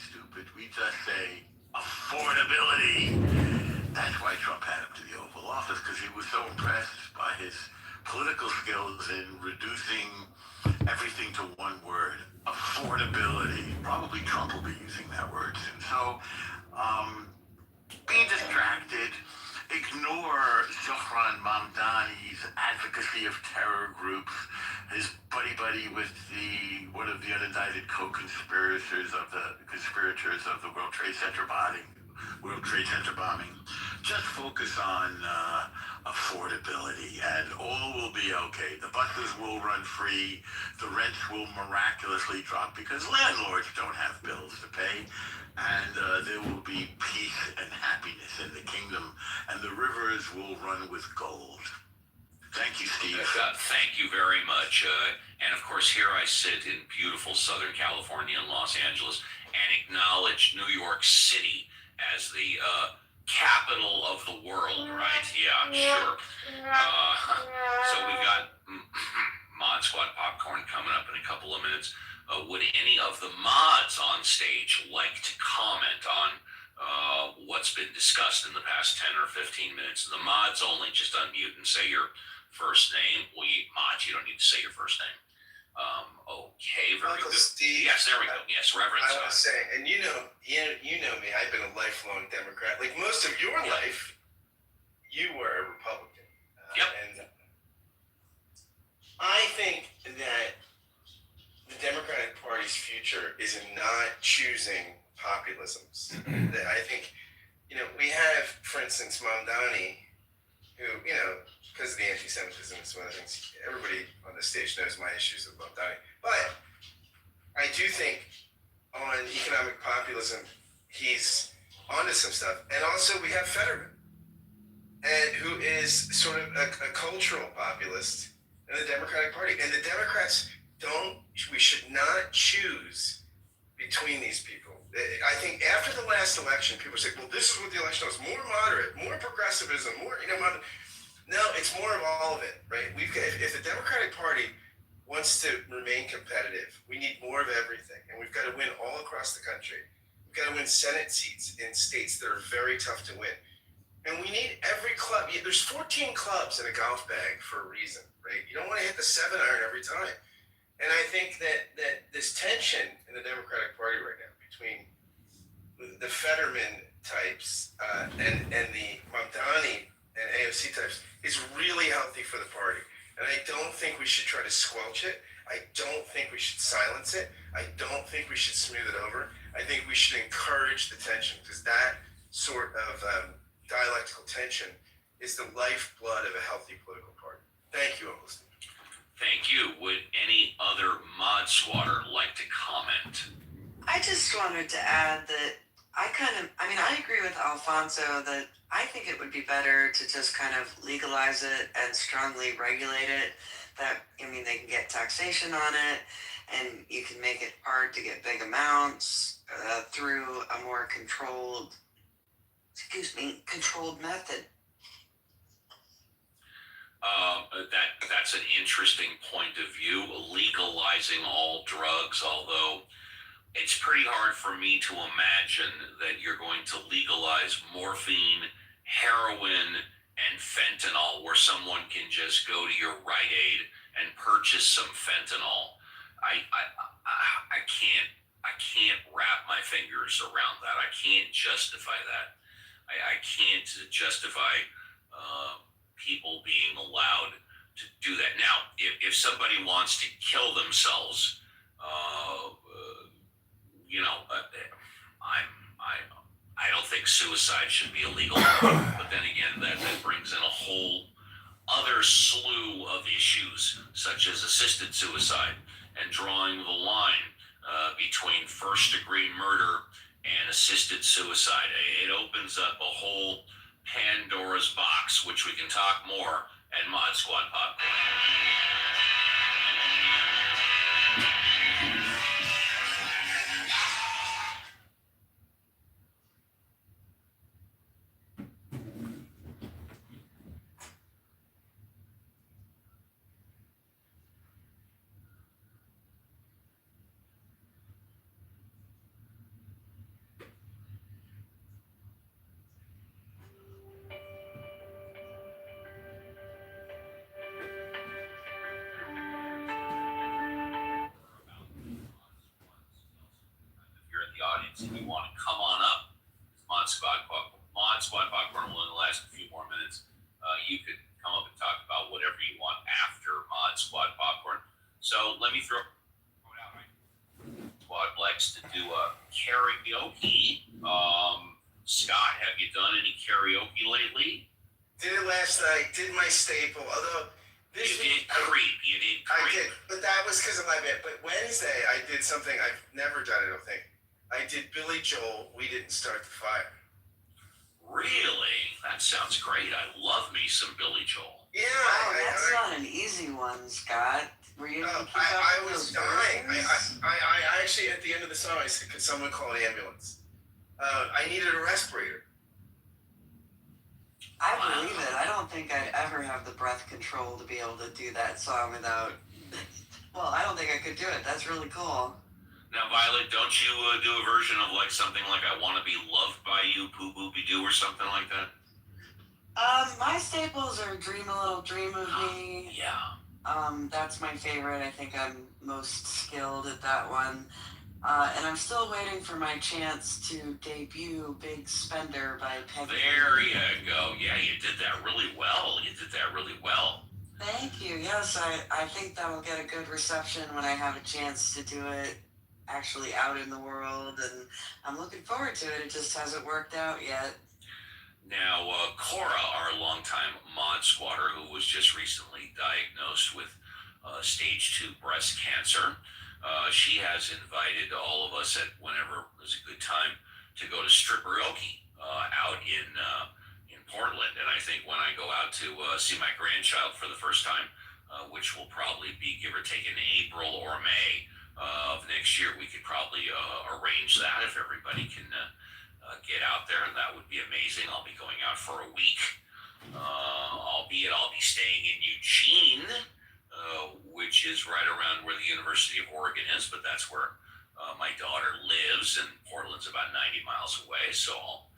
stupid. We just say affordability. That's why Trump had him to the Oval Office, because he was so impressed by his political skills in reducing everything to one word: affordability. Probably Trump will be using that word soon. So, be distracted. Ignore Zohran Mamdani's advocacy of terror groups, his buddy with one of the unindicted co-conspirators of the World Trade Center bombing. Just focus on affordability, and all will be okay. The buses will run free. The rents will miraculously drop because landlords don't have bills to pay. And there will be peace and happiness in the kingdom, and the rivers will run with gold. Thank you, Steve. Thank you very much. And of course, here I sit in beautiful Southern California and Los Angeles and acknowledge New York City as the capital of the world, right? Yeah, sure. So we've got Mod Squad Popcorn coming up in a couple of minutes. Would any of the mods on stage like to comment on what's been discussed in the past 10 or 15 minutes? The mods only, just unmute and say your first name. Mods, you don't need to say your first name. Okay, very Uncle good. Steve, yes, there we go. Yes, Reverend. I was saying, and you know me, I've been a lifelong Democrat. Like most of your life, you were a Republican. Yep. And I think that the Democratic Party's future is in not choosing populisms. I think, we have, for instance, Mamdani, who, because of the anti-Semitism and some other things, everybody on the stage knows my issues with Mamdani. But I do think on economic populism, he's onto some stuff. And also we have Fetterman, who is sort of a cultural populist in the Democratic Party. And the Democrats we should not choose between these people. I think after the last election, people say, well, this is what the election was: more moderate, more progressivism, more, moderate. No, it's more of all of it, right? If the Democratic Party wants to remain competitive, we need more of everything. And we've got to win all across the country. We've got to win Senate seats in states that are very tough to win. And we need every club. There's 14 clubs in a golf bag for a reason, right? You don't want to hit the 7-iron every time. And I think that this tension in the Democratic Party right now between the Fetterman types and the Mamdani and AOC types is really healthy for the party. And I don't think we should try to squelch it. I don't think we should silence it. I don't think we should smooth it over. I think we should encourage the tension, because that sort of dialectical tension is the lifeblood of a healthy political party. Thank you, Uncle Steve. Thank you. Would any other mod squatter like to comment? I just wanted to add that I agree with Alfonso that I think it would be better to just kind of legalize it and strongly regulate it. They can get taxation on it, and you can make it hard to get big amounts through a more controlled method. That's an interesting point of view, legalizing all drugs, although it's pretty hard for me to imagine that you're going to legalize morphine, heroin, and fentanyl, where someone can just go to your Rite Aid and purchase some fentanyl. I can't wrap my fingers around that. I can't justify that. I can't justify people being allowed to do that. Now, if somebody wants to kill themselves, I don't think suicide should be illegal. But then again, that brings in a whole other slew of issues, such as assisted suicide, and drawing the line between first-degree murder and assisted suicide. It opens up a whole Pandora's box, which we can talk more at Mod Squad Popcorn. the audience and you want to come on up, Mod Squad Popcorn will only last a few more minutes. You could come up and talk about whatever you want after Mod Squad Popcorn. So let me throw it out. My squad likes to do a karaoke. Scott, have you done any karaoke lately? Did it last night. Did my staple. Although this You did creep. I did, but that was because of my bed. But Wednesday, I did something I've never done. I don't think. I did Billy Joel. We didn't start the fire. Really? That sounds great. I love me some Billy Joel. Yeah, Wow, that's not an easy one, Scott. Were you able to keep up I with was those dying. versions? I actually, at the end of the song, I said, could someone call an ambulance? I needed a respirator. I believe it. I don't think I'd ever have the breath control to be able to do that song without. Well, I don't think I could do it. That's really cool. Now, Violet, don't you do a version of like something like "I Want to Be Loved by You," "Poo Boopy Doo" or something like that? My staples are "Dream a Little Dream of Me." Yeah. That's my favorite. I think I'm most skilled at that one. And I'm still waiting for my chance to debut "Big Spender" by Peggy. There you go. Yeah, you did that really well. Thank you. Yes, I think that will get a good reception when I have a chance to do it actually out in the world, and I'm looking forward to it. It just hasn't worked out yet. Now, Cora, our longtime mod squatter, who was just recently diagnosed with stage 2 breast cancer, she has invited all of us at whenever there's a good time to go to Stripperoke out in Portland. And I think when I go out to see my grandchild for the first time, which will probably be give or take in April or May of next year, we could probably arrange that if everybody can get out there, and that would be amazing. I'll be going out for a week, albeit I'll be staying in Eugene, which is right around where the University of Oregon is, but that's where my daughter lives, and Portland's about 90 miles away, so I'll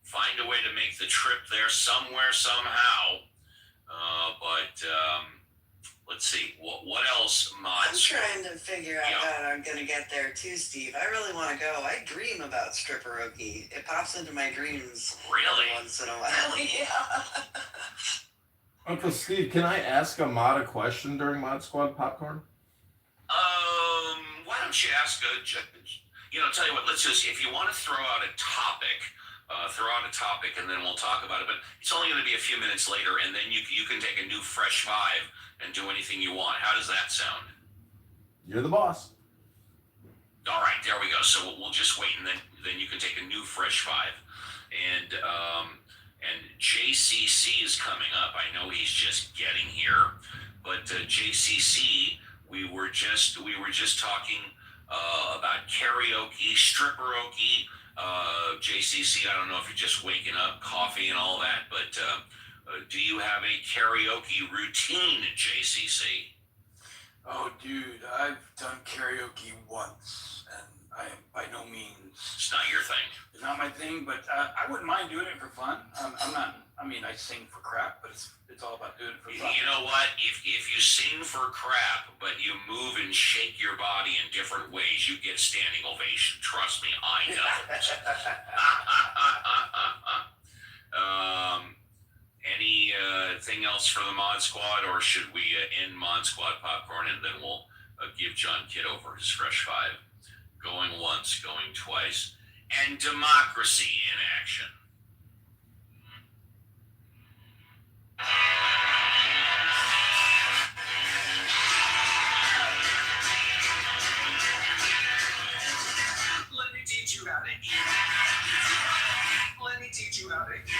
find a way to make the trip there somewhere, somehow. Let's see, what else, I'm mods? trying to figure out how I'm going to get there too, Steve. I really want to go. I dream about Stripperoke. It pops into my dreams Really? every once in a while. Yeah. Uncle Steve, can I ask a mod a question during Mod Squad Popcorn? Why don't you ask tell you what, let's just, if you want to throw out a topic, and then we'll talk about it, but it's only going to be a few minutes later, and then you can take a new fresh five and do anything you want. How does that sound? You're the boss. All right, there we go. So we'll just wait, and then you can take a new fresh five. And JCC is coming up. I know he's just getting here, but JCC, we were just talking about karaoke, stripperoke. JCC, I don't know if you're just waking up, coffee and all that, but do you have a karaoke routine at JCC? Oh, dude, I've done karaoke once, and I am by no means. It's not your thing. It's not my thing, but I wouldn't mind doing it for fun. I'm not. I mean, I sing for crap, but it's all about doing it for fun. You know what? If you sing for crap, but you move and shake your body in different ways, you get standing ovation. Trust me, I know. Anything else for the Mod Squad, or should we end Mod Squad Popcorn and then we'll give John Kitover his fresh five? Going once, going twice, and democracy in action. Let me teach you how to eat. Let me teach you how to eat.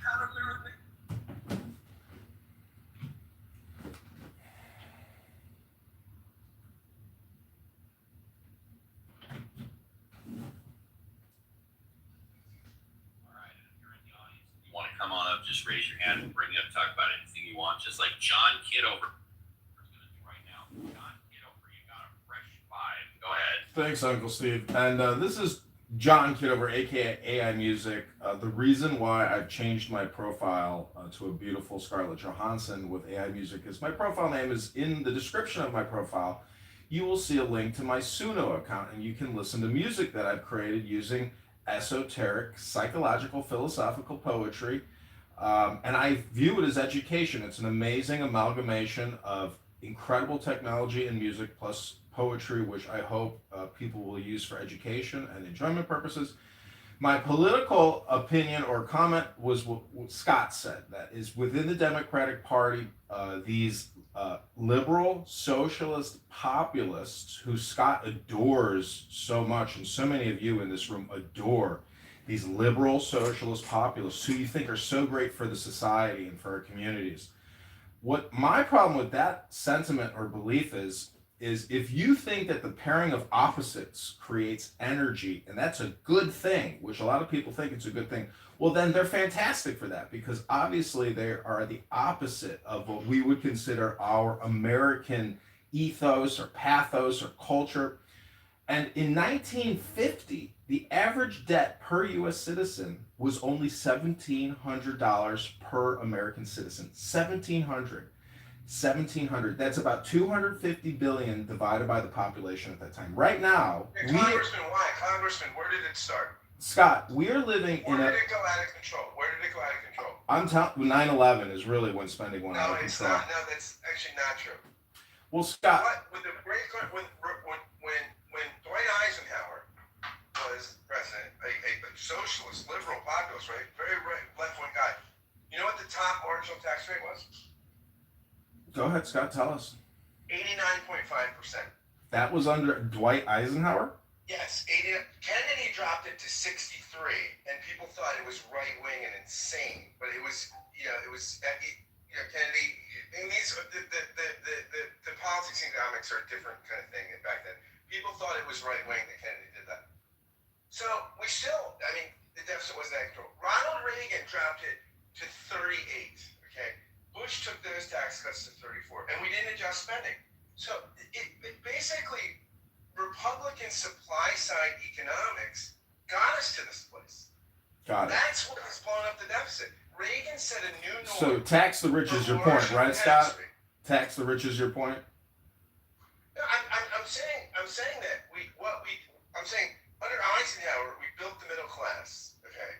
How to literally. Want to come on up, just raise your hand and bring you up, talk about anything you want, just like John Kitover is going to do right now. John Kitover, you got a fresh five. Go ahead. Thanks, Uncle Steve. And this is John Kitover, aka AI Music. The reason why I've changed my profile to a beautiful Scarlett Johansson with AI Music is my profile name is in the description of my profile. you will see a link to my Suno account, and you can listen to music that I've created using esoteric, psychological, philosophical poetry. And I view it as education. It's an amazing amalgamation of incredible technology and music plus poetry, which I hope people will use for education and enjoyment purposes. My political opinion or comment was what Scott said, that is within the Democratic Party, these liberal, socialist populists who Scott adores so much, and so many of you in this room adore these liberal, socialist populists who you think are so great for the society and for our communities. What my problem with that sentiment or belief is if you think that the pairing of opposites creates energy, and that's a good thing, which a lot of people think it's a good thing, well, then they're fantastic for that, because obviously they are the opposite of what we would consider our American ethos or pathos or culture. And in 1950, the average debt per U.S. citizen was only $1,700 per American citizen. $1,700. That's about 250 billion divided by the population at that time. Right now, Hey, Congressman, why? Congressman, where did it start? Scott, we are living in Where a. did it go out of control? Where did it go out of control? I'm telling 9/11 is really when spending went out No, of it's control. not. No, that's actually not true. Well, Scott, What with the great when Dwight Eisenhower was president, a socialist, liberal, populist, right, very left-wing guy. You know what the top marginal tax rate was? go ahead, Scott, tell us. 89.5%. That was under Dwight Eisenhower? Yes, 80. Kennedy dropped it to 63, and people thought it was right-wing and insane. But it was, Kennedy. And these, the politics and economics are a different kind of thing back then. People thought it was right-wing that Kennedy did that. So we still, the deficit wasn't that control. Ronald Reagan dropped it to 38. Okay, Bush took those tax cuts to 34, and we didn't adjust spending. So it basically, Republican supply side economics got us to this place. Got it. That's what has blown up the deficit. Reagan set a new norm. So tax the rich is your point, right, Scott? Tax the rich is your point? No, I'm saying that I'm saying under Eisenhower we built the middle class, okay,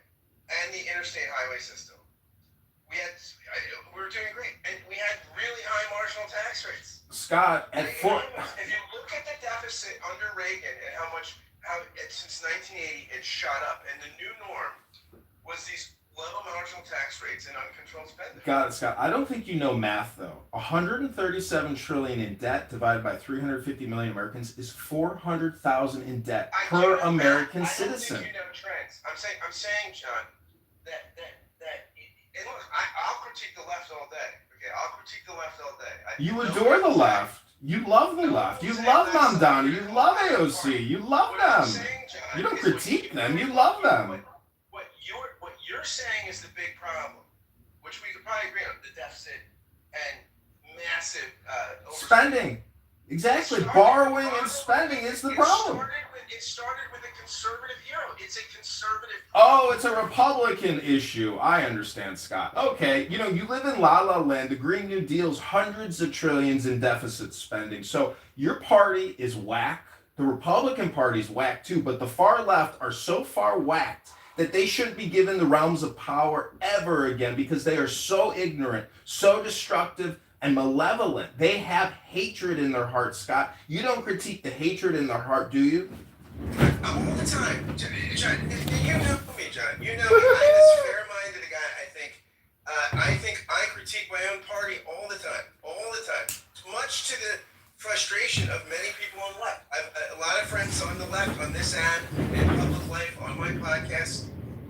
and the interstate highway system. We were doing great, and we had really high marginal tax rates. Scott, If you look at the deficit under Reagan and how since 1980 it shot up, and the new norm was these low marginal tax rates and uncontrolled spending. Got it, Scott. I don't think you know math, though. 137 trillion in debt divided by 350 million Americans is 400,000 in debt per American citizen. I don't think you know trends. I'm saying, John, that and look, I'll critique the left all day. Okay, I'll critique the left all day. You adore the left. You love the left. You love Mamdani. You love AOC. You love them. You don't critique them. You love them. What you're saying is the big problem, which we could probably agree on: the deficit and massive spending. Exactly, borrowing and spending is the problem. It started with a conservative hero. It's a conservative. Oh, it's a Republican issue. I understand, Scott. Okay, you live in La La Land. The Green New Deal's hundreds of trillions in deficit spending. So your party is whack. The Republican Party's whack too, but the far left are so far whacked that they shouldn't be given the realms of power ever again, because they are so ignorant, so destructive, and malevolent. They have hatred in their heart, Scott. You don't critique the hatred in their heart, do you? All the time. John, you know me, John. You know me. I'm this fair-minded a guy, I think. I think I critique my own party all the time. All the time. Much to the frustration of many people on the left. I've a lot of friends on the left, on this app, in public life, on my podcast,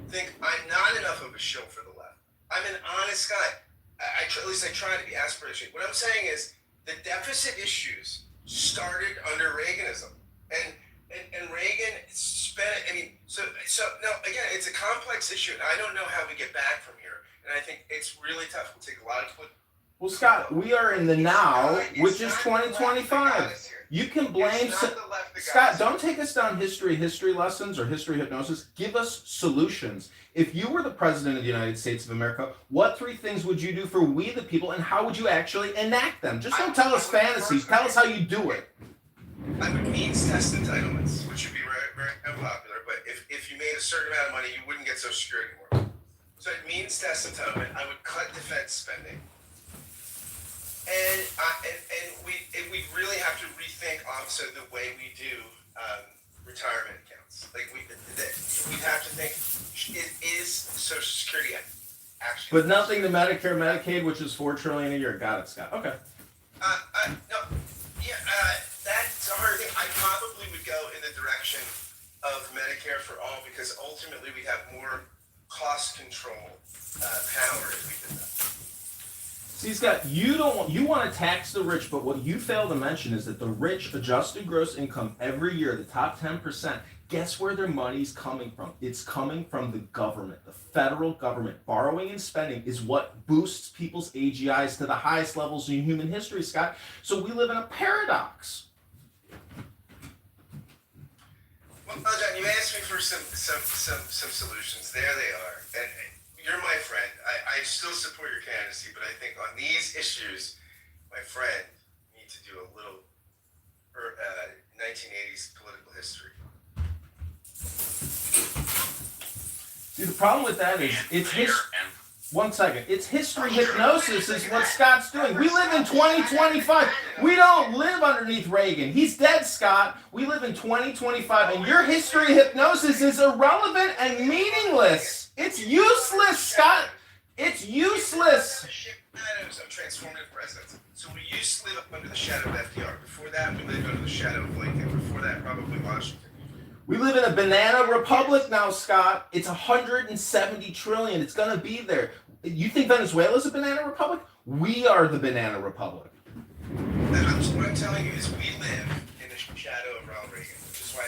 think I'm not enough of a shill for the left. I'm an honest guy. At least I try to be aspirational. What I'm saying is the deficit issues started under Reaganism, and Reagan spent. So now again, it's a complex issue, and I don't know how we get back from here. And I think it's really tough. It'll take a lot of. Well, Scott, we are in the now, which is 2025. You can blame Scott. Don't take us down history lessons or history hypnosis. Give us solutions. If you were the president of the United States of America, what 3 things would you do for we the people, and how would you actually enact them? Just don't tell us fantasies. Tell us how you do it. I would means test entitlements, which would be very, very unpopular. But if you made a certain amount of money, you wouldn't get Social Security anymore. So it means test entitlement. I would cut defense spending, and we really have to rethink also the way we do retirement accounts. Like we have to think: is Social Security actually? But nothing to Medicare, Medicaid, which is $4 trillion a year. Got it, Scott. Okay. No, yeah, that's a hard thing. I probably would go in the direction of Medicare for all because ultimately we have more cost control power if we did that. See, Scott, you want to tax the rich, but what you fail to mention is that the rich adjusted gross income every year, the top 10%, guess where their money's coming from? It's coming from the government, the federal government. Borrowing and spending is what boosts people's AGIs to the highest levels in human history, Scott. So we live in a paradox. Well, John, you asked me for some solutions. There they are. And you're my friend. I still support your candidacy, but I think on these issues, my friend, you need to do a little 1980s political history. See, the problem with that is it's one second. It's history hypnosis is what Scott's doing. We live in 2025. We don't live underneath Reagan. He's dead, Scott. We live in 2025, and your history hypnosis is irrelevant and meaningless. It's useless, Scott. It's useless. Shadows of transformative presidents. So we used to live under the shadow of FDR. Before that, we lived under the shadow of Lincoln. Before that, probably Washington. We live in a banana republic now, Scott. It's 170 trillion. It's going to be there. You think Venezuela's a banana republic? We are the banana republic. What I'm telling you is we live in the shadow of Ronald Reagan, which is why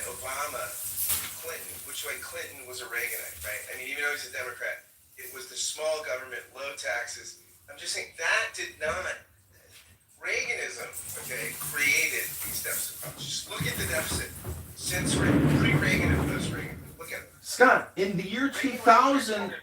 Clinton was a Reaganite, right? I mean, even though he's a Democrat, it was the small government, low taxes. I'm just saying that did not. Reaganism, okay, created these deficit problems. Just look at the deficit since pre-Reagan and post-Reagan. Look at it. Scott, in the year 2000,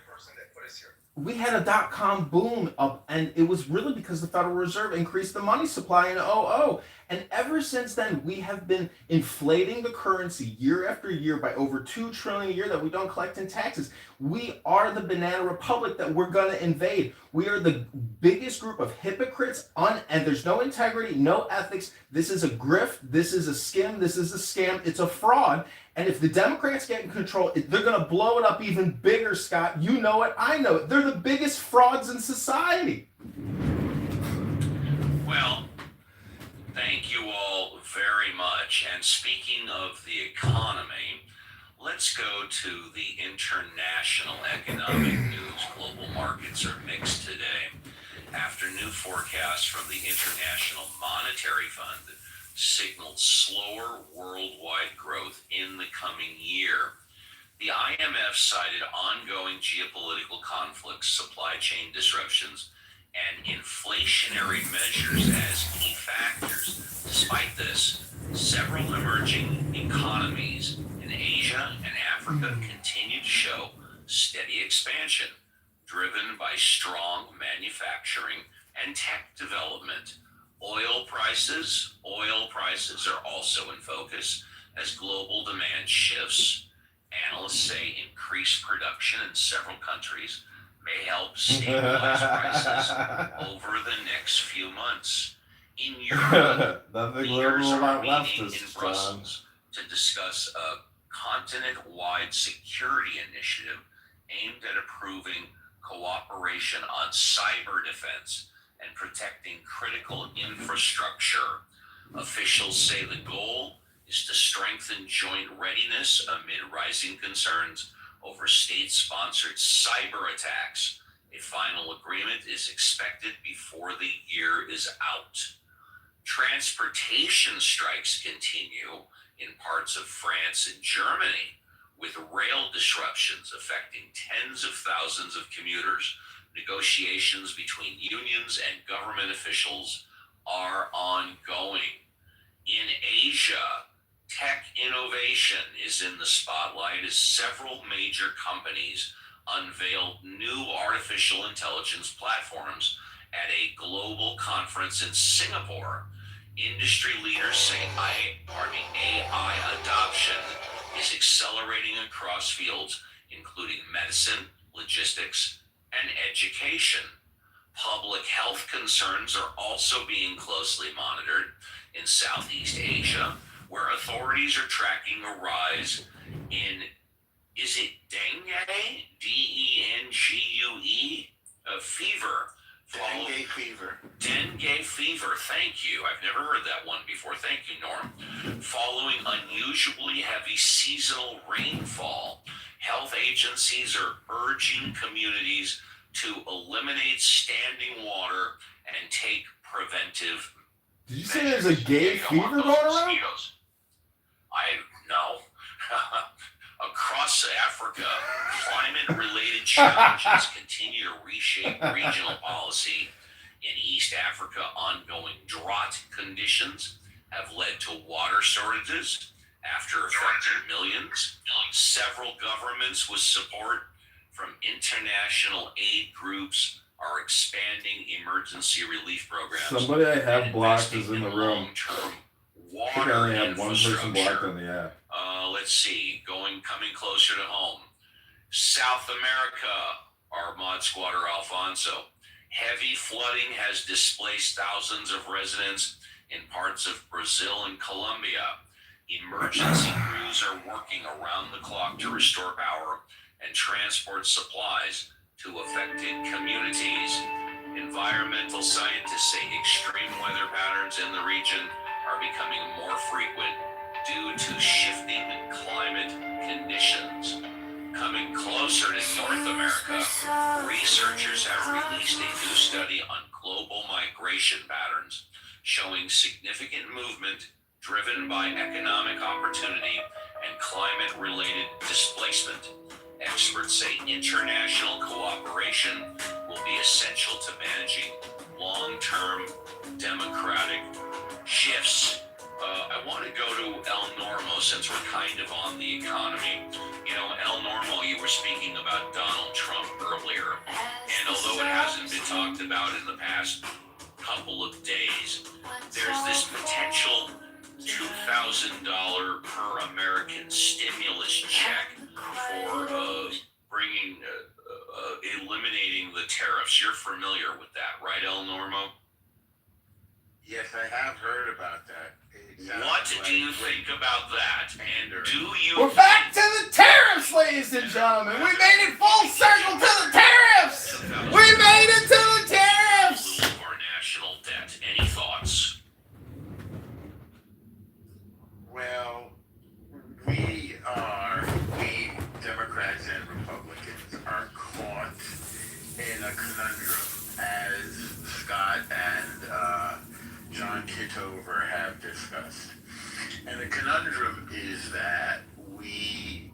we had a dot-com boom up, and it was really because the Federal Reserve increased the money supply in '00. And ever since then, we have been inflating the currency year after year by over $2 trillion a year that we don't collect in taxes. We are the banana republic that we're going to invade. We are the biggest group of hypocrites, and there's no integrity, no ethics. This is a grift. This is a skim. This is a scam. It's a fraud. And if the Democrats get in control, they're going to blow it up even bigger, Scott. You know it. I know it. They're the biggest frauds in society. Well, thank you all very much. And speaking of the economy, let's go to the international economic news. Global markets are mixed today after new forecasts from the International Monetary Fund signaled slower worldwide growth in the coming year. The IMF cited ongoing geopolitical conflicts, supply chain disruptions, and inflationary measures as key factors. Despite this, several emerging economies in Asia and Africa continue to show steady expansion, driven by strong manufacturing and tech development. Oil prices are also in focus as global demand shifts. Analysts say increased production in several countries may help stabilize prices over the next few months. In Europe, leaders are meeting in Brussels to discuss a continent-wide security initiative aimed at improving cooperation on cyber defense and protecting critical infrastructure. Officials say the goal is to strengthen joint readiness amid rising concerns over state-sponsored cyber attacks. A final agreement is expected before the year is out. Transportation strikes continue in parts of France and Germany, with rail disruptions affecting tens of thousands of commuters. Negotiations between unions and government officials are ongoing. In Asia, tech innovation is in the spotlight as several major companies unveiled new artificial intelligence platforms at a global conference in Singapore. Industry leaders say AI adoption is accelerating across fields, including medicine, logistics, and education. Public health concerns are also being closely monitored in Southeast Asia, where authorities are tracking a rise in, is it dengue? Dengue? Fever. Dengue fever. Dengue fever, thank you. I've never heard that one before. Thank you, Norm. Following unusually heavy seasonal rainfall, health agencies are urging communities to eliminate standing water and take preventive Did you say there's a gay fever going around? mosquitoes. I know. Across Africa, climate-related challenges continue to reshape regional policy. In East Africa, ongoing drought conditions have led to water shortages after affecting millions. Several governments with support from international aid groups are expanding emergency relief programs. Somebody I have and blocked investing is in the in room. long-term I think I water only have one person blocked infrastructure. on the app. Let's see, coming closer to home. South America, our mod squatter Alfonso. Heavy flooding has displaced thousands of residents in parts of Brazil and Colombia. Emergency crews are working around the clock to restore power and transport supplies to affected communities. Environmental scientists say extreme weather patterns in the region are becoming more frequent due to shifting climate conditions. Coming closer to North America, researchers have released a new study on global migration patterns showing significant movement driven by economic opportunity and climate-related displacement. Experts say international cooperation will be essential to managing long-term democratic shifts. I want to go to El Normo since we're kind of on the economy. You know, El Normo, you were speaking about Donald Trump earlier, and although it hasn't been talked about in the past couple of days, there's this potential $2,000 per American stimulus check for eliminating the tariffs. You're familiar with that, right, El Normo? Yes, I have heard about that. What do you think about that? And do you... We're back to the tariffs, ladies and gentlemen. We made it full circle to the tariffs. We made it to the tariffs. Of our national debt. Any thoughts? Well, we Democrats and Republicans are caught in a conundrum, as Scott and John Kitover have discussed. And the conundrum is that we're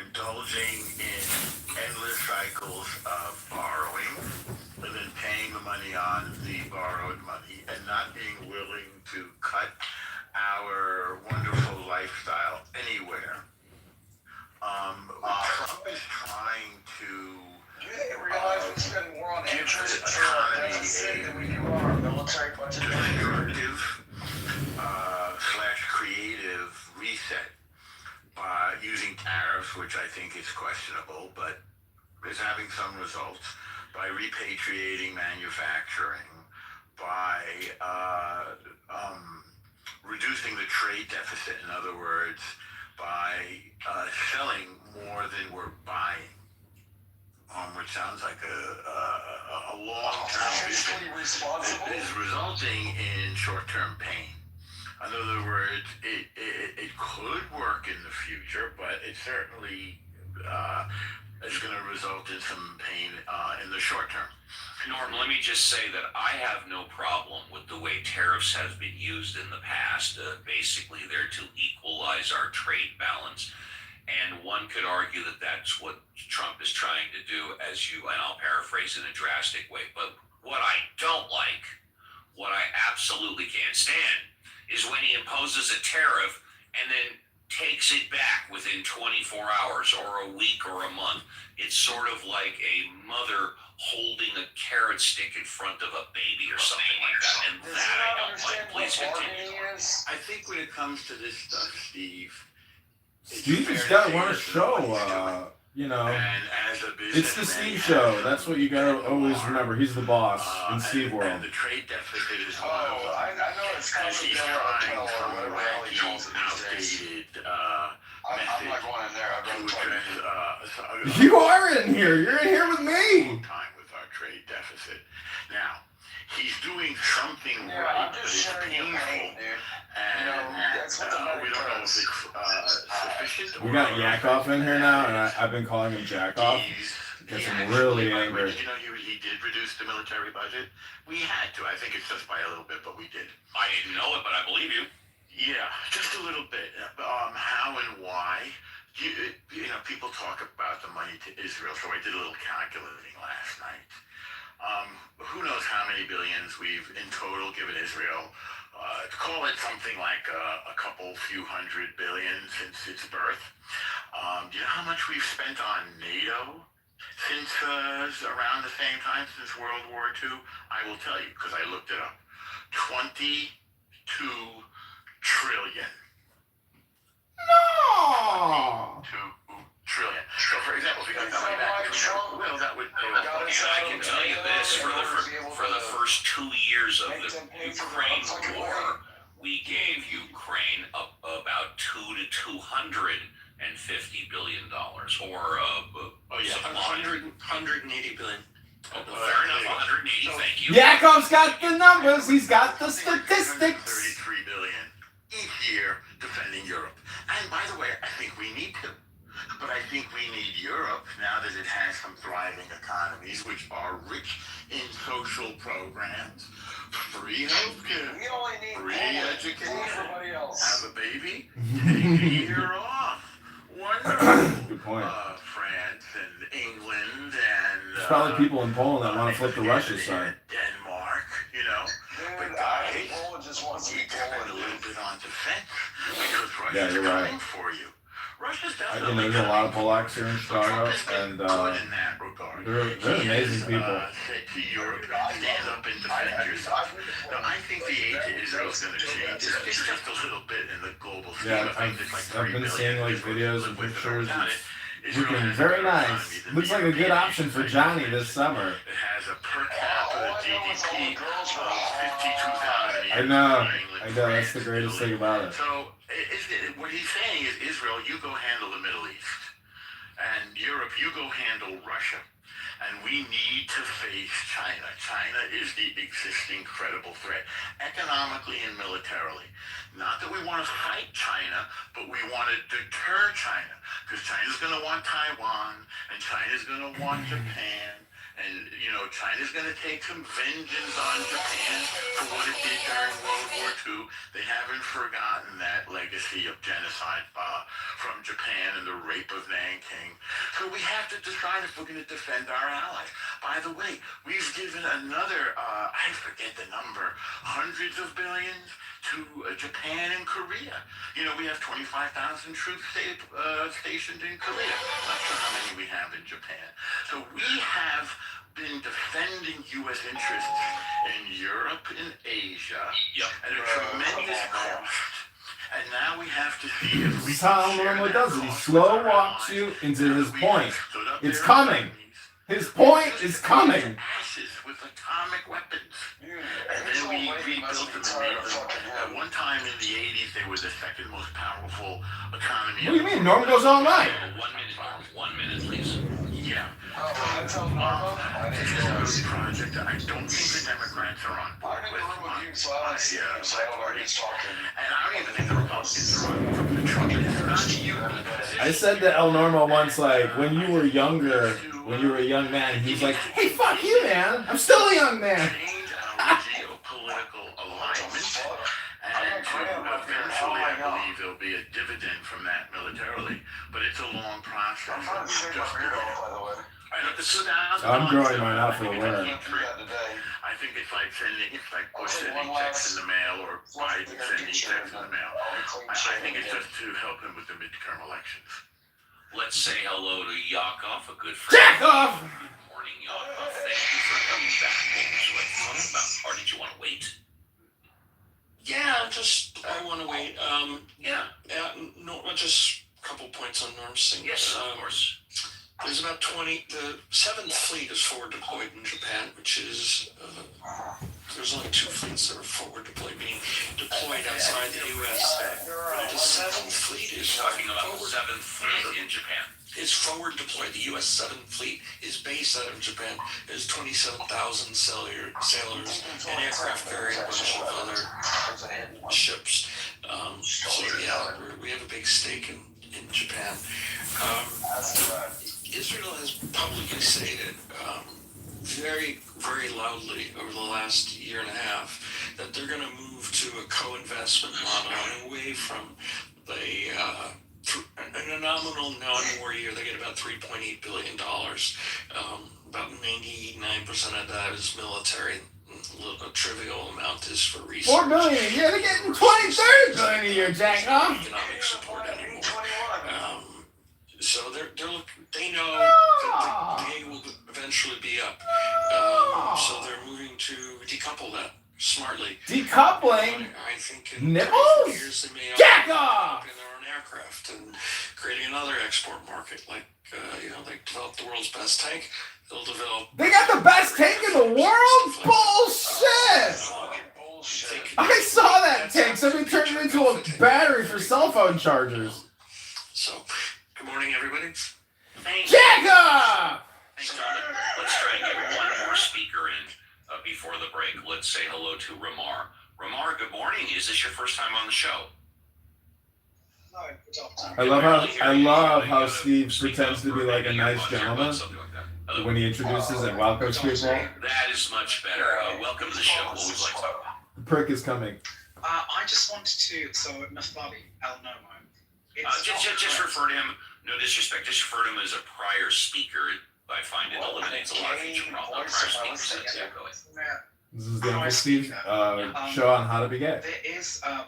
indulging in endless cycles of borrowing and then paying the money on the borrowed money and not being willing to cut our wonderful lifestyle anywhere. Trump is trying to realize we spend more on interest and deficit than we do on our military budget. destructive slash creative reset by using tariffs, which I think is questionable, but is having some results, by repatriating manufacturing, by reducing the trade deficit, in other words, by selling more than we're buying. Which sounds like a long-term vision that is resulting in short-term pain. In other words, it could work in the future, but it certainly is going to result in some pain in the short term. Norm, let me just say that I have no problem with the way tariffs have been used in the past. Basically, they're to equalize our trade balance. And one could argue that that's what Trump is trying to do, and I'll paraphrase in a drastic way. But what I don't like, what I absolutely can't stand, is when he imposes a tariff and then takes it back within 24 hours or a week or a month. It's sort of like a mother holding a carrot stick in front of a baby or something like that. And Does that he I not don't like. understand Please what continue. bargaining is? I think when it comes to this stuff, Steve, Steve has fair got to to run a say show. what he's doing. You know, And as a it's the businessman, Steve he show. has That's some what you gotta always noir, remember. He's the boss in Steve and World. the trade deficit is one Oh, of them. I know it's And called he's the trying or some whatever the hell he wacky, calls it these days. outdated I'm method not going in there. I'd to rather talk address You are in here. You're in here with me. time with our trade deficit. Now, he's doing something Yeah, right, I'm but just it's sharing your painful, pain, dude. and that's what the we don't know if does. it's sufficient. We or got Yakov in here now, and I've been calling him Jackoff. He Gets him actually, really by the way, angry. did you know he did reduce the military budget? We had to. I think it's just by a little bit, but we did. I didn't know it, but I believe you. Yeah, just a little bit. How and why? You know, people talk about the money to Israel, so I did a little calculating last night. Who knows how many billions we've in total given Israel? Call it something like a few hundred billion since its birth. Do you know how much we've spent on NATO since around the same time, since World War II? I will tell you, because I looked it up. 22 trillion. No. 2 trillion. So, for example, if we got that money back, well, that would pay off. And I can tell you this, for the first 2 years of the Ukraine war, we gave Ukraine about $200 to $250 billion, or supply. 180 billion. Fair enough, 180. Thank you. Yakov's got the numbers. He's got the statistics. 33 billion each year defending Europe. And by the way, I think we need to. But I think we need Europe, now that it has some thriving economies, which are rich in social programs, free healthcare, We only need free Poland. education, Everybody else. have a baby, take a year off. Wonderful. Good point. France and England and There's probably people in Poland that want to flip the Russia side. Denmark, you know. Dude, But I guys, think Poland just wants to we be spend a Poland. little bit on defense because Russia's Yeah, you're right. coming for you. Russia's You definitely know, there's a lot of coming Polacks for you. here in So Chicago, Trump has been and good in that regard. they're amazing people. Said to Europe, stand up and defend yourself. Now, I think the aid to Israel is going to change. It's just a little bit in the global scheme Yeah, of things. It's like I've 3 been billion. seeing like Israel videos can and live with it or pictures. without It's it. Israel looking has very a better nice. economy than Looks the like a good European option for Union. Johnny this summer. It has a per All capita I know is all the GDP girls of were 52,000 a year. I know. England, I know. That's France, the greatest Italy. thing about it. So what he's saying is, Israel, you go handle the Middle East, and Europe, you go handle Russia. And we need to face China. China is the existing credible threat, economically and militarily. Not that we want to fight China, but we want to deter China, because China's going to want Taiwan, and China's going to want Japan. And, you know, China's going to take some vengeance on Japan for what it did during World War II. They haven't forgotten that legacy of genocide from Japan and the rape of Nanking. So we have to decide if we're going to defend our allies. By the way, we've given another, I forget the number, hundreds of billions to Japan and Korea. You know, we have 25,000 troops stationed in Korea. Not sure how many we have in Japan. So we have been defending U.S. interests in Europe and Asia at a tremendous cost. And now we have to see if we This is how can share Norman that does it. He cost slow with our walks allies. you into Now his that we point. have stood up It's their coming. enemies, His point is coming. ashes with atomic weapons. Dude, And then Angela we Lady must rebuilt be them and tired made of them. fucking At him. one time in the 80s, they were the second most powerful economy. What do you mean? Norman goes all night. 1 minute, please. Yeah. Oh, I tell Norma, I This didn't know is this. a project that I don't think the Democrats are on board I'm in with. the room with you, so I don't see you, so I don't know who's talking. And I don't even think the Republicans are on board with the Trump administration. I said to El Normo once, like, when you were younger, when you were a young man, he's like, hey, fuck you, man. I'm still a young man. Change our geopolitical alignment. And to eventually, I believe there'll be a dividend from that militarily. But it's a long process. I'm trying to shave my beard off, by the way. I'm growing mine out for the winter. I can't do that today. I think it's like Bush Okay, sending one checks last- in the mail or Biden sending checks in the mail. I'll be clean I shaven think it's again. just to help him with the midterm elections. Let's say hello to Yakov, a good friend. Jack off! Good morning. morning. Thank you for coming back. What would you like to talk about? Or did you want to wait? Yeah, I want to wait. Yeah. No, just a couple points on Norm's thing. Yes, of course. There's about 20. The 7th Fleet is forward deployed in Japan, which is there's only 2 fleets that are forward deployed, meaning deployed outside the U.S. The 7th Fleet is Talking about the forward. 7th Fleet in Japan. Is forward deployed. The U.S. 7th Fleet is based out of Japan. There's 27,000 sailors and aircraft carrying a bunch of other ships. So yeah, we have a big stake in Japan. Israel has publicly stated very, very loudly over the last year and a half that they're going to move to a co-investment model and away from in a nominal non-war year, they get about $3.8 billion. About 99% of that is military. A trivial amount is for research. $4 billion a year. They're getting 20-30 billion a year, Jack. Huh? Economic support anymore. So they know that the gig will eventually be up. So they're moving to decouple that smartly. Decoupling? I think in Nipples? 3 years they may Jack off! in their own aircraft and creating another export market. Like they developed the world's best tank. They'll develop. They got the best tank in the world? Bullshit! I saw that tank. Somebody turned it into a battery for cell phone chargers. So, good morning, everybody. Thank you. Jack off! Thanks, Tom. Let's try and get one more speaker in before the break. Let's say hello to Ramar. Ramar, good morning. Is this your first time on the show? I love how Steve pretends to be like a nice gentleman when he introduces and welcomes people. That is much better. Welcome to the show. What would you like to talk about? The prick is coming. I just wanted to, so Nafali, El Nomo. Just refer to him, no disrespect, just refer to him as a prior speaker. I find it eliminates a lot of future problems. Prior speakers, go ahead. This is the Uncle Steve show on how to be gay. There is, I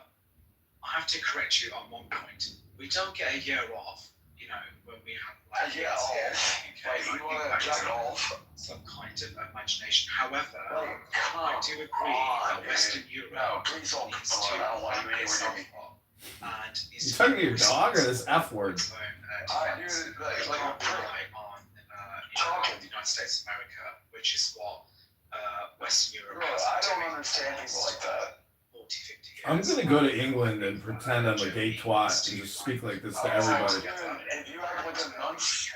have to correct you on one point. We don't get a year off, when we have like Yeah, you want to jack off some kind of imagination. However, I do agree that Western Europe needs to and You talking to your dog or this F word? The United States of America, which is what Western Europe has I been don't doing understand for the people last like that. 40, 50 years. I'm gonna go to England and pretend I'm a gay twat and just speak like this to everybody. If you act like a nunch,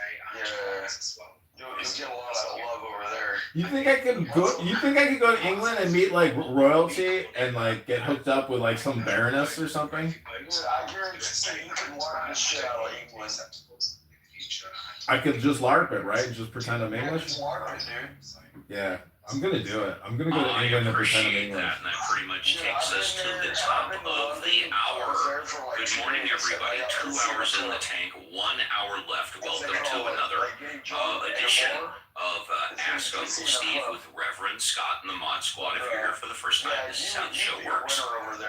as well. you'll get a lot of love over there. You think I could go? You think I could go to England and meet like royalty and like get hooked up with like some baroness or something? I guarantee you can learn the shit out of England. I could just LARP it, right? Just pretend I'm English. LARP it, dude. Yeah, I'm gonna do it. I'm gonna go to I England and pretend I'm appreciate English. that, and that pretty much takes us to the top of the hour. Good morning, everybody. 2 hours in the tank, 1 hour left. Welcome to another edition of Ask Uncle Steve with Reverend Scott and the Mod Squad. If you're here for the first time, this is how the show works.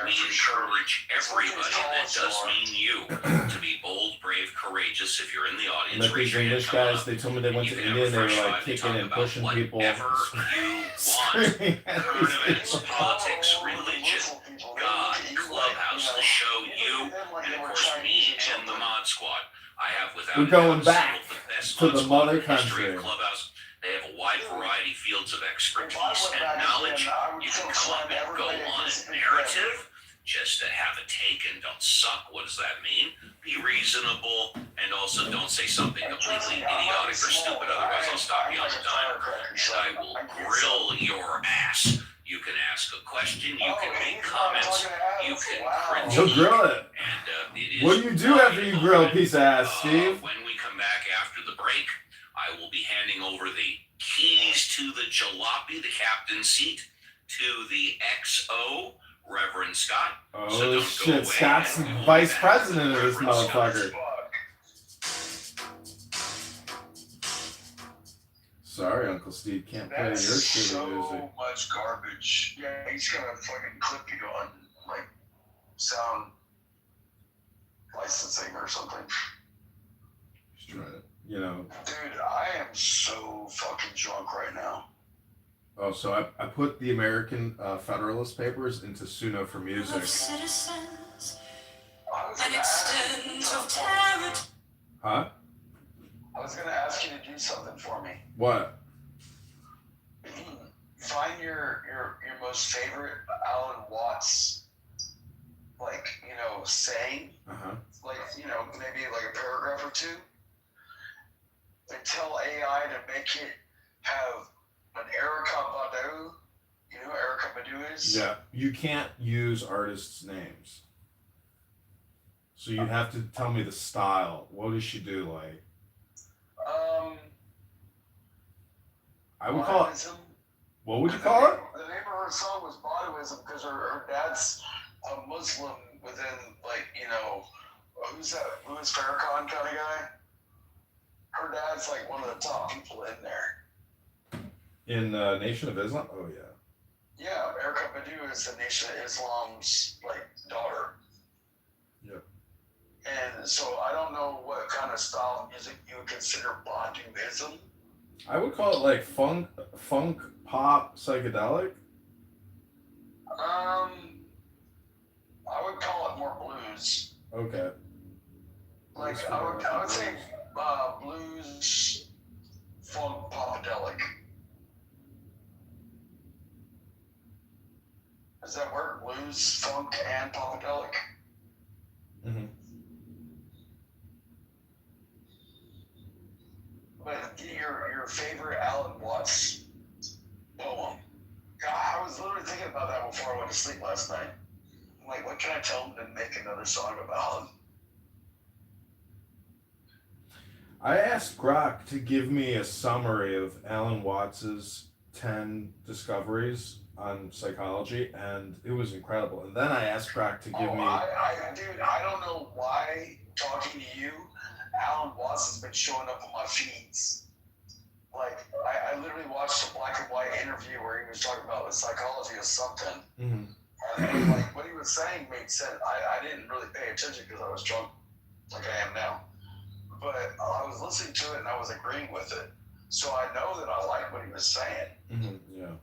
We encourage everybody, and that does mean you, to be bold, brave, courageous. If you're in the audience, Like raise these your hand, English come guys, up. they told me they went You to can India and they were have a fresh like vibe and kicking talk and about pushing people. whatever you want. Screaming at Current these events, people. politics, religion, God, Clubhouse, the show, you, and of course me and the Mod Squad. I have without We're going a doubt back the best to Mod the Squad mother in the history country. of Clubhouse. They have a wide variety fields of expertise and knowledge. You can come up and go on a narrative just to have a take and don't suck. What does that mean? Be reasonable and also don't say something completely idiotic or stupid. Otherwise, I'll stop you on the dime and I will grill your ass. You can ask a question, you can make comments, you can He'll critique. grill it. And it is What do you do after you grill, piece of ass, Steve? When we come back after the break, I will be handing over the keys to the jalopy, the captain's seat, to the XO, Reverend Scott. So Oh don't go shit, away, Scott's and we will be vice back president with of this Reverend Scott. motherfucker. Sorry, Uncle Steve, can't play your That's shitty music. so much garbage. Yeah, he's got a fucking clip you on, like, sound licensing or something. Just trying it. You know. Dude, I am so fucking drunk right now. Oh, so I put the American Federalist Papers into Suno for music. Citizens, I was an gonna ask you to do extent of something. territory. Huh? I was gonna ask you to do something for me. What? Find your most favorite Alan Watts, like, saying, Uh-huh. like, maybe like a paragraph or two, and tell AI to make it have an Erica Badu. You know who Erica Badu is? Yeah. You can't use artists' names. So you have to tell me the style. What does she do? Like, I would call it. Baduizm. What would you call it? The name of her song was Baduizm because her dad's a Muslim within, like, who's that? Louis Farrakhan kind of guy? Her dad's like one of the top people in there. In Nation of Islam? Oh, yeah. Yeah, Erica Badu is the Nation of Islam's, like, daughter. Yep. And so I don't know what kind of style of music you would consider Baduism. I would call it like funk, pop, psychedelic. I would call it more blues. Okay. Like, I would say blues, funk, popadelic. Does that work? Blues, funk, and popadelic? Mm-hmm. But your favorite Alan Watts poem. God, I was literally thinking about that before I went to sleep last night. I'm like, what can I tell him to make another song about him? I asked Grok to give me a summary of Alan Watts's 10 discoveries on psychology, and it was incredible. And then I asked Grok to give me. Dude, I don't know why talking to you, Alan Watts has been showing up on my feeds. Like, I literally watched a black and white interview where he was talking about the psychology of something. Mm-hmm. And like what he was saying made sense. I didn't really pay attention because I was drunk, like I am now. But I was listening to it and I was agreeing with it. So I know that I like what he was saying. Mm-hmm. Yeah.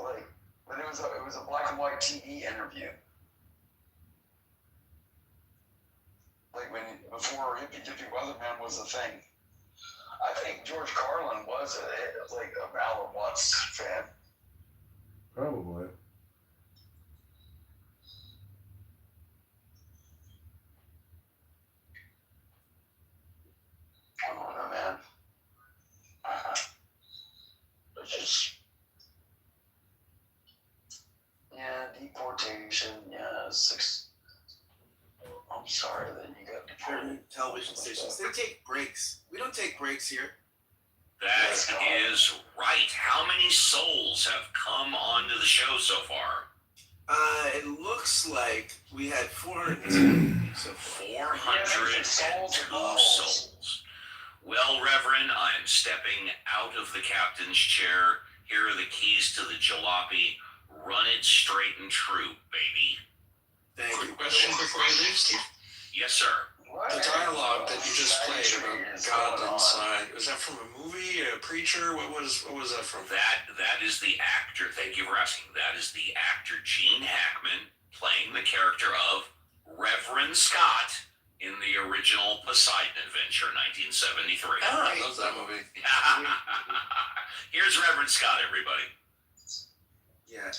Like, but it was a black and white TV interview. Like before Hippie Dippy Weatherman was a thing. I think George Carlin was a Alan Watts fan. Probably. I don't know, man. It's just, yeah, deportation. Yeah, 6. I'm sorry that you got deported. Important television stations, they take breaks. We don't take breaks here. That is right. How many souls have come onto the show so far? It looks like we had 402 so far. 402 souls. Well, Reverend, I'm stepping out of the captain's chair. Here are the keys to the jalopy. Run it straight and true, baby. Thank you. Quick question before you leave, Steve. Yes, sir. The dialogue that you just played about God inside, was that from a movie, a preacher? What was that from? That is the actor. Thank you for asking. That is the actor Gene Hackman playing the character of Reverend Scott in the original Poseidon Adventure, 1973. I love that movie. Here's Reverend Scott, everybody. Yeah,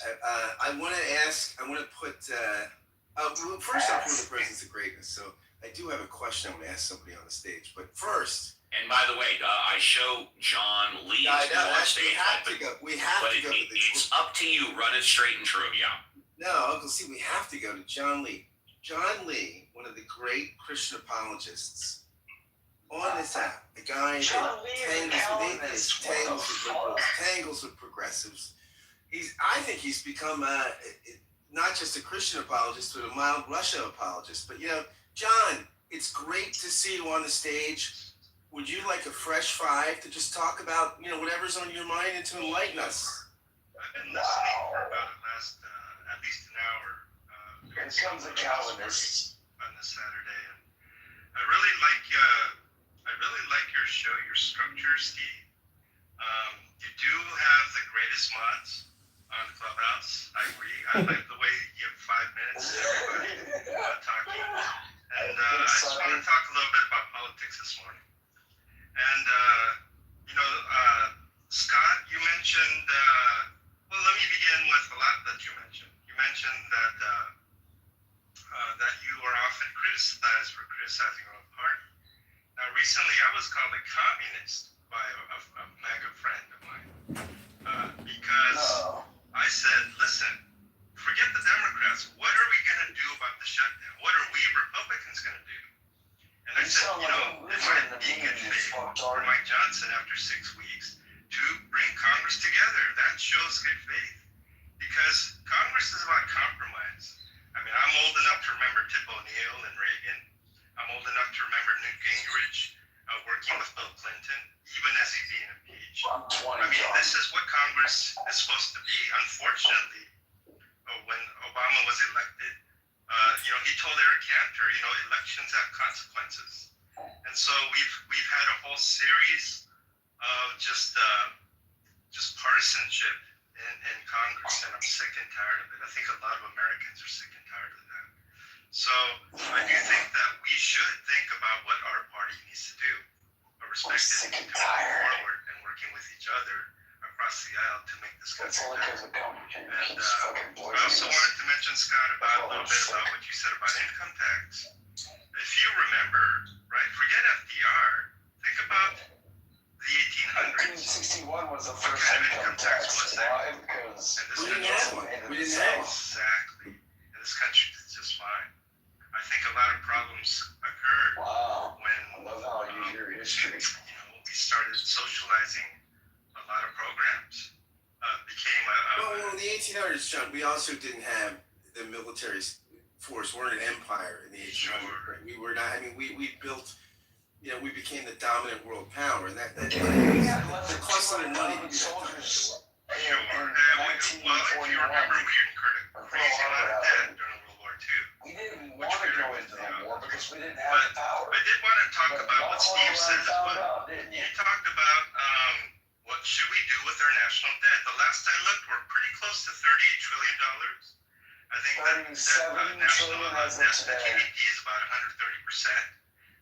I want to put, well, first off, we're in the presence of greatness, so I do have a question I'm going to ask somebody on the stage, but first. And by the way, I show John Lee to go on stage, We have to go. It's up to you. Run it straight and true, yeah. No, Uncle C, we have to go to John Lee. John Lee, one of the great Christian apologists on this app, the guy John Lee tangles with progressives. I think he's become not just a Christian apologist, but a mild Russia apologist. But John, it's great to see you on the stage. Would you like a fresh 5 to just talk about whatever's on your mind and to enlighten us? I've been listening for about the last at least an hour. Here comes the Calvinists On this Saturday, and I really like infrastructure, Steve. You do have the greatest mods on Clubhouse. I agree. I like the way you give 5 minutes to everybody talking. And I just want to talk a little bit about politics this morning. And, Scott, you mentioned, well, let me begin with a lot that you mentioned. You mentioned that you are often criticized for criticizing your own party. Now, recently I was called a communist by a MAGA friend of mine because I said, listen, forget the Democrats. What are we going to do about the shutdown? What are we Republicans going to do? And I said, it might be good faith for Mike Johnson after 6 weeks to bring Congress together. That shows good faith because Congress is about compromise. I mean, I'm old enough to remember Tip O'Neill and Reagan. I'm old enough to remember Newt Gingrich working with Bill Clinton, even as he's being impeached. I'm 20. I mean, this is what Congress is supposed to be. Unfortunately, when Obama was elected, he told Eric Cantor, elections have consequences. And so we've had a whole series of just partisanship in Congress, and I'm sick and tired of it. I think a lot of Americans are sick and tired of that. So I do think that we should think about what our party needs to do, respectively, to move forward and working with each other across the aisle to make this country better. And I also wanted to mention, Scott, about a little bit about what you said about income tax. If you remember, right, forget FDR, think about the 1800s. 1961 was the What first kind of income tax was there? Why? Because And this We didn't country, have one. We didn't have one. exactly. And this country is just fine. I think a lot of problems occurred wow, when I love how you use your history. we started socializing a lot of programs. Became Well, in the 1800s, John, we also didn't have the military force. We're an empire in the 1800s. Sure. Right? We were not. I mean, we built. We became the dominant world power, and that We it had less than cost a lot of money to do that. soldiers sure. in Well, if you 1941. remember, we incurred a crazy amount of debt during World War II. We didn't want to go into the war because we didn't have the power. I did want to talk But about what y'all Steve said as found well. out, didn't He you? talked about what should we do with our national debt. The last I looked, we're pretty close to $38 trillion. I think that 37 national trillion debt as to of today. GDP is about 130%.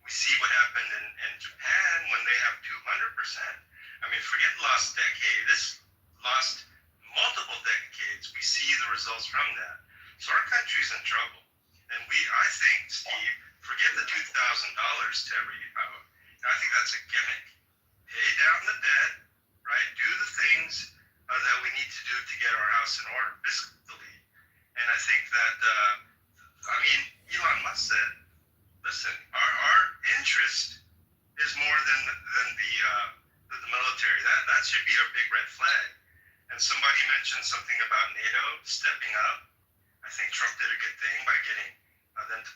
We see what happened in Japan when they have 200%. I mean, forget lost decade. This lost multiple decades. We see the results from that. So our country's in trouble. And I think, Steve, forget the $2,000 to every, I think that's a gimmick. Pay down the debt, right? Do the things that we need to do to get our house in order fiscally. And I think that, Elon Musk said, listen, our interest is more than the military. That should be a big red flag. And somebody mentioned something about NATO stepping up. I think Trump did a good thing by getting them to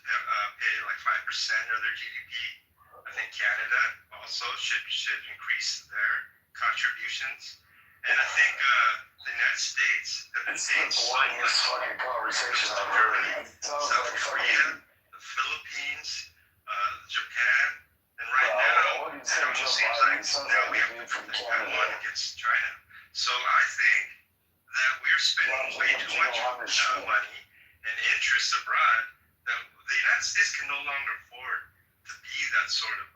pay like 5% of their GDP. I think Canada also should increase their contributions. And I think the United States have been It's paying the so boringest much. fucking conversation I've Germany, heard. It sounds South like Korea, fucking. the Philippines, Japan, and right Well, I now, wouldn't say it Joe almost seems Biden. like It sounds now like we a have to dude from protect Canada. Taiwan against China. So I think that we're spending way too much money and interest abroad that the United States can no longer afford to be that sort of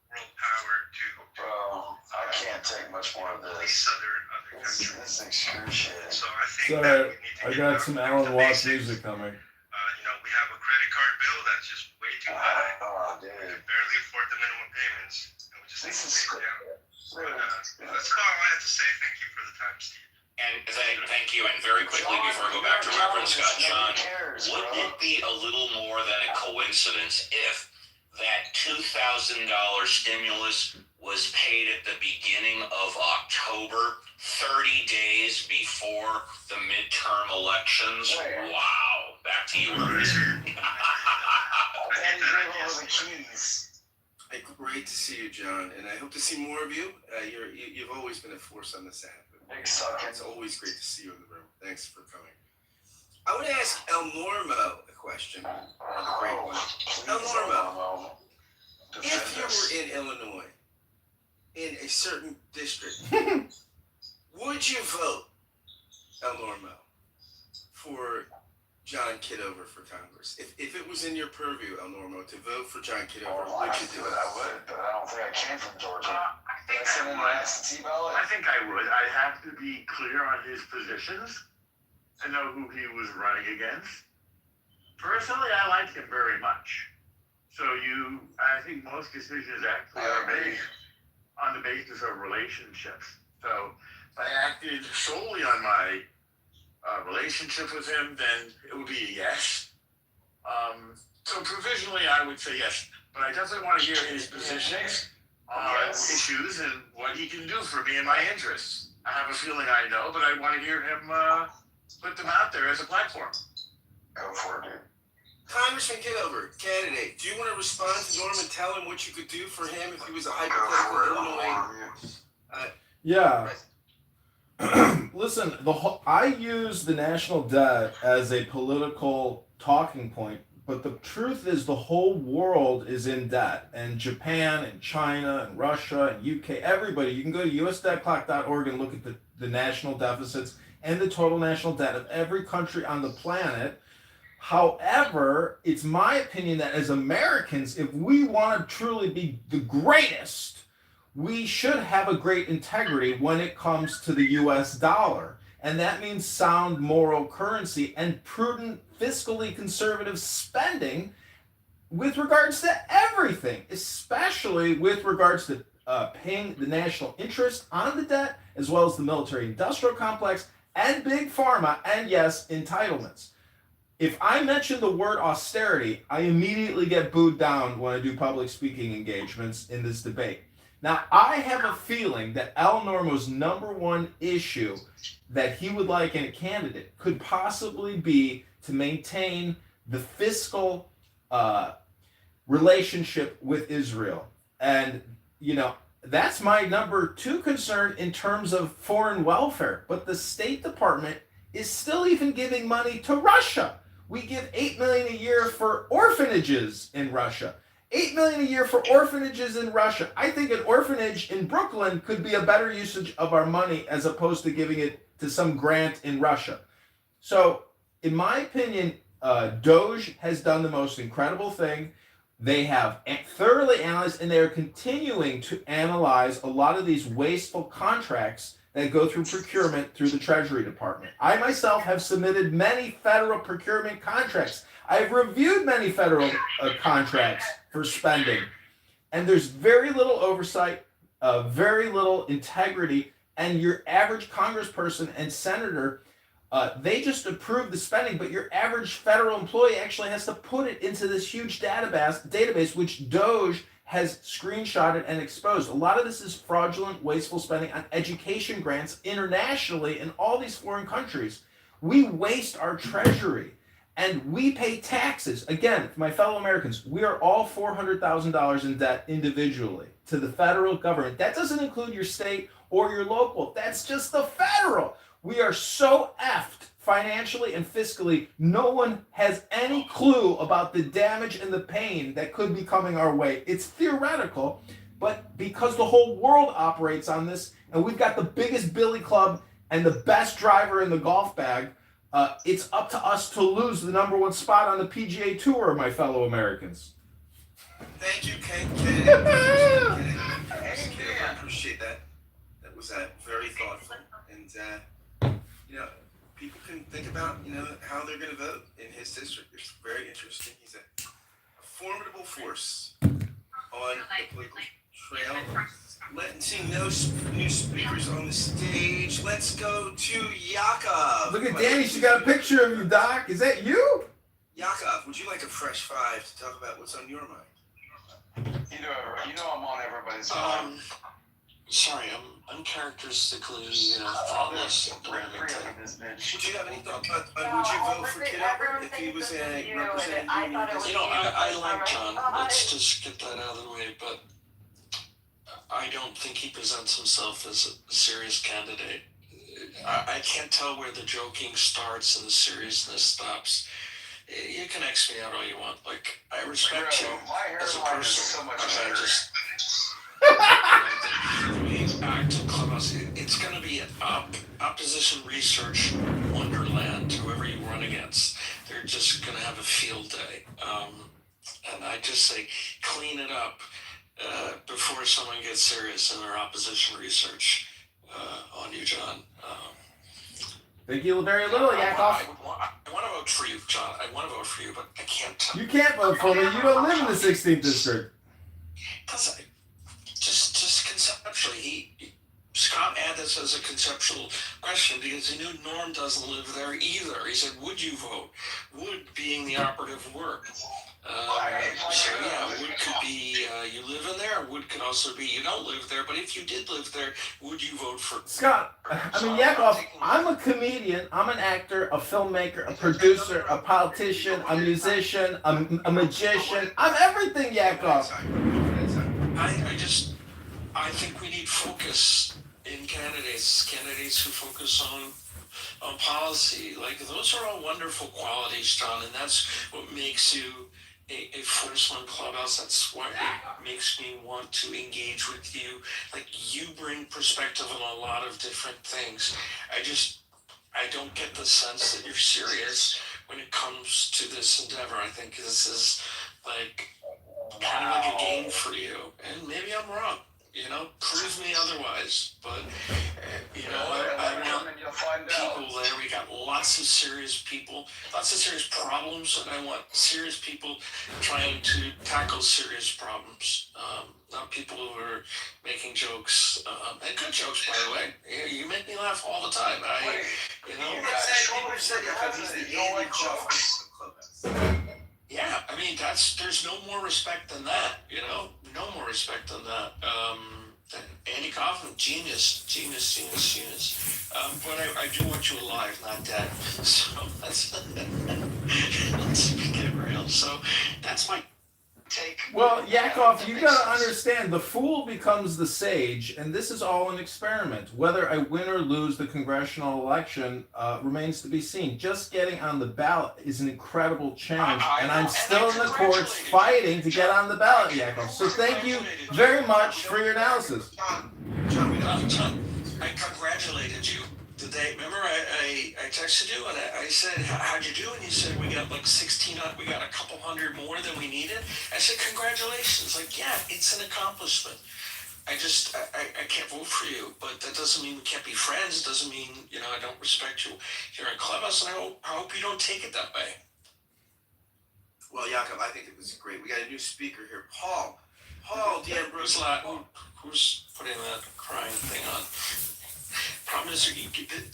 world power to Bro, I can't take much more of police this. other This countries. is excruciating. So I think Sorry, that we need to I get got back some to Alan the Watts basics. music coming. We have a credit card bill that's just way too high. Oh, We dude. can barely afford the minimum payments, and we just need This to is pay it down. really. That's all I had to say. Thank you for the time, Steve. And thank you. And very quickly before I go back to Reverend Scott John, wouldn't it be a little more than a coincidence if that $2,000 stimulus was paid at the beginning of October, 30 days before the midterm elections? Where? Wow. Back to you, Ernest. I And hate you that gave idea. over the keys. Hey, great to see you, John, and I hope to see more of you. You've always been a force on this app. Big sucking. It's always great to see you in the room. Thanks for coming. I want to ask El Normo a question. The great one. Please, El Normo, Normo. if you were in Illinois, and a certain district, would you vote, El Normo, for John Kitover for Congress? If it was in your purview, El Normo, to vote for John Kitover, Oh, I would you could do do it. it? I would, but I don't think I came from Georgia. I Did I think send I in an would. absentee ballot? I think I would. I'd have to be clear on his positions to know who he was running against. Personally, I like him very much. So I think most decisions actually I are agree. made on the basis of relationships. So if I acted solely on my relationship with him, then it would be a yes. So provisionally, I would say yes. But I definitely want to hear his positions on issues and what he can do for me and my interests. I have a feeling I know, but I want to hear him put them out there as a platform. Go for it, dude. Congressman Kitover, candidate, do you want to respond to Norm and tell him what you could do for him if he was a Go hypothetical for it. Illinois? Yeah. Listen, I use the national debt as a political talking point, but the truth is the whole world is in debt, and Japan and China and Russia and UK, everybody. You can go to usdebtclock.org and look at the national deficits and the total national debt of every country on the planet. However, it's my opinion that as Americans, if we want to truly be the greatest, we should have a great integrity when it comes to the US dollar. And that means sound moral currency and prudent, fiscally conservative spending with regards to everything, especially with regards to paying the national interest on the debt, as well as the military industrial complex and big pharma, and yes, entitlements. If I mention the word austerity, I immediately get booed down when I do public speaking engagements in this debate. Now, I have a feeling that Al Normo's number one issue that he would like in a candidate could possibly be to maintain the fiscal relationship with Israel. And, that's my number two concern in terms of foreign welfare. But the State Department is still even giving money to Russia. We give $8 million a year for orphanages in Russia. $8 million a year for orphanages in Russia. I think an orphanage in Brooklyn could be a better usage of our money as opposed to giving it to some grant in Russia. So, in my opinion, Doge has done the most incredible thing. They have thoroughly analyzed, and they are continuing to analyze a lot of these wasteful contracts that go through procurement through the Treasury Department. I myself have submitted many federal procurement contracts. I've reviewed many federal contracts for spending, and there's very little oversight, very little integrity, and your average congressperson and senator, they just approve the spending, but your average federal employee actually has to put it into this huge database which Doge has screenshotted and exposed. A lot of this is fraudulent, wasteful spending on education grants internationally in all these foreign countries. We waste our treasury and we pay taxes. Again, my fellow Americans, we are all $400,000 in debt individually to the federal government. That doesn't include your state or your local. That's just the federal. We are so effed financially and fiscally, no one has any clue about the damage and the pain that could be coming our way. It's theoretical, but because the whole world operates on this, and we've got the biggest billy club and the best driver in the golf bag, it's up to us to lose the number one spot on the PGA Tour, my fellow Americans. Thank you, Ken. I appreciate that. That was very thoughtful, and people can think about how they're going to vote in his district. It's very interesting. He's a formidable force on the political trail. Seeing no new speakers on the stage. Let's go to Yakov. Look at Danny. She got a picture of you, Doc. Is that you? Yakov, would you like a fresh five to talk about what's on your mind? You know I'm on everybody's mind. Sorry, I'm uncharacteristically thoughtless at the moment. Did you have any thought on would you vote for Kitover if he was a representative? I like John. Let's just get that out of the way, but I don't think he presents himself as a serious candidate. I can't tell where the joking starts and the seriousness stops. You can X me out all you want. Like, I respect you as a person. So much I better. just... it opposition research wonderland, whoever you run against. They're just going to have a field day. And I just say clean it up before someone gets serious in their opposition research on you, John. Thank you very little, Yakov. I want to vote for you, John. I want to vote for you, but I can't. You can't vote for me. You don't live in the 16th district. Because just conceptually, Scott had this as a conceptual question because he knew Norm doesn't live there either. He said, "Would you vote?" Would being the operative word. So yeah, would could be you live in there. Would could also be you don't live there. But if you did live there, would you vote for Scott? I mean, Yakov. I'm a comedian. I'm an actor, a filmmaker, a producer, a politician, a musician, a magician. I'm everything, Yakov. I think we need focus in candidates who focus on policy. Like those are all wonderful qualities, John, and that's what makes you a force on Clubhouse. That's why it makes me want to engage with you. Like you bring perspective on a lot of different things. I don't get the sense that you're serious when it comes to this endeavor. I think this is like kind of like a game for you, and maybe I'm wrong. You know, prove me otherwise. But you know, I want people there. We got lots of serious people, lots of serious problems, and I want serious people trying to tackle serious problems. Not people who are making jokes, and good jokes, by the way. You make me laugh all the time. Yeah, I mean there's no more respect than that, you know, no more respect than that. Andy Kaufman, genius. But I do want you alive, not dead. So let's get real. So that's my take. Well, Yakov, you gotta understand, the fool becomes the sage, and this is all an experiment. Whether I win or lose the congressional election remains to be seen. Just getting on the ballot is an incredible change, and I'm still in the courts fighting to get on the ballot, Yakov. So thank you very much for your analysis. John, I congratulated you the day. Remember, I texted you and I said, "How'd you do?" And you said, "We got like 16. We got a couple hundred more than we needed." I said, "Congratulations!" Like, yeah, it's an accomplishment. I can't vote for you, but that doesn't mean we can't be friends. It doesn't mean I don't respect you here in Clubhouse, and I hope you don't take it that way. Well, Yakov, I think it was great. We got a new speaker here, Paul D'Ambrosio. Who's putting that crying thing on? Problem is,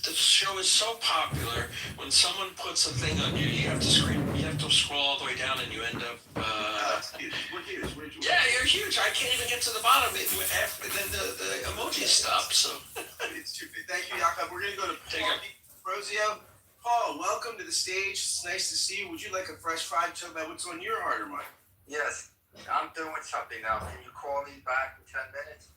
the show is so popular. When someone puts a thing on you, you have to scream. You have to scroll all the way down, and you end up. We're huge. Yeah, you're huge. I can't even get to the bottom. Then the emojis stop. So. It's too big. Thank you, Yakov. We're gonna go to Paul D'Ambrosio. Paul, welcome to the stage. It's nice to see you. Would you like a fresh five? Tell about what's on your heart or mind? Yes, I'm doing something now. Can you call me back in 10 minutes?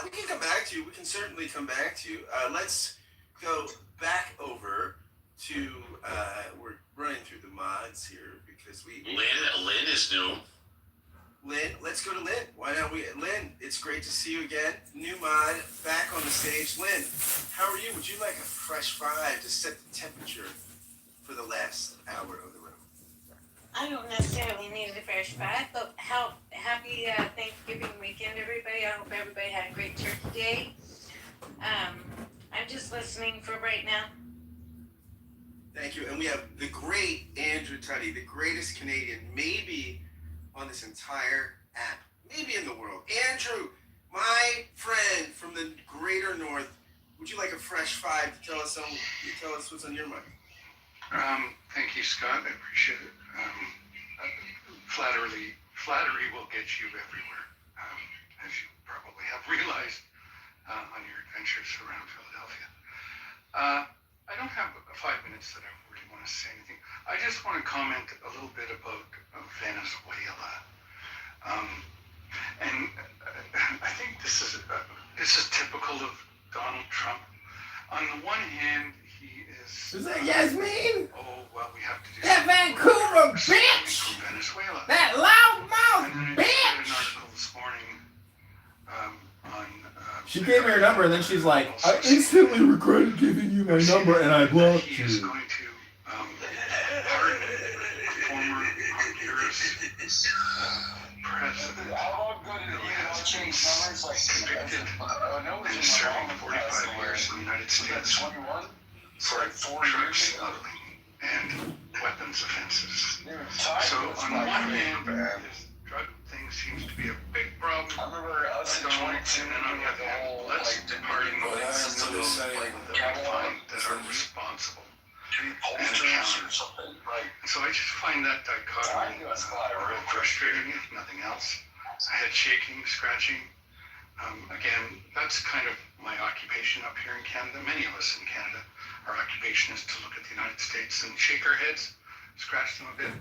We can come back to you. We can certainly come back to you. Let's go back over to, we're running through the mods here because Lynn is new. Lynn, let's go to Lynn. Why don't we, Lynn, it's great to see you again. New mod, back on the stage. Lynn, how are you? Would you like a fresh five to set the temperature for the last hour of the room? I don't necessarily need a fresh five, but happy Thanksgiving weekend, everybody. I hope everybody had a great turkey day. I'm just listening for right now. Thank you. And we have the great Andrew Tuddy, the greatest Canadian, maybe on this entire app, maybe in the world. Andrew, my friend from the greater north, would you like a fresh five to tell us what's on your mind? Thank you, Scott. I appreciate it. Flattery will get you everywhere, as you probably have realized on your adventures around Philadelphia. I don't have 5 minutes that I really want to say anything. I just want to comment a little bit about Venezuela. And I think this is typical of Donald Trump. On the one hand, he is that Yasmin? Oh, well, we have to do that Vancouver bitch! From Venezuela. That loudmouth and then bitch! I read an article this morning on She She gave me her number, and then she's like, I instantly regretted giving you my number, and I blocked He is you. going to pardon former Honduras president How good it who is has to been change numbers like convicted no, and serving 45 years in the United States 21 for drug smuggling and weapons offenses. So on one hand, this drug thing seems to be a big problem. I remember us at 22 And then on the other hand, let's pardon some of those that we find that are responsible and accountable. or something. Like, So I just find that dichotomy real frustrating, if nothing else. I had shaking, scratching. Again, that's kind of my occupation up here in Canada. Many of us in Canada, our occupation is to look at the United States and shake our heads, scratch them a bit.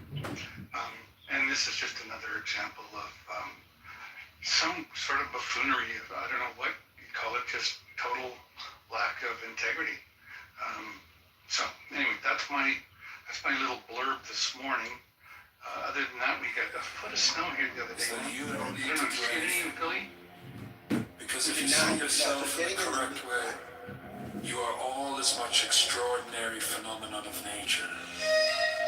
And this is just another example of some sort of buffoonery. I don't know what you'd call it, just total lack of integrity. So anyway, that's my little blurb this morning. Other than that, we got a foot of snow here the other day. So you don't need I don't know, to did you get any in Philly? Because if you see yourself in the correct way, you are all as much extraordinary phenomenon of nature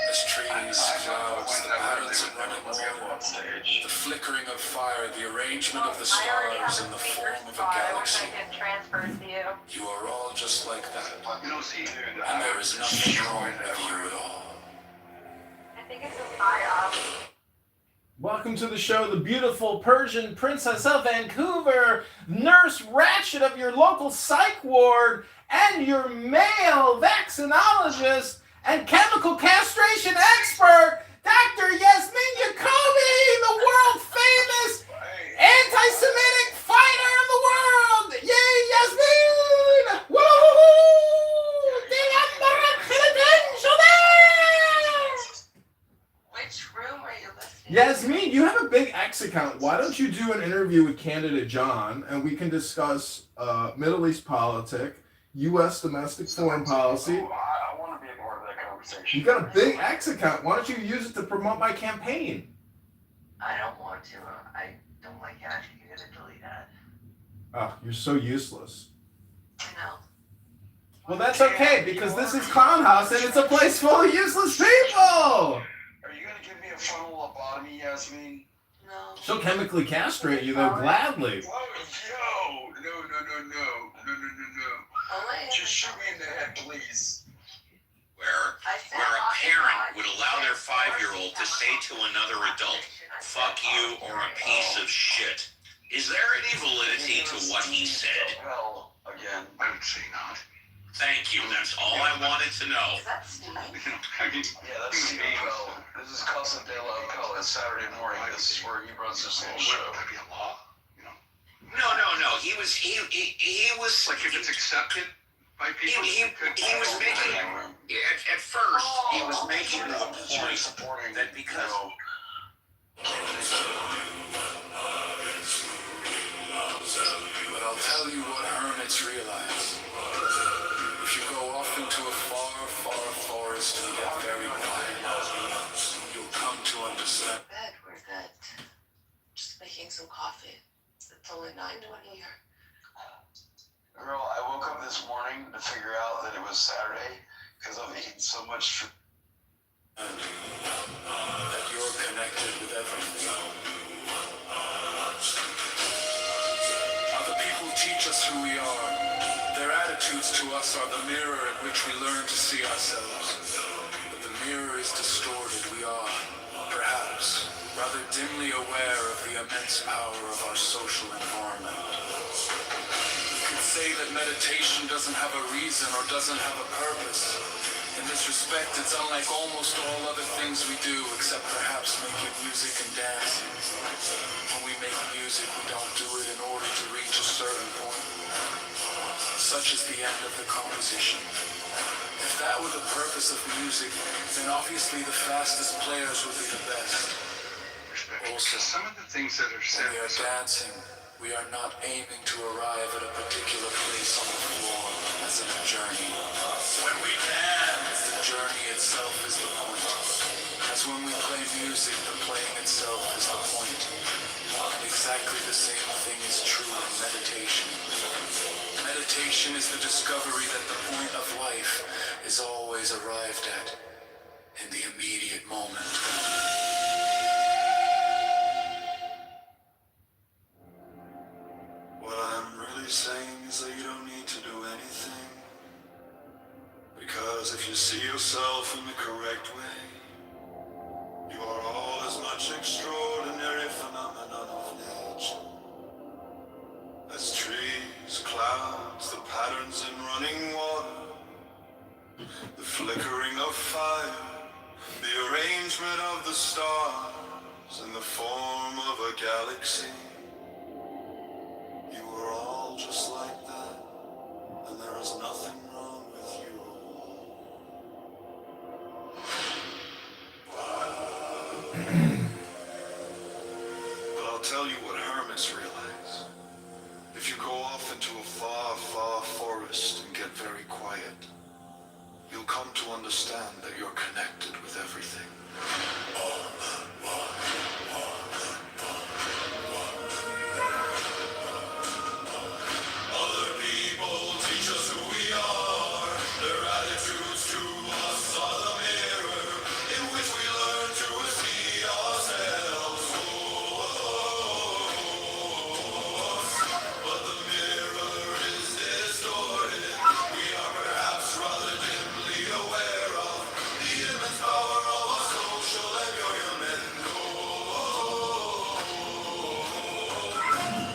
as trees, clouds, the patterns of running water, the flickering of fire, the arrangement of the stars, and the form of a galaxy. You are all just like that, You know, see, and there is nothing wrong with you at all. Welcome to the show, the beautiful Persian princess of Vancouver, Nurse Ratchet of your local psych ward, and your male vaccinologist and chemical castration expert, Dr. Yasmin Yacobi, the world famous anti-Semitic fighter of the world. Yay, Yasmin! Woo-hoo-hoo! Which room are you listening? Yasmin, you have a big X account. Why don't you do an interview with candidate John, and we can discuss Middle East politics, U.S. domestic foreign policy. I want to be a part of that conversation. You got a big X account. Why don't you use it to promote my campaign? I don't want to. I don't like asking you to delete that. Oh, you're so useless. I know. Well, that's okay, because this is Clown House, and it's a place full of useless people! Are you gonna give me a frontal lobotomy, Yasmin? No. She'll chemically castrate you, though, gladly. Whoa, yo! No. Just shoot me in the head, please. Where a parent would allow their 5-year-old to say to another adult, fuck you or a piece of shit. Is there any validity to what he said? Hell, again. I would say not. Thank you, that's all I wanted to know. Is that Steve? You know, I mean, Yeah, that's Steve Bell. This is Casa de la Bella. It's Saturday morning. This is where he runs this little show. would that be a law? You know, No. He was like if it's accepted by people, he was making at first he was making the point supporting that because But I'll tell you what hermits realize. If you go off into a far, far forest and get very quiet, you'll come to understand. We're good. Just making some coffee. It's only 9:20 here. Girl, I woke up this morning to figure out that it was Saturday because I've eaten so much. That you're connected with everything. Other people teach us who we are. Their attitudes to us are the mirror in which we learn to see ourselves. But the mirror is distorted. We are, perhaps, rather dimly aware of the immense power of our social environment. You could say that meditation doesn't have a reason or doesn't have a purpose. In this respect, it's unlike almost all other things we do, except perhaps making music and dancing. When we make music, we don't do it in order to reach a certain point. Such is the end of the composition. If that were the purpose of music, then obviously the fastest players would be the best. Also, some of the things that are said. When we are dancing, we are not aiming to arrive at a particular place on the floor, as in a journey. When we dance, the journey itself is the point. As when we play music, the playing itself is the point. And exactly the same thing is true in meditation. realization is the discovery that the point of life is always arrived at in the immediate moment. What I'm really saying is that you don't need to do anything. Because if you see yourself in the correct way, you are all as much extraordinary phenomenon of nature as trees, clouds, the patterns in running water, the flickering of fire, the arrangement of the stars in the form of a galaxy. You are all just like that, and there is nothing wrong with you. But I'll tell you what hermits realize. If you go off into a far, far forest and get very quiet, you'll come to understand that you're connected with everything. Other people teach us who we are. Their attitudes to us are the mirror in which we learn to see ourselves. But the mirror is distorted. We are perhaps rather dimly aware of the immense power of our social and government.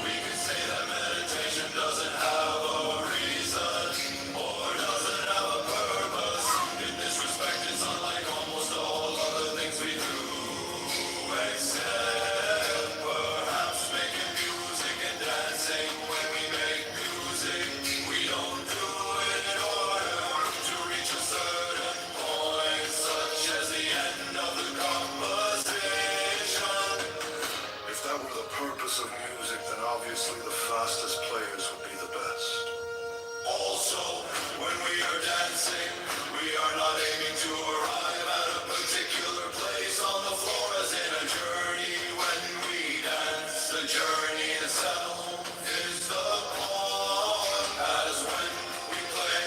We could say that meditation doesn't have a reason or doesn't have a purpose. In this respect, it's unlike almost all other things we do, except perhaps making music and dancing. When we make music, we don't do it in order to reach a certain point, such as the end of the composition. If that were the purpose of music, then obviously the fastest players would be the best. Also, when we are dancing, we are not aiming to arrive at a particular place on the floor as in a journey. When we dance, the journey itself is the point. As when we play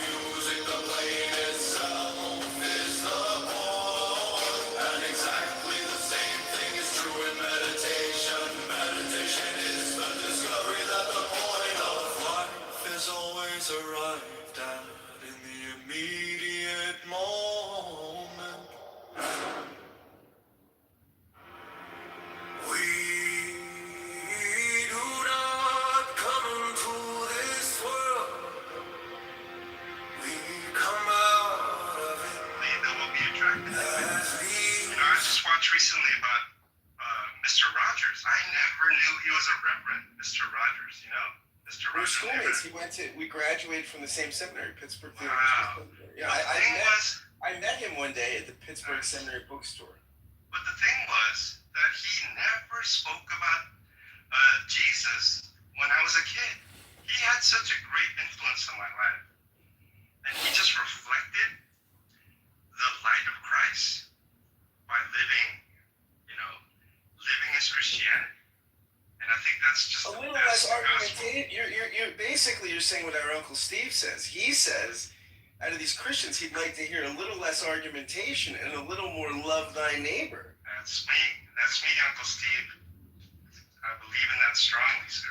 music, the playing itself is the point. And exactly the same thing is true in meditation. Meditation is the discovery that the point of life is always arrived at in the immediate moment. We do not come into this world. We come out of it That will be attracted to it. as You know, I just watched recently about Mr. Rogers. I never knew he was a reverend, Mr. Rogers, you know? Mr. We're Rogers. schoolmates. We graduated from the same seminary, Pittsburgh Theological Wow. Seminary. Yeah, But the thing was, I met him one day at the Pittsburgh Seminary bookstore. but the thing was that he never spoke about Jesus when I was a kid. He had such a great influence on my life. And he just reflected the light of Christ by living his Christianity. And I think that's just A the little best less argumentative. You're saying what our Uncle Steve says. He says, out of these Christians, he'd like to hear a little less argumentation and a little more love thy neighbor. That's me. That's me, Uncle Steve. I believe in that strongly, sir.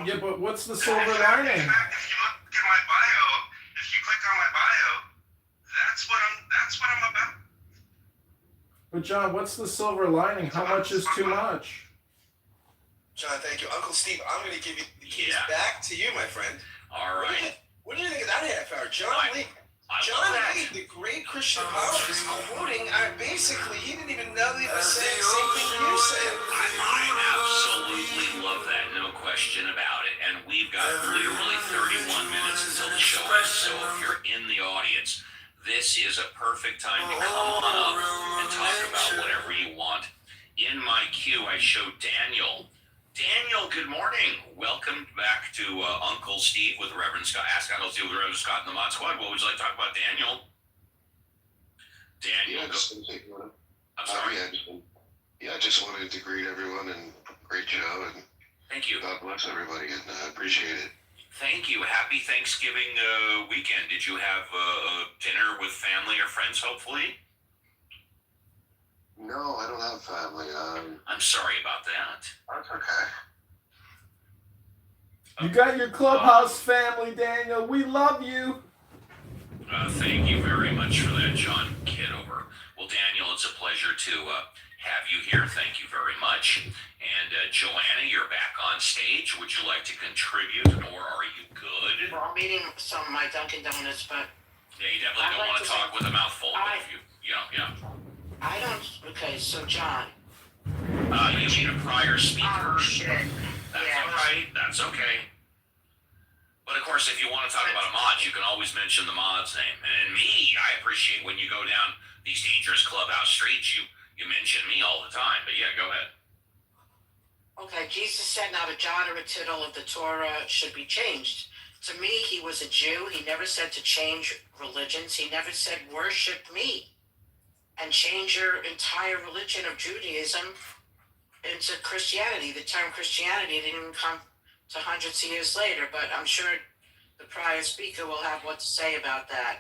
Yeah, but what's the silver In fact, lining? if you look at my bio, if you click on my bio, that's what I'm about. But John, what's the silver lining? How much is too much? John, thank you. Uncle Steve, I'm going to give you the keys Yeah. back to you, my friend. All right. What do you think of that half hour? John Lee, the great Christian apologist, quoting, basically, he didn't even know he was saying the same thing you said. I absolutely love that, no question about it. And we've got literally 31 minutes until the show ends. So if you're in the audience, this is a perfect time to come on up and talk about whatever you want. In my queue, I showed Daniel. Daniel, good morning. Welcome back to Uncle Steve with Reverend Scott. Ask Uncle Steve with Reverend Scott in the Mod Squad. What would you like to talk about, Daniel? Daniel, I just wanted to greet everyone and great show, and Thank you. God bless everybody, and I appreciate it. Thank you. Happy Thanksgiving weekend. Did you have dinner with family or friends, hopefully? No, I don't have family. I'm sorry about that. That's okay. You got your clubhouse family, Daniel. We love you. Thank you very much for that, John Kitover. Well, Daniel, it's a pleasure to have you here. Thank you very much. And Joanna, you're back on stage. Would you like to contribute, or are you good? Well, I'm eating some of my Dunkin' Donuts, but Yeah, you definitely don't want to talk with a mouthful. But if you, I don't. Okay, so John. You mean a prior speaker? Oh shit. That's Yeah. all right. That's okay. But of course, if you want to talk about a mod, you can always mention the mod's name. And me, I appreciate when you go down these dangerous clubhouse streets, you mention me all the time. But yeah, go ahead. Okay, Jesus said not a jot or a tittle of the Torah should be changed. To me, he was a Jew. He never said to change religions. He never said worship me and change your entire religion of Judaism into Christianity. The term Christianity didn't even come to hundreds of years later, but I'm sure the prior speaker will have what to say about that.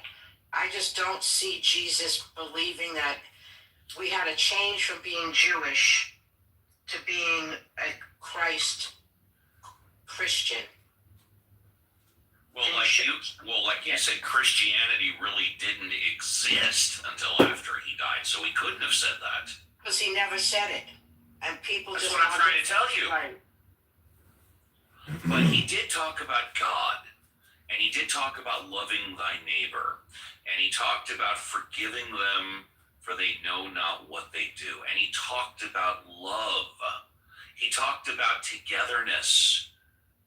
I just don't see Jesus believing that we had to change from being Jewish to being a Christ Christian. Well, like you said, Christianity really didn't exist until after he died, so he couldn't have said that. Because he never said it. And people That's just what I'm trying to tell you. Right. But he did talk about God, and he did talk about loving thy neighbor, and he talked about forgiving them for they know not what they do, and he talked about love. He talked about togetherness.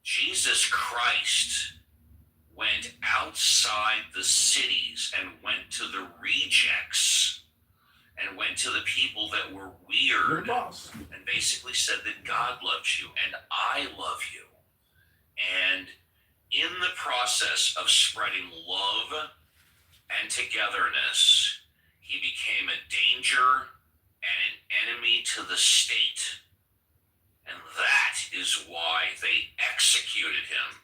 Jesus Christ went outside the cities and went to the rejects and went to the people that were weird and basically said that God loves you and I love you. And in the process of spreading love and togetherness, he became a danger and an enemy to the state. And that is why they executed him.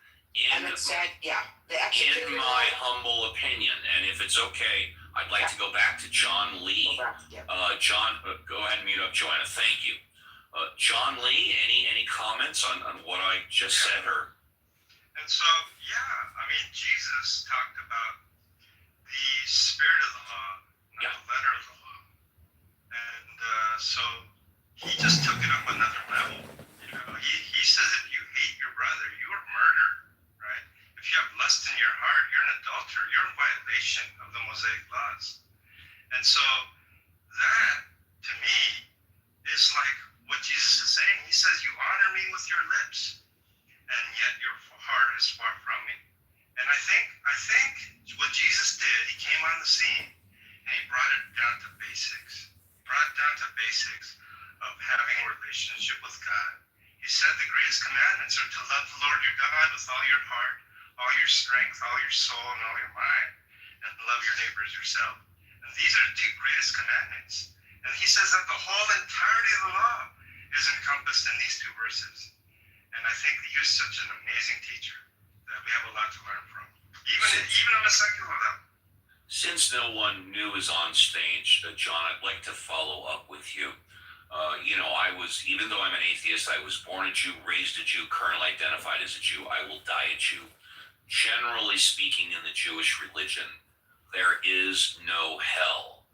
And it said, yeah, they executed in my humble opinion. And if it's okay, I'd like to go back to John Lee. John, go ahead and mute up Joanna. Thank you. John Lee, any comments on what I just said? Or? And so, I mean, Jesus talked about the spirit of the law, not the letter of the law. And so he just took it up another level. You know, he says if you hate your brother, you are murder, right? If you have lust in your heart, you're an adulterer. You're in violation of the Mosaic laws. And so that, to me, is like what Jesus is saying. He says, you honor me with your lips, and yet your heart is far from me. And I think what Jesus did, he came on the scene, and he brought it down to basics. He brought it down to basics of having a relationship with God. He said the greatest commandments are to love the Lord your God with all your heart, all your strength, all your soul, and all your mind, and love your neighbor as yourself. And these are the two greatest commandments. And he says that the whole entirety of the law is encompassed in these two verses. And I think he was such an amazing teacher that we have a lot to learn from, even on a secular level. Since no one new is on stage, John, I'd like to follow up with you. Even though I'm an atheist, I was born a Jew, raised a Jew, currently identified as a Jew. I will die a Jew. Generally speaking, in the Jewish religion, there is no hell.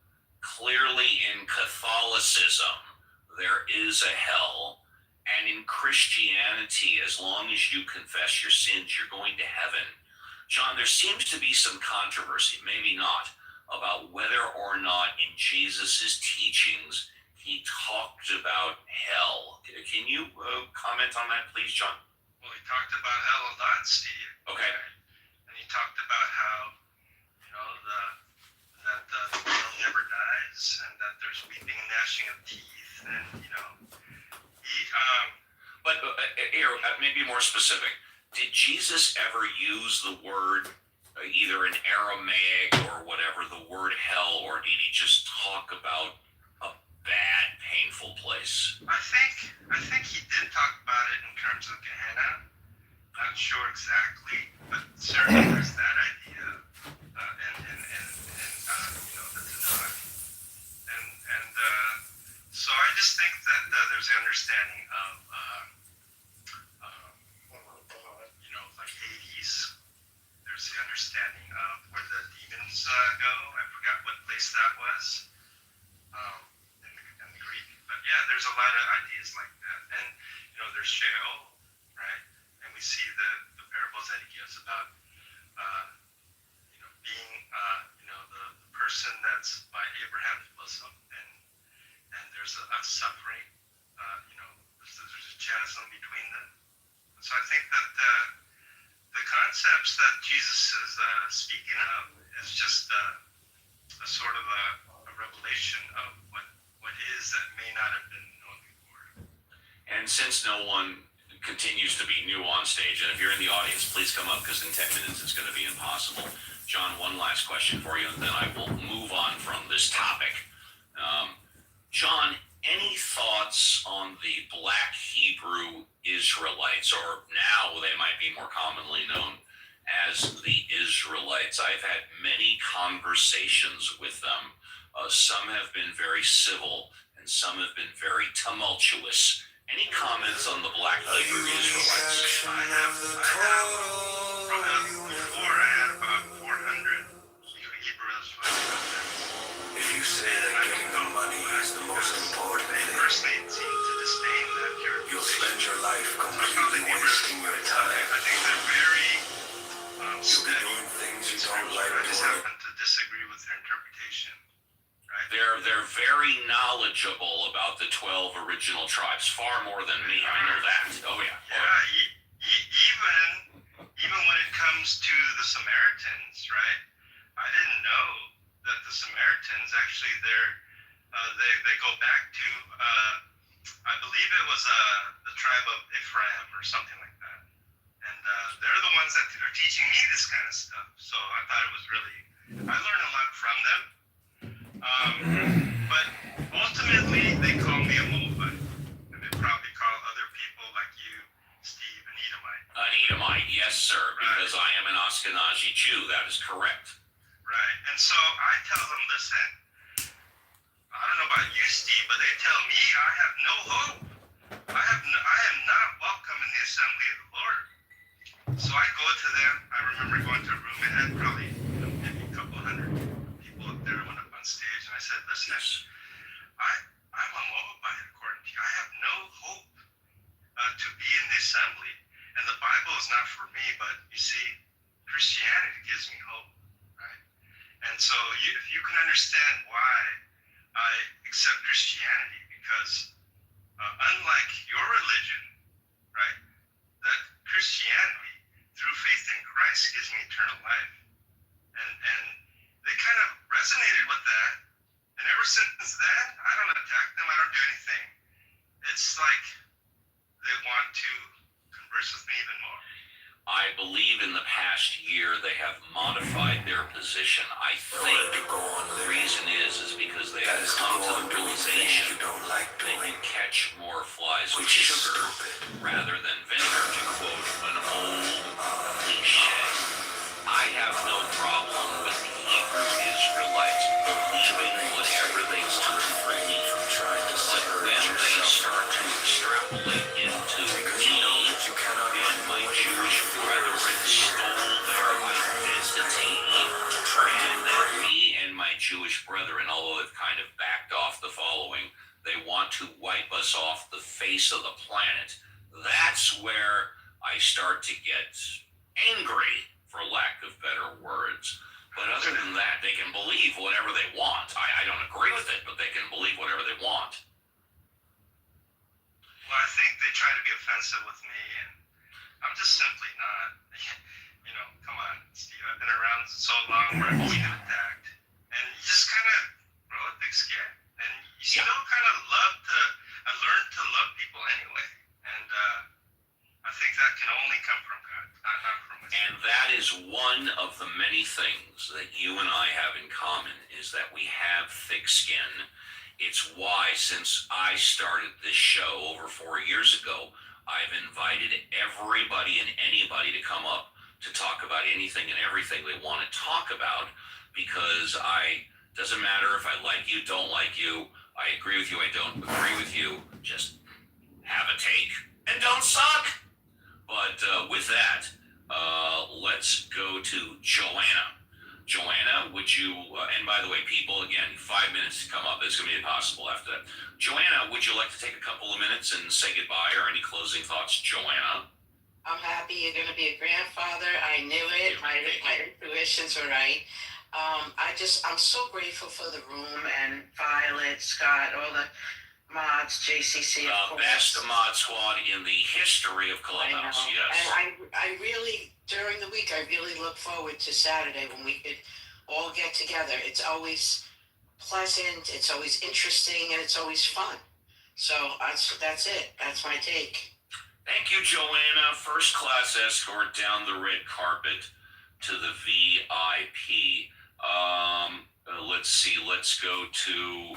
Clearly, in Catholicism, there is a hell. And in Christianity, as long as you confess your sins, you're going to heaven. John, there seems to be some controversy, maybe not, about whether or not in Jesus's teachings he talked about hell. Can you comment on that, please, John? Well, he talked about hell a lot, Steve. Okay. And he talked about how, that the world never dies, and that there's weeping and gnashing of teeth, and But here, maybe more specific. Did Jesus ever use the word, either in Aramaic or whatever, the word hell, or did he just talk about a bad, painful place? I think he did talk about it in terms of just think that there's an understanding of, like Hades. There's the understanding of where the demons go. I forgot what place that was in the Greek. But yeah, there's a lot of ideas like that. And, there's Sheol, right? And we see the parables that he gives about, being, the person that's by Abraham's bosom, and there's a suffering, there's a chasm between them. So I think that the concepts that Jesus is speaking of is just a sort of a revelation of what is that may not have been known before. And since no one continues to be new on stage, and if you're in the audience, please come up, because in 10 minutes it's going to be impossible. John, one last question for you, and then I will move on from this topic. John, any thoughts on the Black Hebrew Israelites, or now they might be more commonly known as the Israelites? I've had many conversations with them. Some have been very civil, and some have been very tumultuous. Any comments on the Black Hebrew Israelites? Before I had about 400 Hebrew Israelites. If you say that getting the money is the most important they thing, personally seem to disdain that characterization. you'll spend your life completely wasting your time. I think they're very You'll be doing things you don't like I just doing. happen to disagree with their interpretation. Right? They're very knowledgeable about the 12 original tribes, far more than me. I know that. Oh yeah. Yeah, even when it comes to the Samaritans, right? I didn't know that the Samaritans actually they go back to I believe it was the tribe of Ephraim or something like that, and they're the ones that are teaching me this kind of stuff. So I thought it was really, I learned a lot from them. But ultimately, they call me a Moabite, and they probably call other people like you, Steve, an Edomite. An Edomite, yes, sir, because I am an Ashkenazi Jew. That is correct. Right, and so I tell them, listen, I don't know about you, Steve, but they tell me I have no hope. I am not welcome in the assembly of the Lord. So I go to them. I remember going to a room and had probably maybe a couple hundred people up there. I went up on stage and I said, listen, I'm a Moabite according to you. I have no hope to be in the assembly. And the Bible is not for me, but you see, Christianity gives me hope, right? And so if you can understand why I accept Christianity, because unlike your religion, right, that Christianity, through faith in Christ, gives me eternal life. And they kind of resonated with that. And ever since then, I don't attack them. I don't do anything. It's like they want to converse with me even more. I believe in the past year they have modified their position. I think the reason is because they have come to the realization they can catch more flies with sugar rather than vinegar, to quote an old cliche. I have no problem with the Hebrew Israelites believing whatever they want freely, but then they start to extrapolate into me and my Jewish brethren stole their identity, and that me and my Jewish brethren, although they've kind of backed off the following, they want to wipe us off the face of the planet. That's where I start to get angry, for lack of better words. But other than that, they can believe whatever they want. I don't agree with it, but they can believe whatever they want. Well, I think they try to be offensive with me, and I'm just simply not. Come on, Steve. I've been around so long where I've always been attacked, and you just kind of grow a thick skin, and you still kind of I learned to love people anyway, and I think that can only come from God, not from myself. And that is one of the many things that you and I have in common, is that we have thick skin. It's why, since I started this show over 4 years ago, I've invited everybody and anybody to come up to talk about anything and everything they want to talk about, because doesn't matter if I like you, don't like you, I agree with you. I don't agree with you. Just have a take and don't suck. But with that, let's go to Joanna. Joanna, would you, and by the way, people, again, 5 minutes to come up. It's going to be impossible after that. Joanna, would you like to take a couple of minutes and say goodbye or any closing thoughts? Joanna? I'm happy you're going to be a grandfather. I knew it. My intuitions were right. I'm so grateful for the room and Violet, Scott, all the mods, JCC, of course. Best mod squad in the history of Clubhouse, yes. And I really, during the week, I really look forward to Saturday when we could all get together. It's always pleasant, it's always interesting, and it's always fun. So that's it. That's my take. Thank you, Joanna. First class escort down the red carpet to the VIP. Let's see. Let's go to.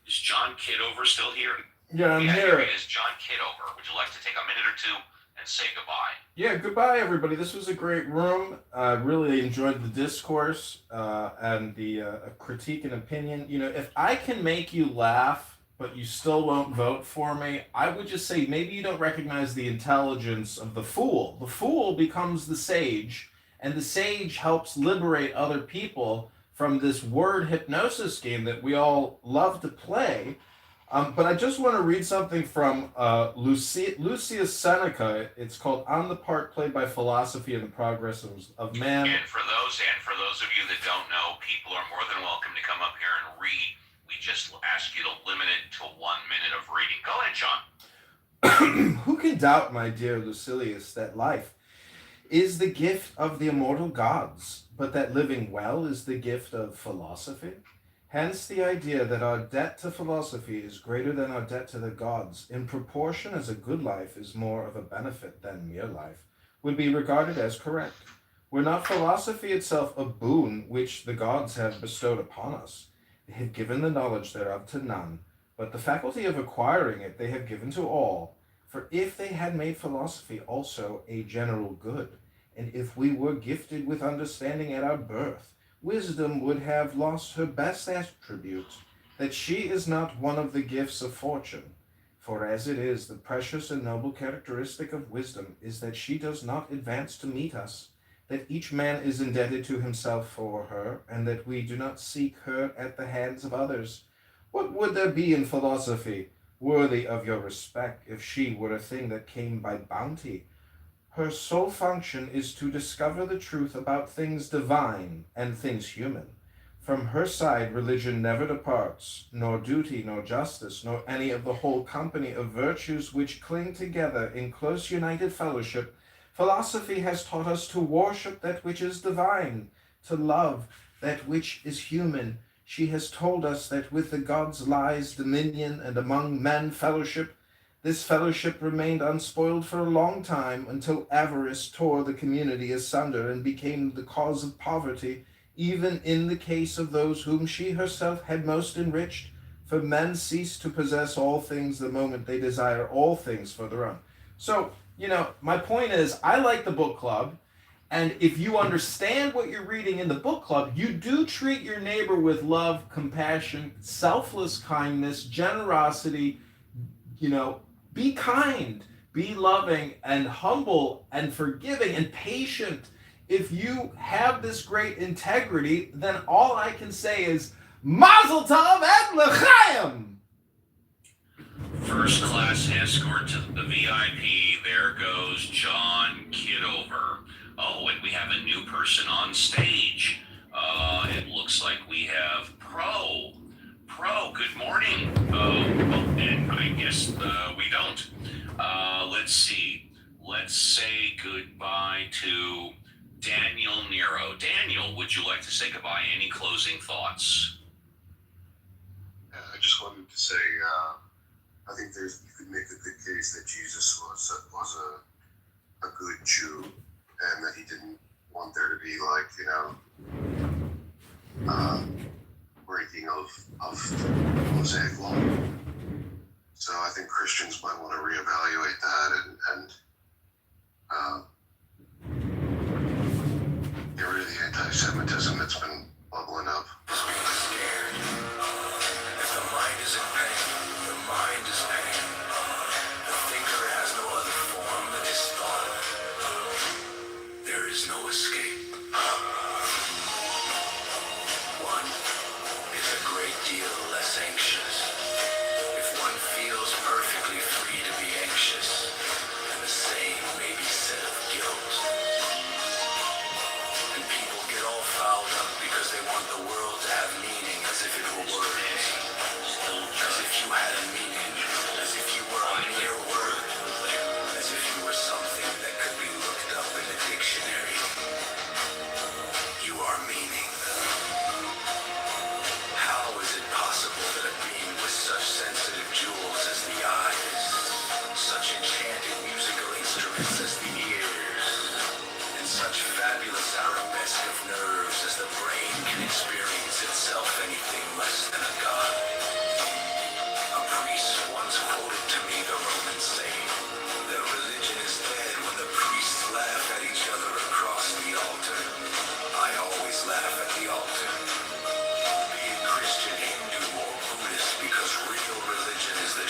Is John Kitover still here? Yeah, I'm here. Is John Kitover? Would you like to take a minute or two and say goodbye? Yeah, goodbye, everybody. This was a great room. I really enjoyed the discourse and the critique and opinion. You know, if I can make you laugh, but you still won't vote for me, I would just say maybe you don't recognize the intelligence of the fool. The fool becomes the sage, and the sage helps liberate other people from this word hypnosis game that we all love to play. But I just want to read something from Lucius Seneca. It's called On the Part Played by Philosophy and the Progress of Man. And for those of you that don't know, people are more than welcome to come up here and read. We just ask you to limit it to 1 minute of reading. Go ahead, John. Who can doubt, my dear Lucilius, that life is the gift of the immortal gods, but that living well is the gift of philosophy? Hence the idea that our debt to philosophy is greater than our debt to the gods, in proportion as a good life is more of a benefit than mere life, would be regarded as correct. Were not philosophy itself a boon which the gods have bestowed upon us? They have given the knowledge thereof to none, but the faculty of acquiring it they have given to all. For if they had made philosophy also a general good, and if we were gifted with understanding at our birth, wisdom would have lost her best attribute, that she is not one of the gifts of fortune. For as it is, the precious and noble characteristic of wisdom is that she does not advance to meet us, that each man is indebted to himself for her, and that we do not seek her at the hands of others. What would there be in philosophy worthy of your respect if she were a thing that came by bounty? Her sole function is to discover the truth about things divine and things human. From her side, religion never departs, nor duty, nor justice, nor any of the whole company of virtues which cling together in close united fellowship. Philosophy has taught us to worship that which is divine, to love that which is human. She has told us that with the gods lies dominion, and among men fellowship. This fellowship remained unspoiled for a long time, until avarice tore the community asunder and became the cause of poverty, even in the case of those whom she herself had most enriched. For men cease to possess all things the moment they desire all things for their own. So, my point is, I like the book club, and if you understand what you're reading in the book club, you do treat your neighbor with love, compassion, selfless kindness, generosity, be kind, be loving, and humble, and forgiving, and patient. If you have this great integrity, then all I can say is, Mazel Tov and L'chaim! First class escort to the VIP. There goes John Kitover. Oh, and we have a new person on stage. It looks like we have Pro. Good morning. And I guess we don't. Let's see. Let's say goodbye to Daniel Nero. Daniel, would you like to say goodbye? Any closing thoughts? I just wanted to say, I think you could make a good case that Jesus was a good Jew, and that he didn't want there to be breaking of Mosaic law. So I think Christians might want to reevaluate that and get rid of the anti-Semitism that's been bubbling up. If the mind is in pain,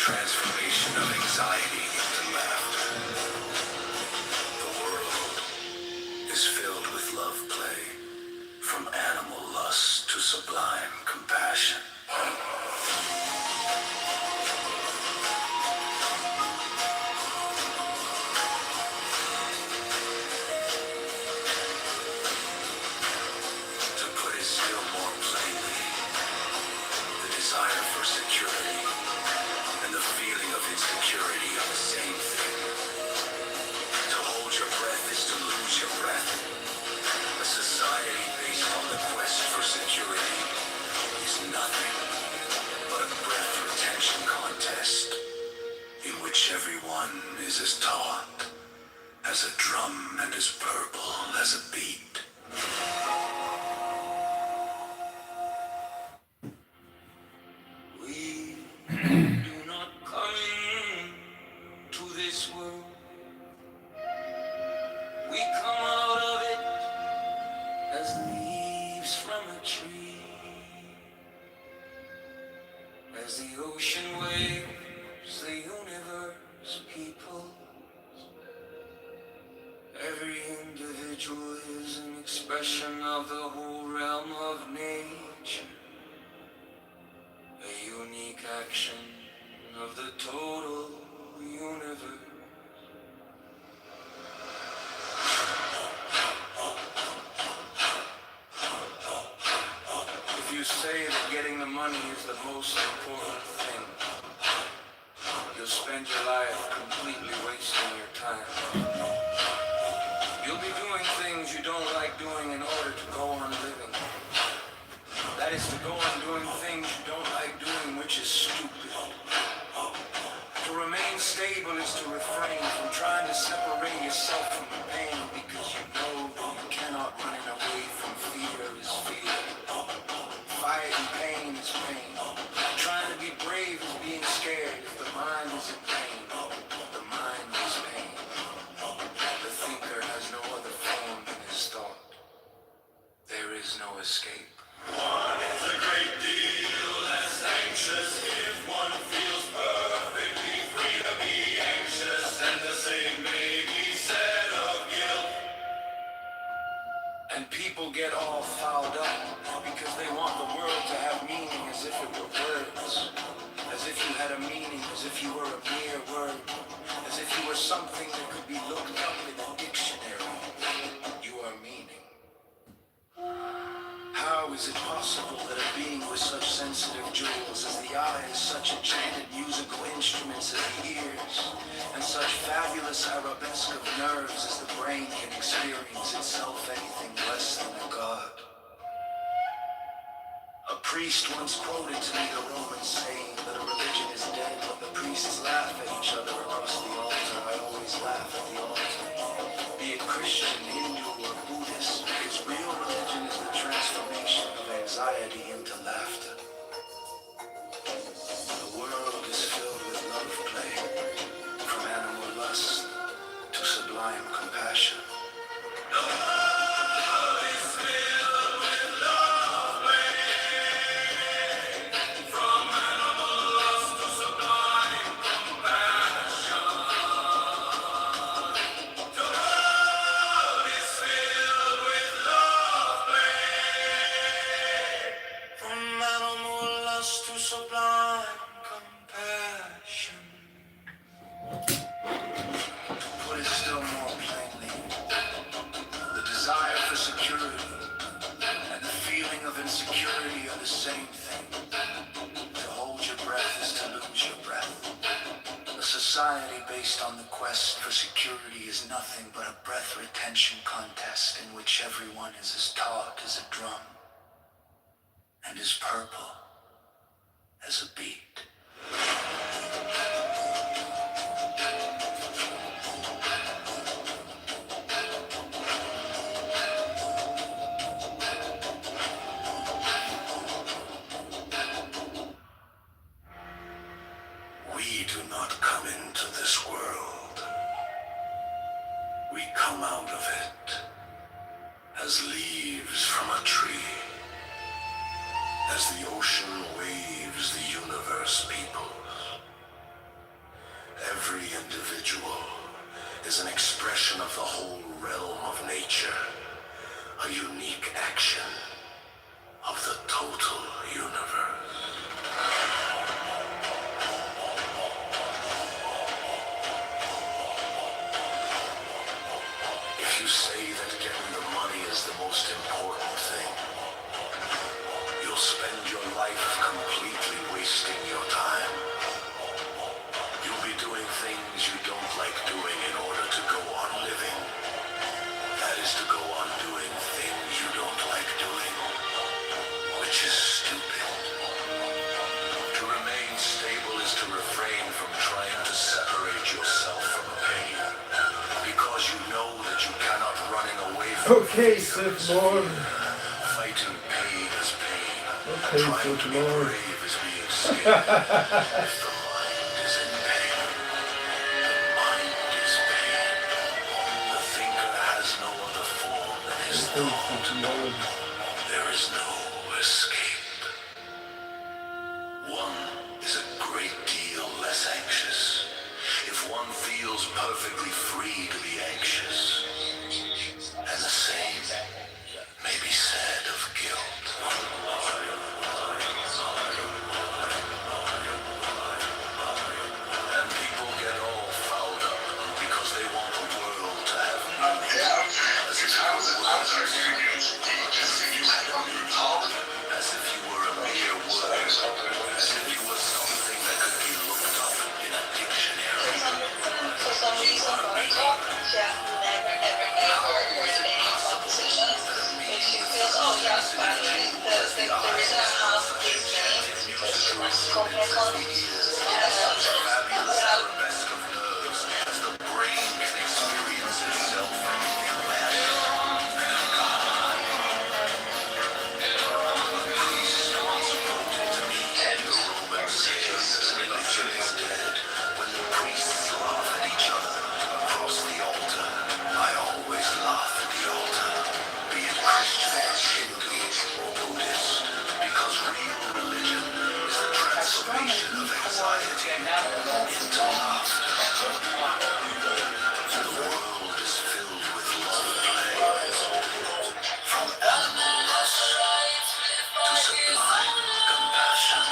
transformation of anxiety into laughter. The world is filled with love play, from animal lust to sublime compassion. To put it still more plainly, the desire for security and the feeling of insecurity are the same thing. To hold your breath is to lose your breath. A society based on the quest for security is nothing but a breath retention contest in which everyone is as taut as a drum and as purple as a beat. We do not come to this world. We come out of it as leaves from a tree. As the ocean waves, the universe people. Every individual is an expression of the whole realm of nature. A unique action of the total universe. If you say that getting the money is the most important thing, you'll spend your life completely wasting your time. You'll be doing things you don't like doing in order to go on living. That is to go on doing things you don't like doing, which is stupid. To remain stable is to refrain from trying to separate yourself from the pain, because you know that you cannot run away from fear is fear. Fighting pain is pain. Trying to be brave is being scared. If the mind is in pain, the mind is pain. The thinker has no other form than his thought. There is no escape. One is a great deal less anxious if one feels perfectly free to be anxious, and the same may be said of guilt. And people get all fouled up because they want the world to have meaning as if it were words. As if you had a meaning, as if you were a mere word. As if you were something that could be looked up in a dictionary. You are meaning. How is it possible that a being with such sensitive jewels as the eyes, such enchanted musical instruments as the ears, and such fabulous arabesque of nerves as the brain can experience itself anything less than a god? A priest once quoted to me the Roman saying that a religion is dead when the priests laugh at each other across the altar. I always laugh at the altar. Be it Christian, Hindu, or Buddhist, because real religion is the transformation of anxiety into laughter. The world is filled with love play, from animal lust to sublime compassion. From animal lust to sublime compassion. To put it still more plainly, the desire for security and the feeling of insecurity are the same thing. To hold your breath is to lose your breath. A society based on the quest for security is nothing but a breath retention contest in which everyone is as taut as a drum and as purple as a beat. We do not come into this world. We come out of it as leaves from a tree. As the ocean waves, the universe peoples. every individual is an expression of the whole realm of nature, a unique action of the total universe. If you say that getting the money is the most important thing, you'll spend your life completely wasting your time. You'll be doing things you don't like doing in order to go on living. That is to go on doing things you don't like doing, which is stupid. To remain stable is to refrain from trying to separate yourself from pain, because you know that you cannot running away from Okay, fear Sith is Lord. fear. Fighting pain is pain. Okay, Trying to Sith be Lord. brave is being scared. If the mind is in pain, the mind is pain. The thinker has no other form than his Okay, thought. Sith Lord. There is no escape. One is a great deal less anxious if one feels perfectly free to be anxious. And the same may be said of guilt. And people get all fouled up because they want the world to have meaning. As if you were a mere word. As if you were something that could be looked up in a dictionary. For some reason, Bartok just never ever heard any opposition, which she feels, oh yes, by the way, the reason I asked this name is because she wants to focus on Arabesque of nerves as the brain can experience itself in less. Priests once wrote into me in the Roman saying that religion is dead. When the priests laugh at each other across the altar, I always laugh at the altar, be it Christian, Hindu, or Buddhist, because real religion is the transformation of anxiety into laughter. The world is filled with love play, from animal lust to sublime compassion.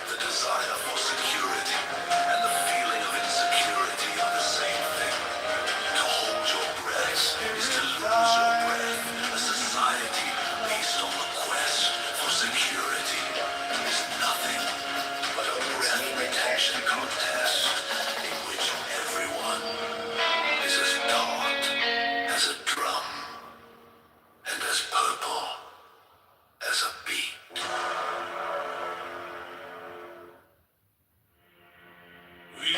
The desire for security and the feeling of insecurity are the same thing. To hold your breath is to lose your breath. A society based on the quest for security is nothing but a breath retention contest in which everyone is as taut as a drum and as purple as a beat. We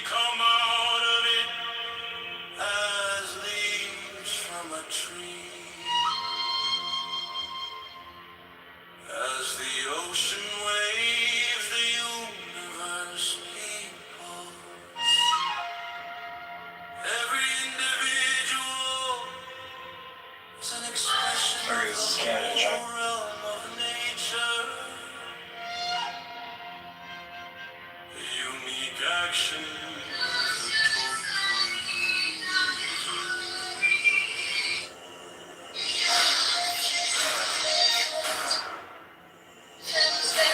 come out of it as leaves from a tree, as the ocean waves the universe people. Every individual is an expression of the whole realm of nature, a unique action. Tuesday.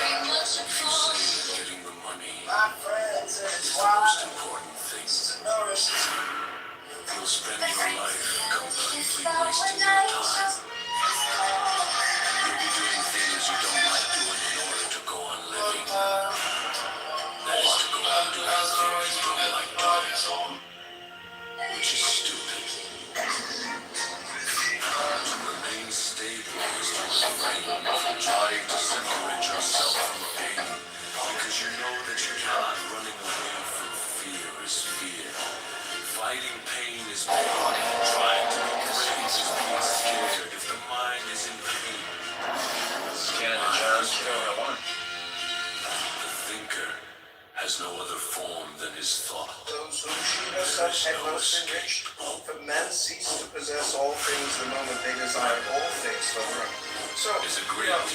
has no other form than his thought. Those whom she herself had most enriched, for men cease to possess all things the moment they desire all things for their own. So,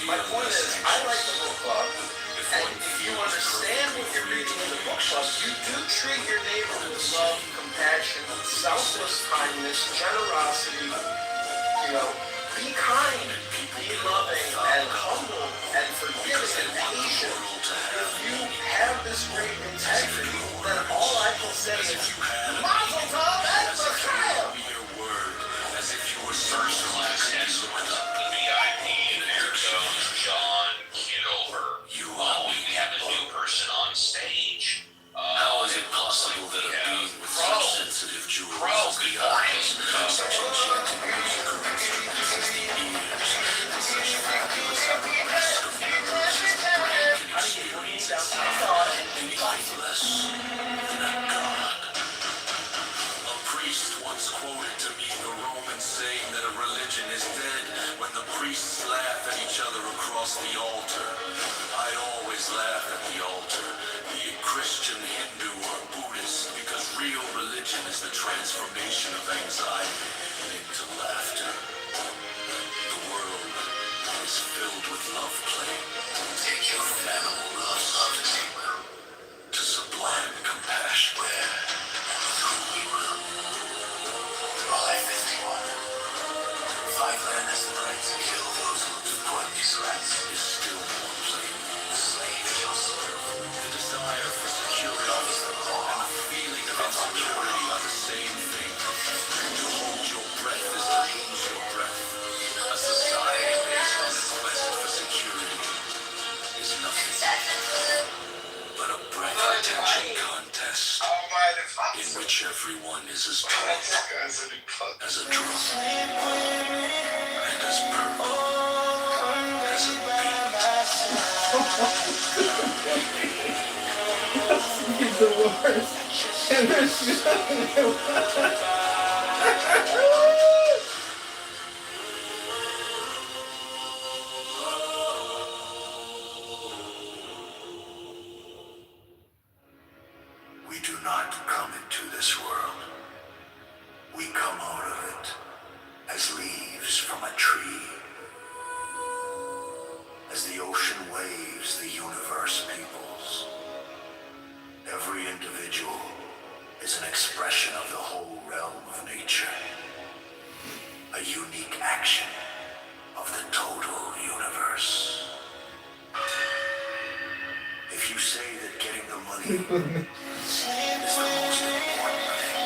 my point is, I like the book club, and if you understand what you're reading in the book club, you do treat your neighbor with love, compassion, selfless kindness, generosity, be kind, be loving, and humble, and forgiving, and patient. If you have this great integrity, then all I can say is, Mazel Tov, that's a child! Your word, as if you were First class escort up the VIP, and there goes John Kitover. We have a new person on stage. How is it possible that a being with such sensitive jewels as the eyes, such enchanting beauty, less than a god? A priest once quoted to me the Roman saying that a religion is dead when the priests laugh at each other across the altar. I always laugh at the altar, be it Christian, Hindu, or Buddhist, because real religion is the transformation of anxiety into laughter. The world is filled with love play. Take your animal love to sublime compassion. Five men as the right to kill those who deploy these rights. Is still more plain. The slave Joseph. The desire for security and the feeling of insecurity are the same thing. To hold your breath is to lose your breath. A society based on the quest for security is nothing but a breath-catching contest in which everyone is as powerful as a drum and as purple as a beat. He's the worst. And We do not come into this world. We come out of it as leaves from a tree. As the ocean waves, the universe peoples. Every individual is an expression of the whole realm of nature. A unique action of the total universe. If you say that getting the money is the most important thing,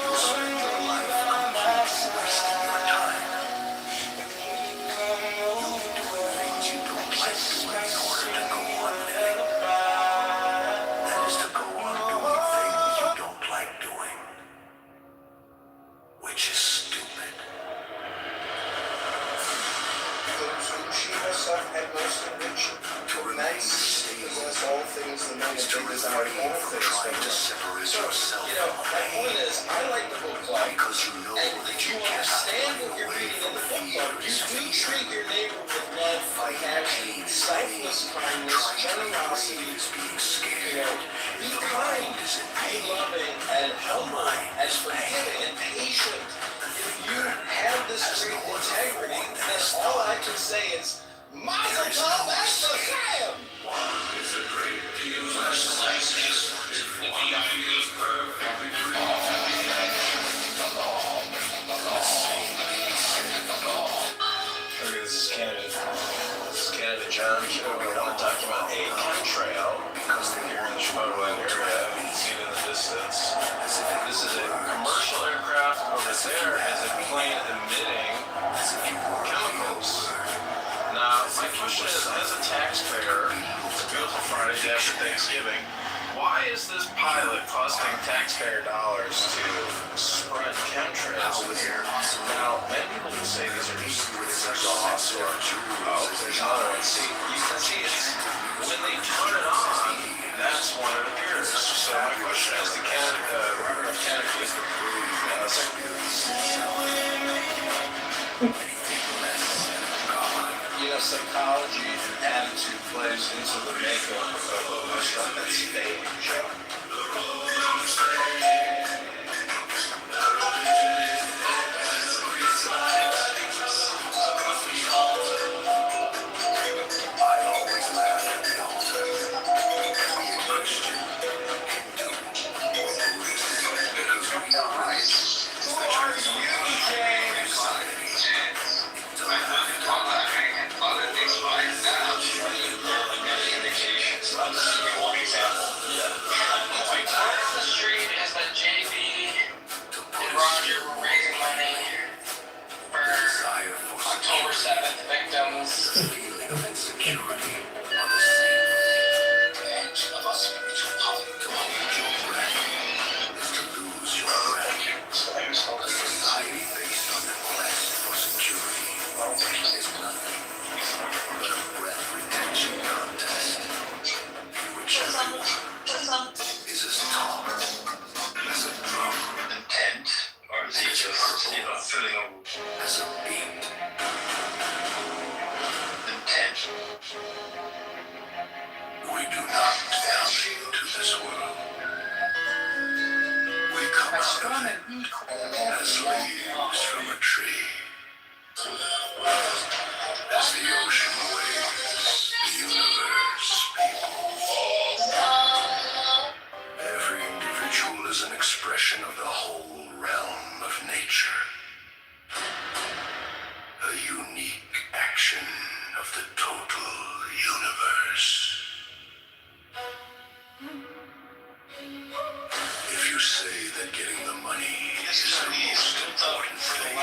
you spend your life completely wasting your time. You'll be doing things you don't like doing in order to go on living. That is to go on doing things you don't like doing, which is stupid. Those whom she herself had most enriched, for men cease to possess all things the moment they desire all things for them. So, my point is, I like the book club, and if you understand what you're reading in the book club, you do treat your neighbor with love, compassion, selfless kindness, generosity, be kind, be loving, and humble, and forgiving, and patient. If you have this great integrity, then all I can say is, Mazel Tov, that's the Sam! It's a great deal First class escort to the VIP. Okay, this is Canada John Kitover. I want to talk about a chemtrail here in the Chicagoland area. You can see it in the distance. This is a commercial aircraft. Over there is a plane emitting chemicals. Now, my question is, as a taxpayer, it's a beautiful Friday after Thanksgiving, why is this pilot costing taxpayer dollars to spread chemtrails here? Now, many people would say these are just exhaust or, there's another one. See, you can see it's, when they turn it on, that's when it appears. So my question is, the Reverend of Canada, psychology psychology and attitude plays into the makeup of a stuff that's stage. October 7th, victims. Of insecurity on the same edge of a spiritual path. To hold your breath is to lose your breath. A society based on the quest for security is nothing but a breath retention contest in which everyone is as tall as a drum. Intent, or is it just, filling a as a beat. intent? We do not come into this world. We come out of it as leaves from a tree. As the ocean waves, the universe peoples. Every individual is an expression of the whole realm of nature. A unique action of the total universe. If you say that getting the money is the most important thing,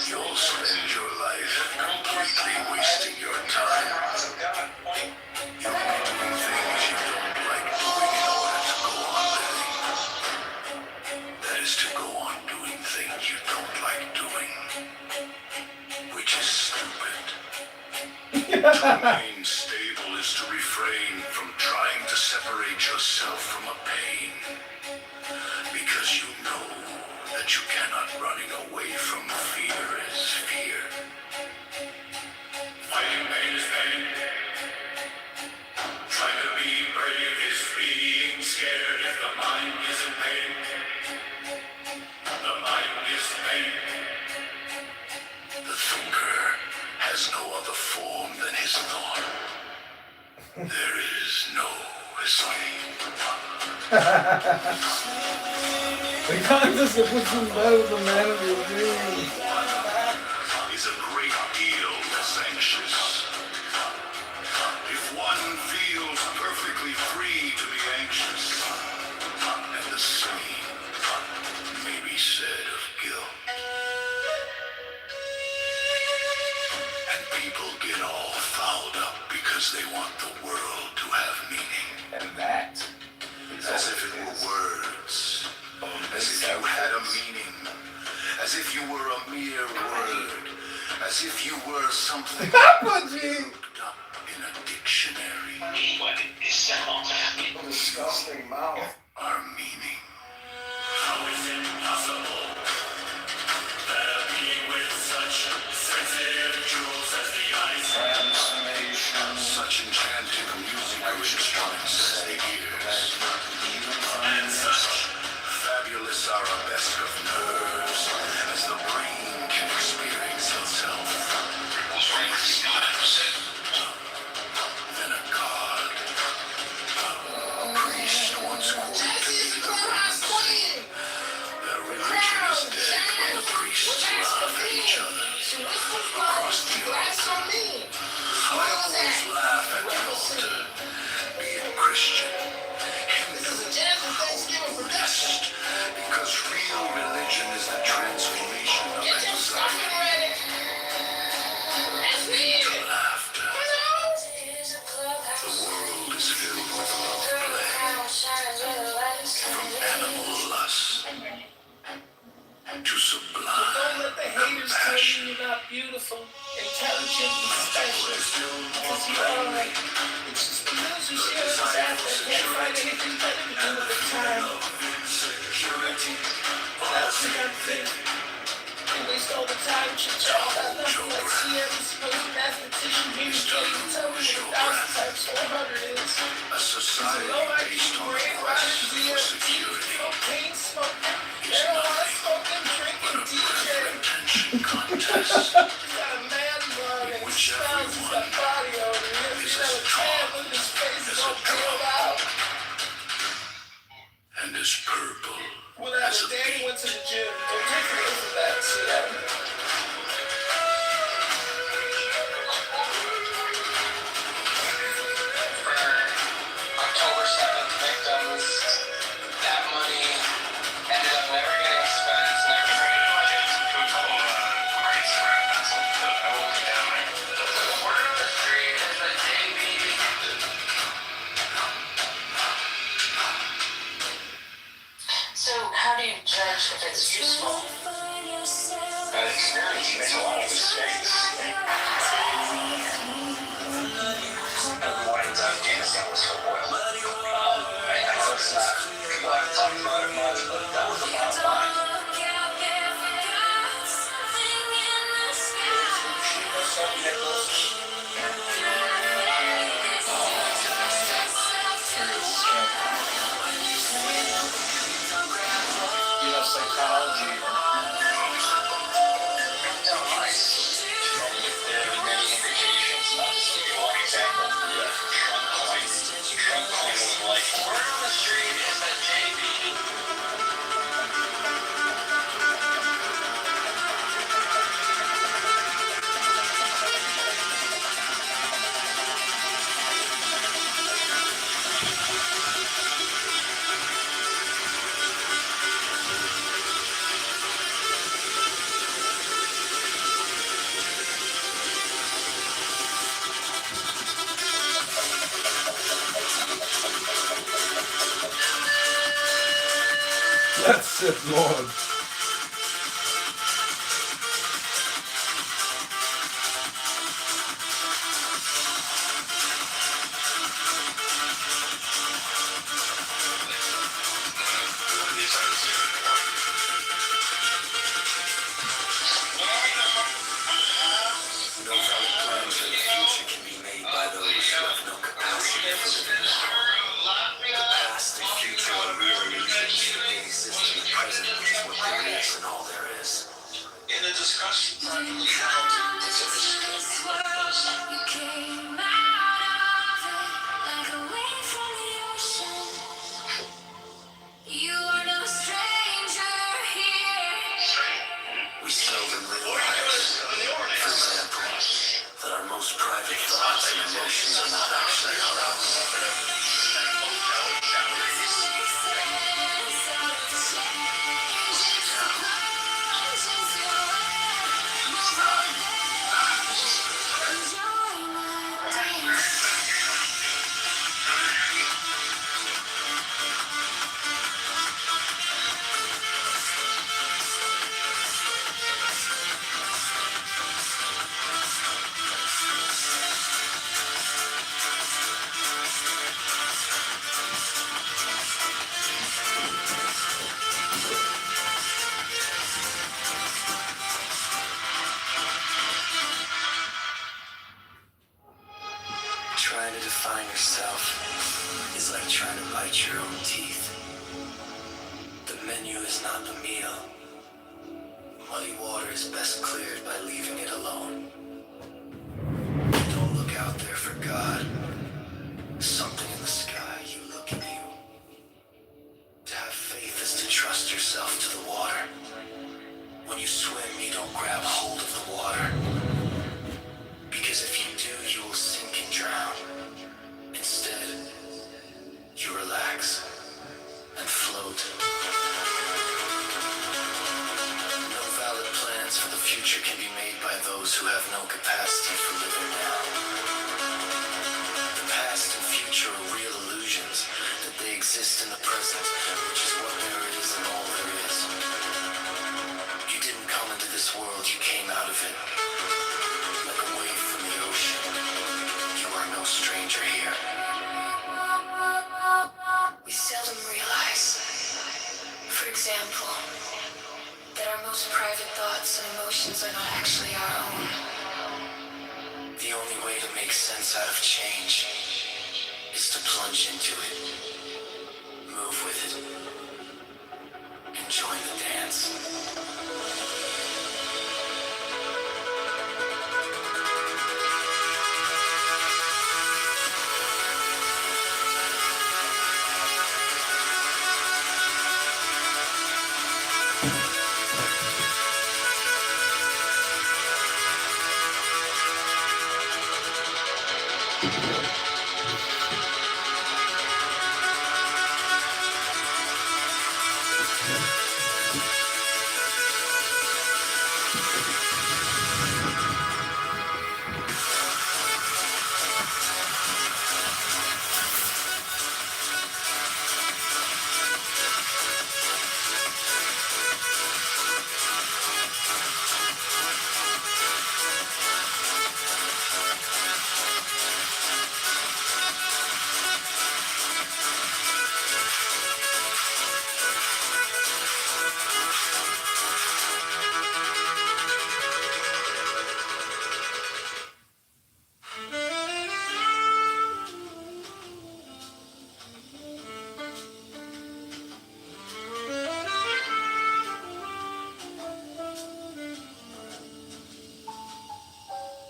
you'll spend your life completely wasting your time. You'll be doing things you don't like doing in order to go on living. That is to go on doing things you don't like doing, which is stupid. To remain stable is to refrain from trying to separate yourself from a pain, because you know that you cannot running away from fear is fear. Fighting pain is pain. Trying to be brave is being scared. If the mind is in pain, the mind is pain. The thinker has no other form than his thought. There is no escape. The concept puts him better than man of your dreams. Is a great deal less anxious. If one feels perfectly free to be anxious, and the same may be said of guilt. And people get all fouled up because they want the world to have meaning. And that is as if it were words. As if you had a meaning. As if you were a mere word. As if you were something looked up in a dictionary. Disgusting mouth. Our meaning. How is it possible that a being with such sensitive jewels as the eyes, transformation, such enchanting musical instruments as the ears, and such fabulous arabesque of nerves as the brain can experience itself, then a god, a priest once quoted to be the Roman. Their religion is dead when the priests laugh at each other across the altar. I always laugh at the altar, be it Christian, Hindu, or Buddhist, because real religion is the transformation of anxiety into laughter. The world is filled with love play, from animal lust to sublime Don't let the haters tell compassion. you you're not beautiful, intelligent, and special. Because you are. It's just the news you share us out there. Can't find anything better to do with the time. That's the good thing. waste all the time, chit-chat about nothing like CM, supposed mathematician, here to tell you, tell me what 1,000 times 400 is. A society based on the quest for security Cocaine smoking, is marijuana nothing smoking, drinking, but a DJ. pretension contest He's got a man bun in and he which smells, he's got everyone body odor. He is doesn't as have a tan, taut look at his face, as he's a all peeled drum out. and as purple Whatever, as a Danny beet. went to the gym. Don't take me for that, CM. October 7th victims. That money ended up never getting spent. Word on the street is that JB. So how do you judge if it's useful? By experience, he makes a lot of mistakes. What in Afghanistan was for oil. I know it's not, people haven't talked about it much, but that was the bottom line. You know, psychology. So nice. There are many indications. I'll just give you one example. Trump coin was like, word on the street is that JB. That's it, Lord. No valid plans for the future can be made by those who have no capacity for living now. The past and future are real illusions, but they exist in the present, which is what there is and all there is. In a discussion, privately held, it's a discussion like this. We seldom realize, for example, that our most private thoughts and emotions are not actually our own. Trying to define yourself is like trying to bite your own teeth. The menu is not the meal. Muddy water is best cleared by leaving it alone. Don't look out there for God. Something in the sky, you look at you. To have faith is to trust yourself to the water. When you swim, you don't grab hold of the water. Because if you do, you will sink and drown. Instead, you relax and float. No valid plans for the future can be made by those who have no capacity for living now. The past and future are real illusions, that they exist in the present, which is what there is and all there is. You didn't come into this world, you came out of it. Like a wave from the ocean, you are no stranger here. We seldom realize, for example, that our most private thoughts and emotions are not actually our own. The only way to make sense out of change is to plunge into it, move with it, and join the dance.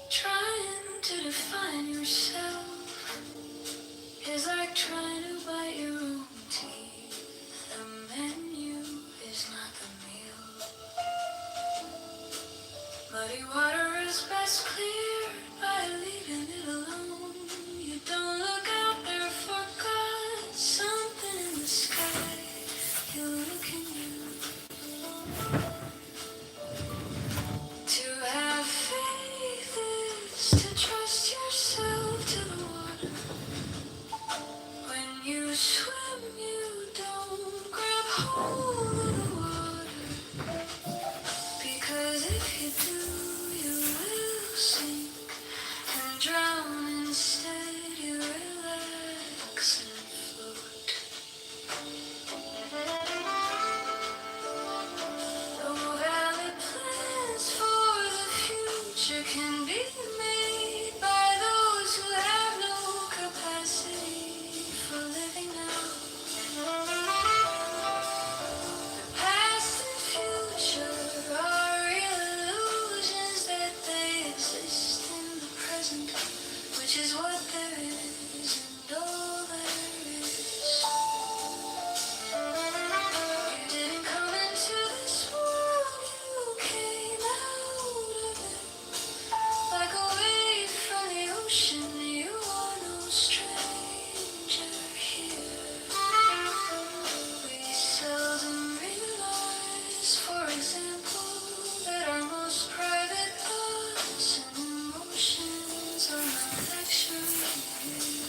Trying to define yourself is like trying to bite your own teeth. The menu is not the meal. Muddy water is best cleared by leaving it alone. You don't look out there for God, something in the sky. You look in you. To have faith is to trust yourself to the water. When you swim, you don't grab hold of the water. Because if you do, you will sink and drown. Instead, you relax and float. Though valid plans for the future can be made by those who have no capacity for living now. The past and future are illusions that they exist in the present, which is what there is and all there is. You didn't come into this world, you came out of it. Like a wave from the ocean, you are no stranger here. We seldom realize, for example, that our most private thoughts and emotions are not actually here.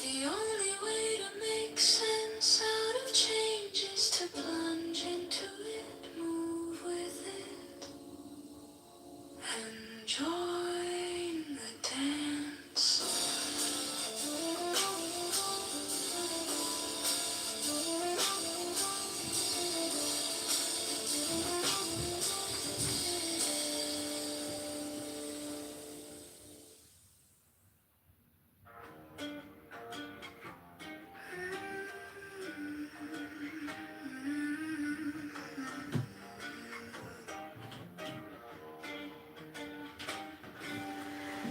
The only way to make sense out of change is to plunge into it, move with it, and join the dance.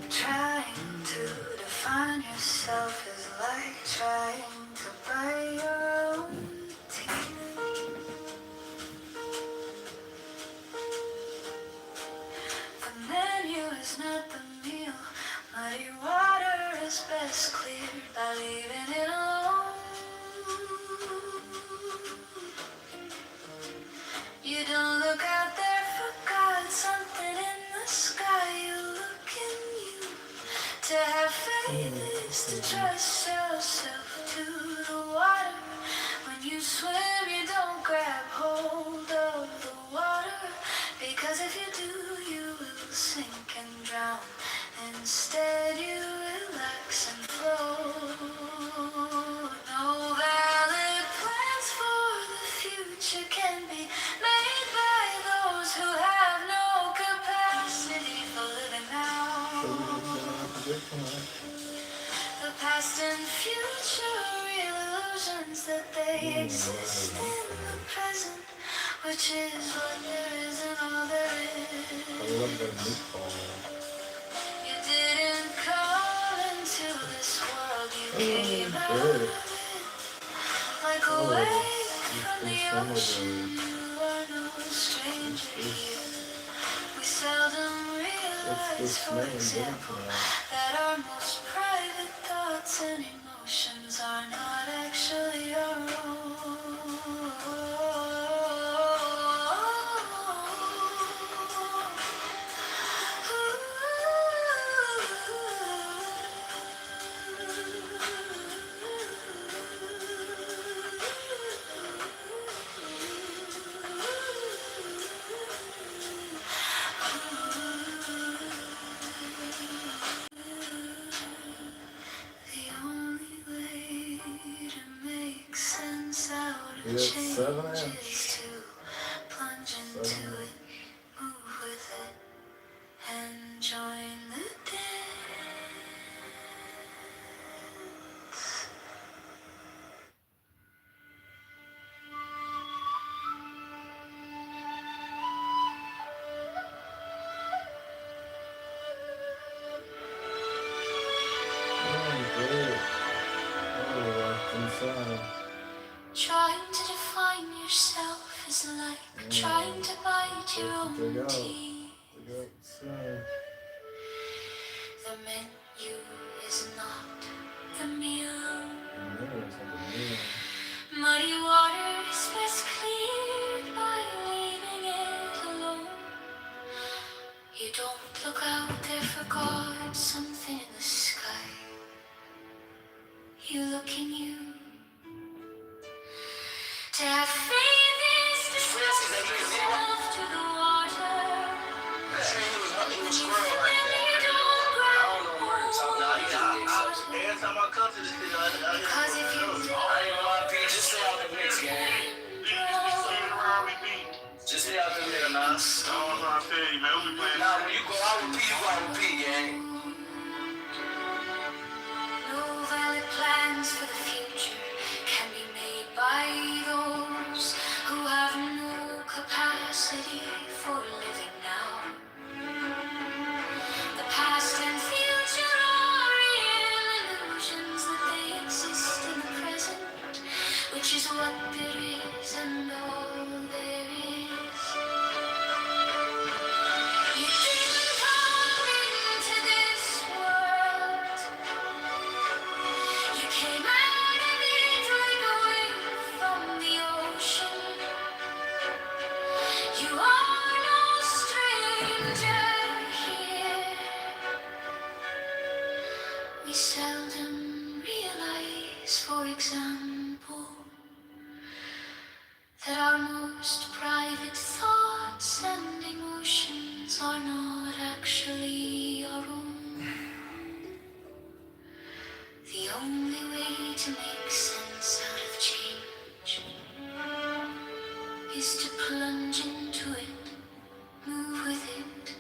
Trying to define yourself is like trying to bite your own teeth. The menu is not the meal. Muddy water is best cleared by leaving it alone. You don't To have faith is to trust yourself to the water. When you swim, you don't grab hold of the water, because if you do, you will sink and drown. Instead, you relax and float. No valid plans for the future can be made by those who have no capacity for living now. The past and future real illusions that they exist in the present, which is what there is and all there is. You didn't come into this world, you came out of it. Like a wave from the ocean, you are no stranger here. We seldom realize, for example, that our most private thoughts and emotions are not actually our The only way to make sense out of change is to plunge into it, move with it, and join the dance. Trying to define yourself is like trying to bite your own teeth. The menu is not the meal. Muddy water is best cleared by leaving it alone. You don't look out there for God, something in the sky. You look in you. To have faith is to trust yourself to the water. He was squirrel like that. I don't know where it's all about. Every time I come to this thing, I hear Because if you I ain't gonna lie, P, just stay out the mix, gang. Just stay out the mix, man. That's what I'm saying, man. We playing. Nah, when you go out with P, you go out with P, gang. no valid plans for the future can be made by those who have no capacity for living now. The past and future are real illusions that they exist in the present, which is what there is and all there is. You didn't come into this world. You came out of it like a wave from the ocean. You are no stranger here. We seldom realize, for example, that our most private thoughts and emotions are not actually our own. The only way to make sense out of change is to plunge into it, move with it,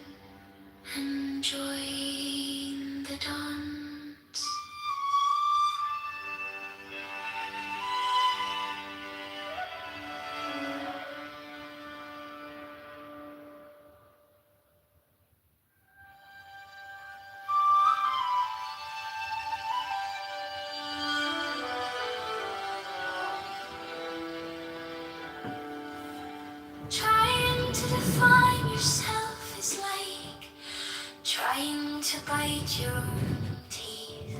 and join the dance. Trying to define yourself is like trying to bite your own teeth.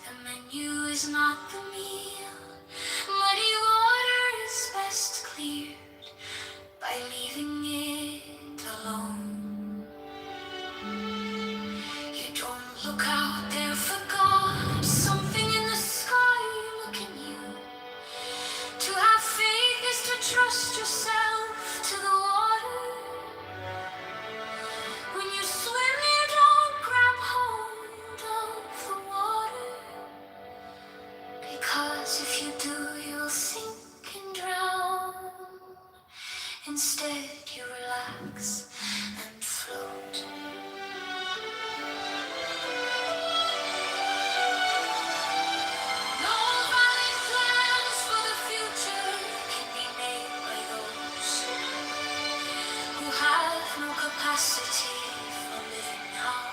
The menu is not the meal. Muddy water is best cleared by leaving it alone. Look out there for God, something in the sky, look at you. To have faith is to trust yourself to the water. When you swim, you don't grab hold of the water. Because if you do, you'll sink and drown. Instead, you relax and float. No valid plans for the future can be made by those who have no capacity for living now.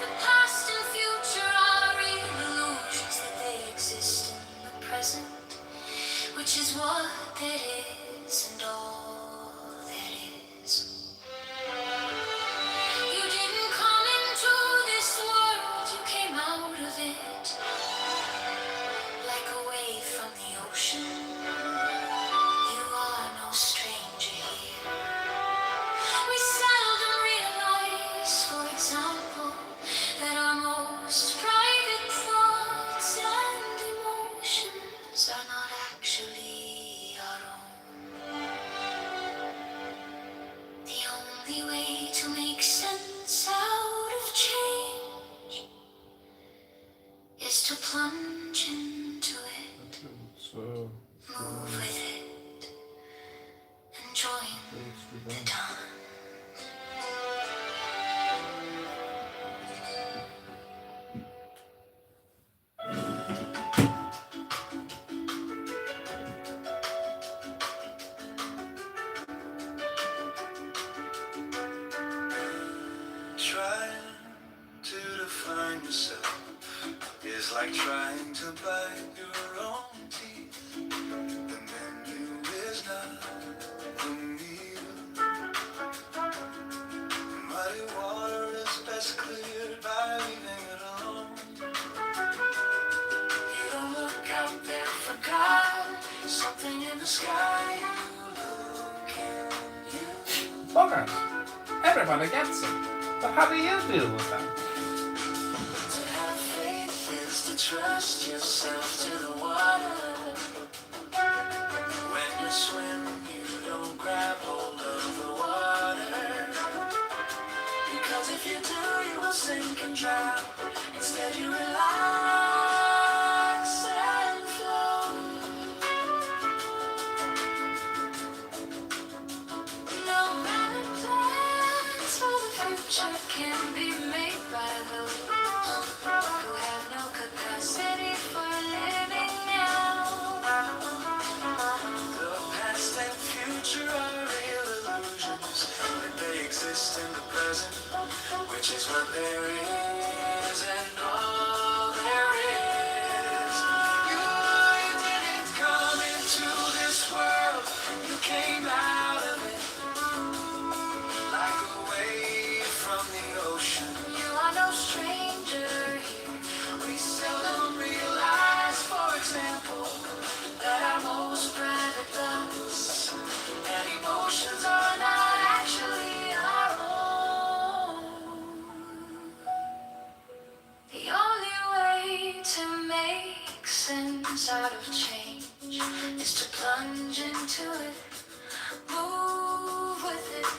The past and future are illusions that they exist in the present, which is what that is and all that is. You didn't come into this world, you came out of it, like a wave from the ocean. You are no stranger here. We seldom realize, for example, that our most private thoughts and emotions are not actually our own. The only way to make sense out of change is to plunge into it, move with it, and join the dance. Trying to define yourself is like trying to bite your own teeth. The menu is not the meal. Muddy water is best cleared by leaving it alone. You don't look out there for God, something in the sky. You look at you. Bogart, everybody gets it. But how do you deal with them? To have faith is to trust yourself to the water. When you swim, you don't grab hold of the water. Because if you do, you will sink and drown. Instead, you relax and float. No matter plans for the future can be made by those who have no capacity for living now. The past and future are real illusions, but they exist in the present, which is what there is and all there is. You didn't come into this world, you came out of it, like a wave from the ocean. You are no stranger here. We seldom realize, for example, that our most private thoughts and emotions are not actually our own. The only way to make sense out of change is to plunge into it, move with it,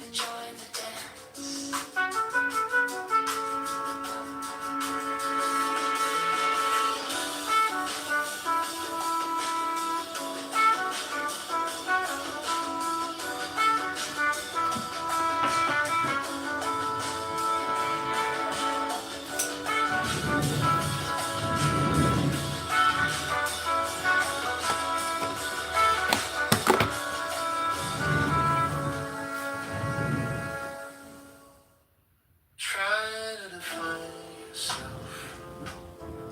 and join the dance. Try to define yourself.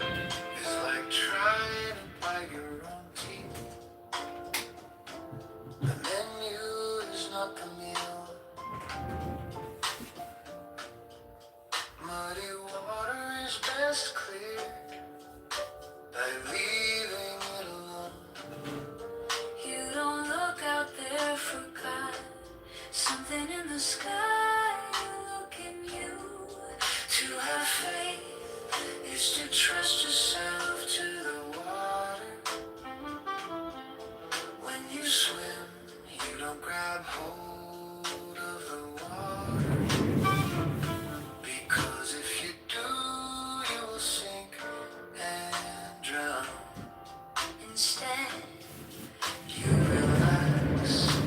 It's like trying to bite your own teeth. The menu is not the meal. Muddy water is best cleared by leaving it alone. You don't look out there for God, something in the sky. trust yourself to the water. When you swim, you don't grab hold of the water. Because if you do, you will sink and drown. Instead, you relax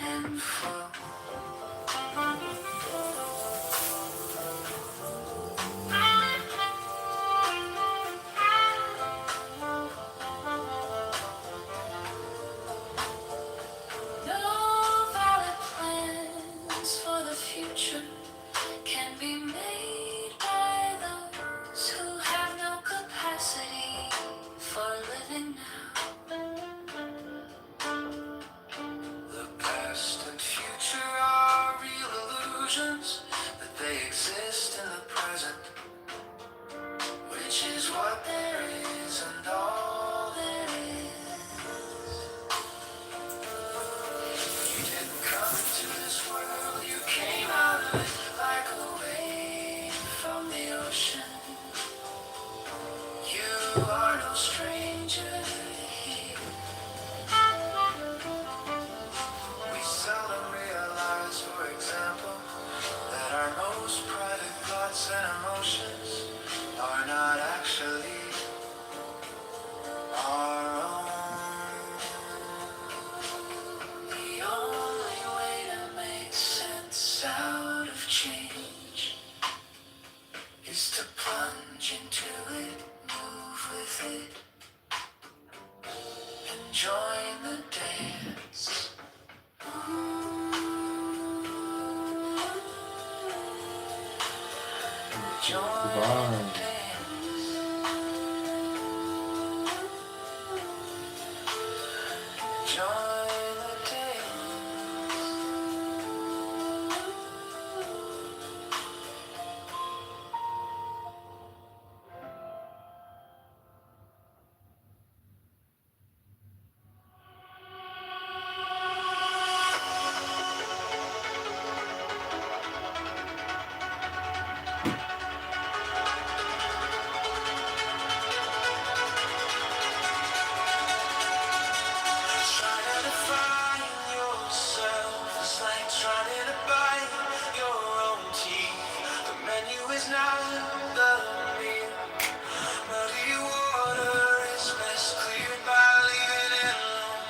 and flow. No valid plans for the future can be made by those who have no capacity for living now. The past and future are real illusions, that they exist in the present, which is what there is and all there is. You didn't come into this world, you came out of it like a wave from the ocean. You are no stranger here. We seldom realize, for example, that our most private thoughts and emotions are not actually our own. The only way to make sense out of change is to plunge into it, move with it, and join the dance. Join the dance. Join the dance. Trying to define yourself is like trying to bite your own teeth. The menu is not the meal. Muddy water is best cleared by leaving it alone.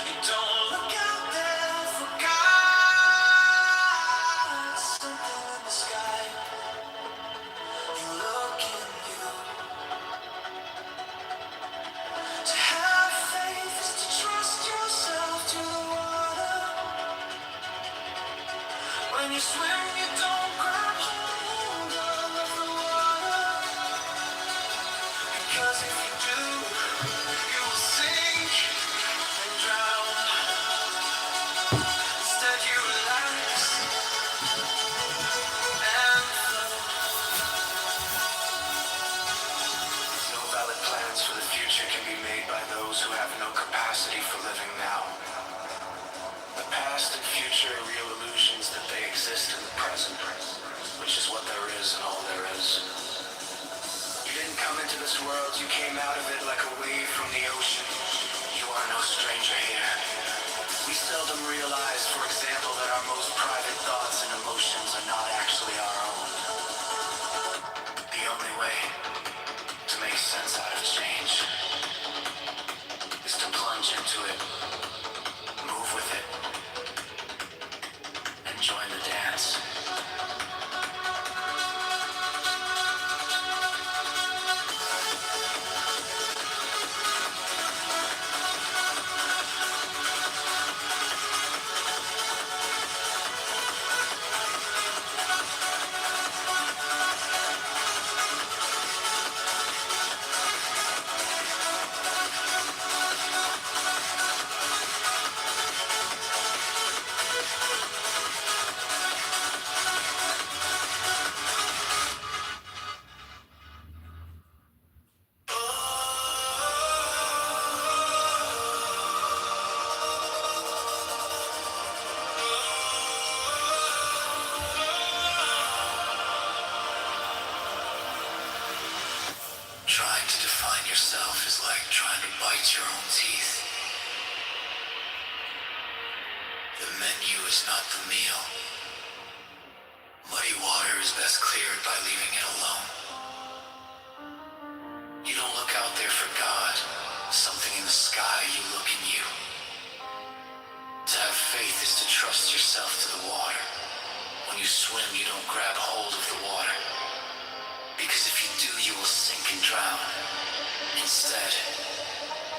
You don't look out there for God. Something in the sky. You look in you. To have faith is to trust yourself to the water. When you swim, you don't grab hold of the water. Because if you do, you will sink and drown. Instead, you relax and flow. No valid plans for the future can be made by those who have no capacity for living now. The past and future are real illusions, that they exist in the present, which is what there is and all there is. You didn't come into this world, you came out of it like a wave from the ocean. You are no stranger here. We seldom realize, for example, that our most private thoughts and emotions are not actually our own. The only way to make sense out of change is to plunge into it, move with it, and join the dance. Trying to define yourself is like trying to bite your own teeth. The menu is not the meal. Muddy water is best cleared by leaving it alone. You don't look out there for God. Something in the sky, you look in you. To have faith is to trust yourself to the water. When you swim, you don't grab hold of the water. Because if you do, you will sink and drown. Instead,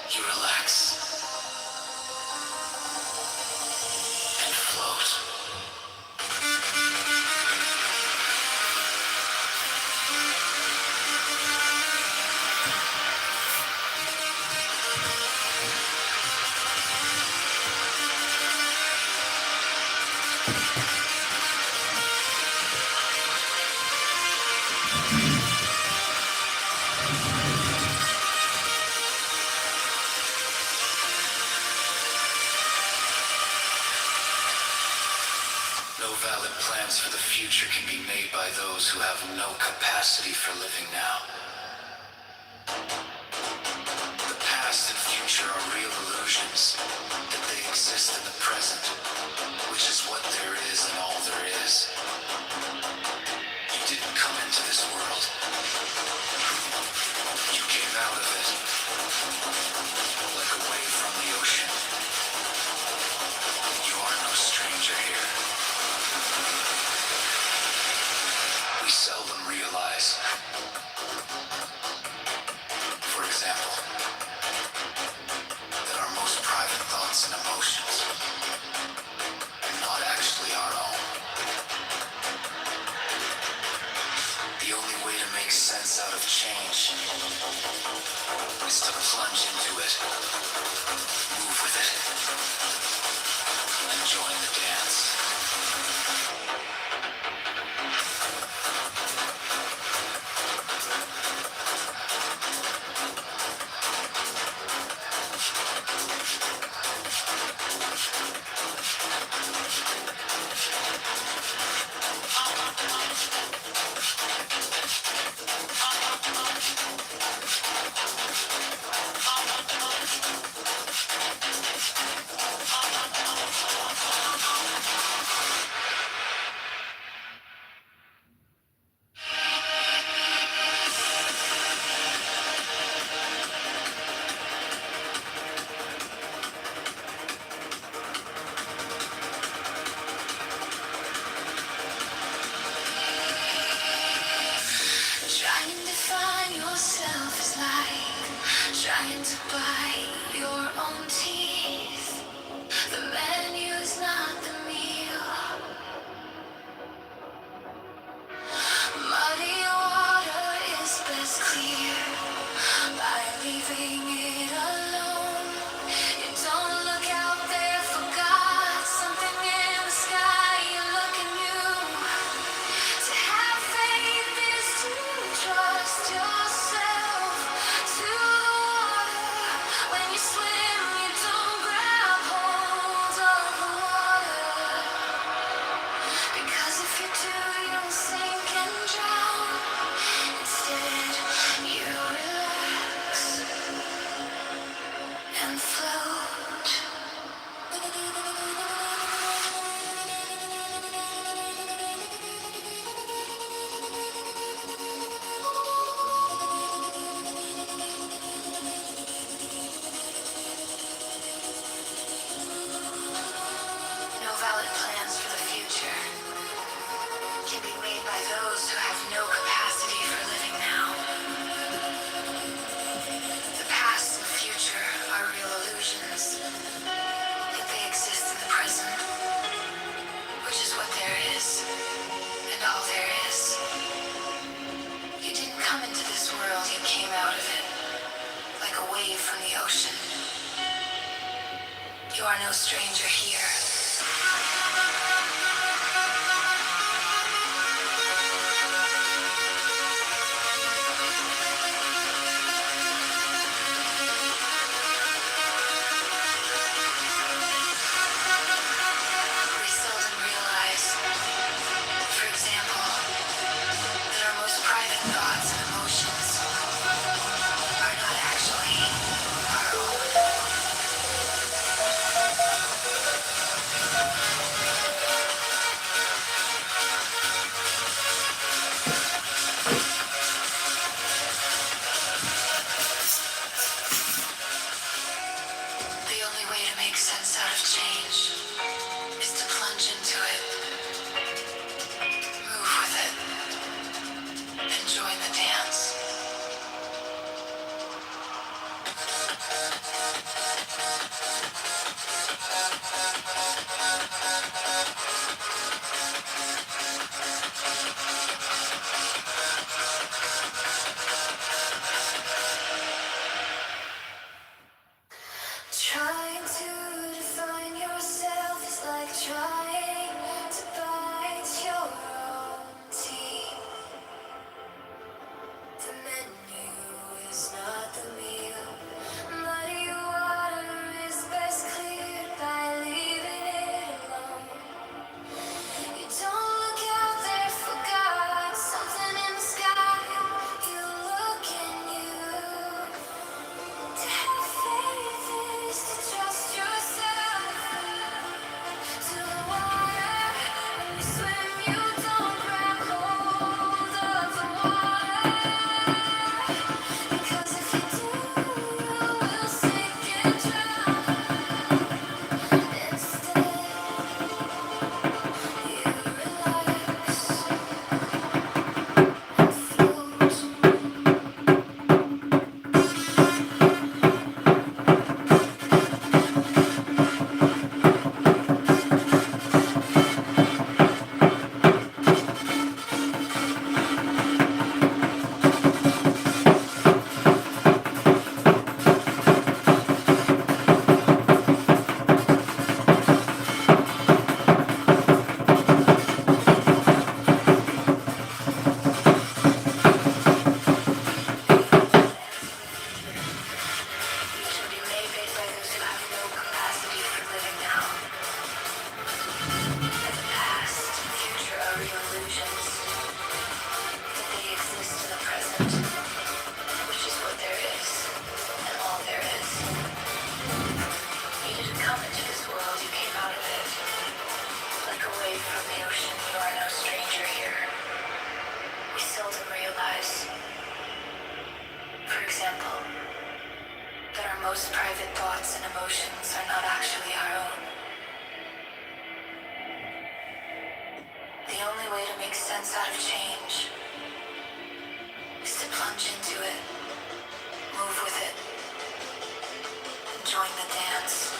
you relax and float. No valid plans for the future can be made by those who have no capacity for living now. The past and future are real illusions, that they exist in the present, which is what there is and all there is. You didn't come into this world. You came out of it, like a wave from the ocean. You are no stranger here. We seldom realize, for example, that our most private thoughts and emotions are not actually our own. The only way to make sense out of change is to plunge into it, move with it, and join the dance. Trying to find yourself is like trying to bite your own teeth. The menu's not the meal. Muddy water is best cleared by leaving it alone. You don't look out there for God. Something in the sky, you look in you. To have faith is to trust yourself to the water. When you swim, you don't grab hold of the water. Because if you do, you'll sink and drown. Instead, you relax and float. No valid plans for the future can be made by those who have no capacity for living now. The past and future are real illusions, that they exist in the present, which is what there is, and all there is. You didn't come into this world, you came out of it, like a wave from the ocean. You are no stranger here. We seldom realize, for example, that our most private thoughts and emotions which is what there is, and all there is. You didn't come into this world, you came out of it. Like a wave from the ocean, you are no stranger here. We seldom realize, for example, that our most private thoughts and emotions are not actually our own. The only way to make sense out of change is to plunge into it, move with it, and join the dance.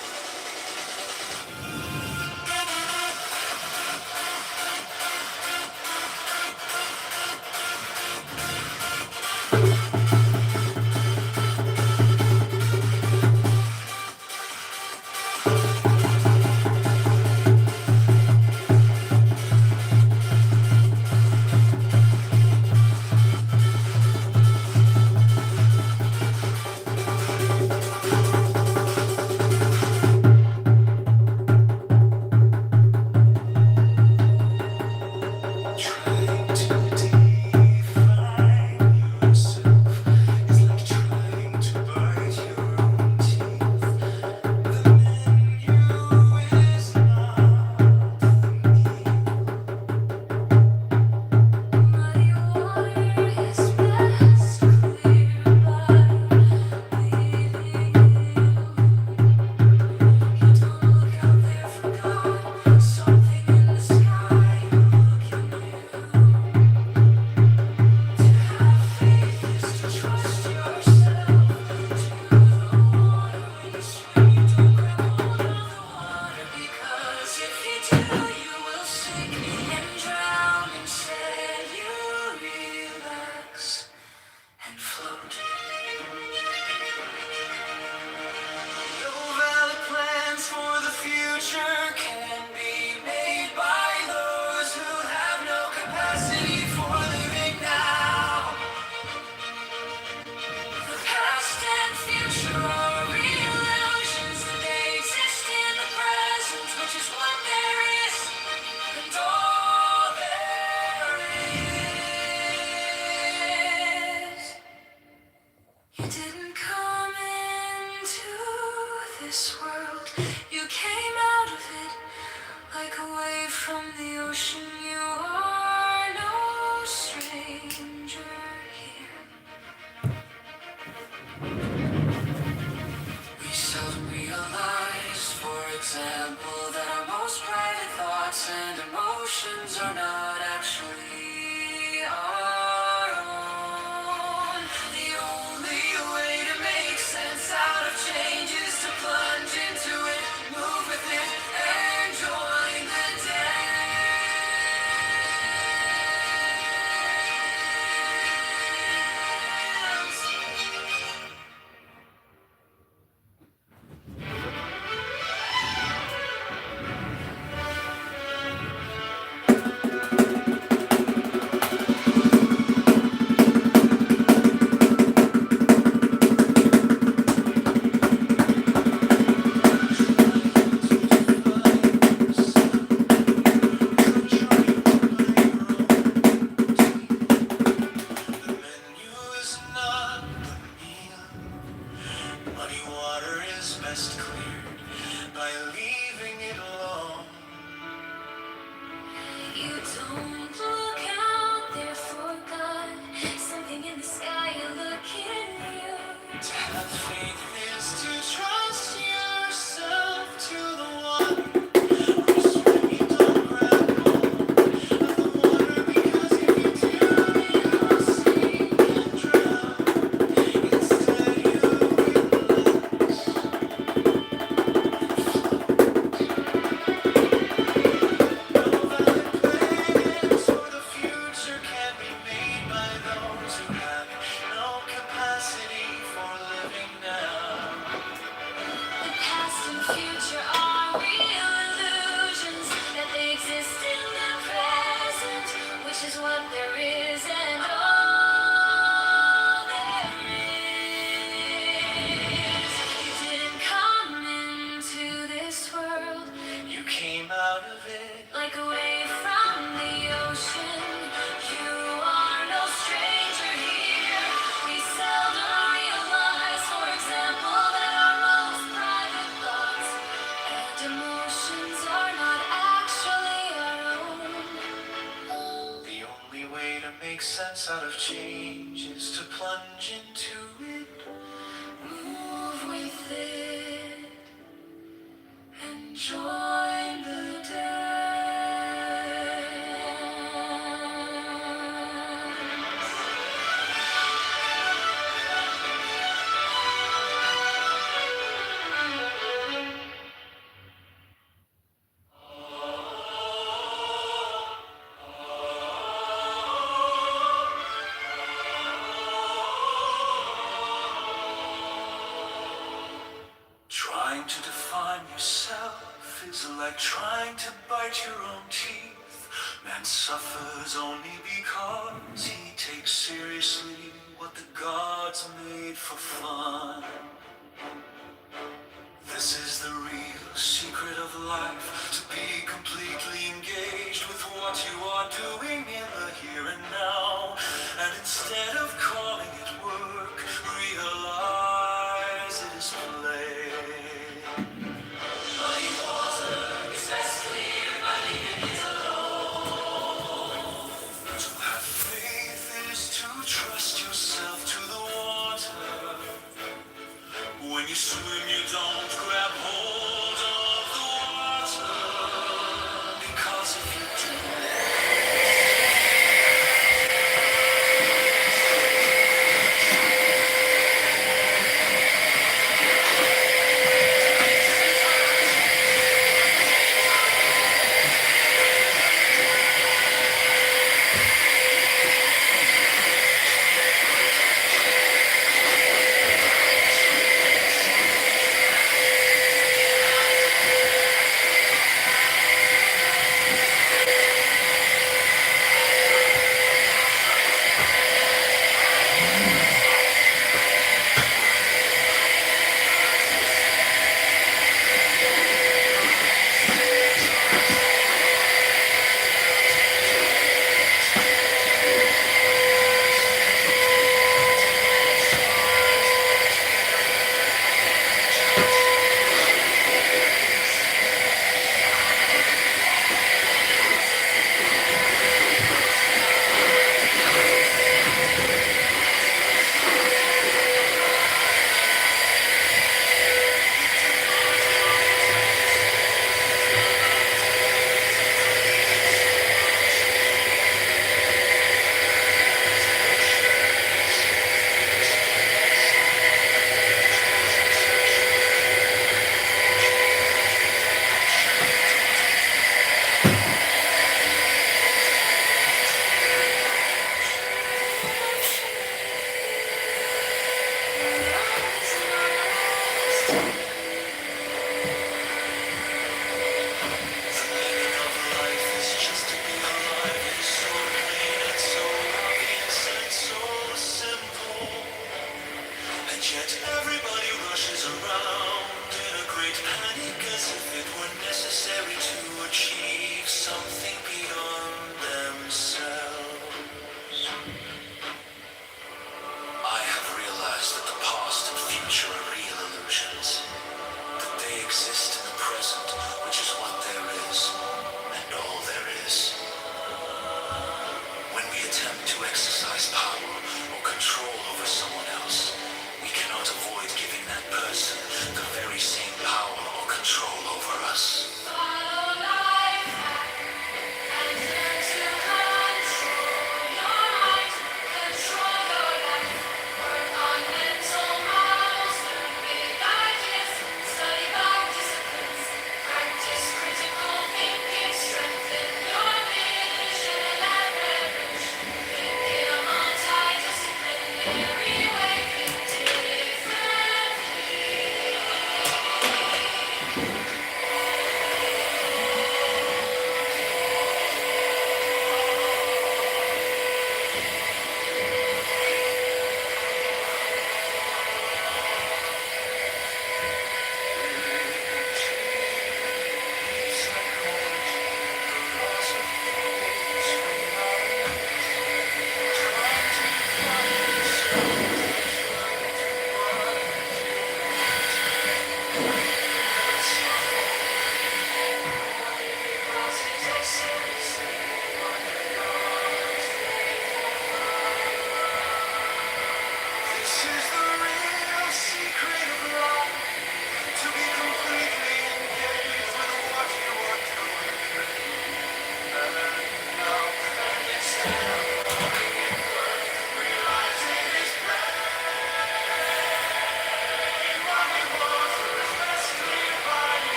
make sense out of change is to plunge into it, move with it, and join the dance. Trying to define yourself is like trying to bite your own teeth. Man suffers only because he takes seriously what the gods made for fun. This is the real secret of life, to be completely engaged with what you are doing in the here and now. And instead of calling it work, realize it is play. Muddy water is best cleared by leaving it alone. To have faith is to trust yourself to the water. When you swim, you don't grab hold of the water, because if you do,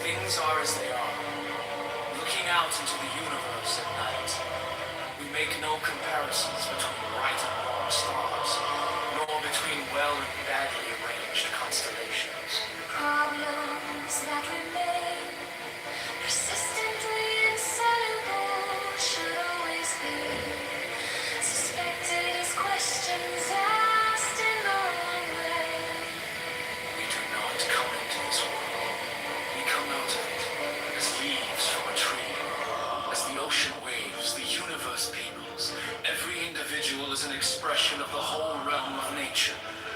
Things are as they are. Looking out into the universe at night, we make no comparisons between right and wrong stars, nor between well and badly arranged constellations. Problems that remain persistently insoluble should always be suspected as questions asked in the wrong way. We do not come into this world. We come out of it as leaves from a tree. As the ocean waves, the universe peoples. Every individual is an expression of the whole realm of nature,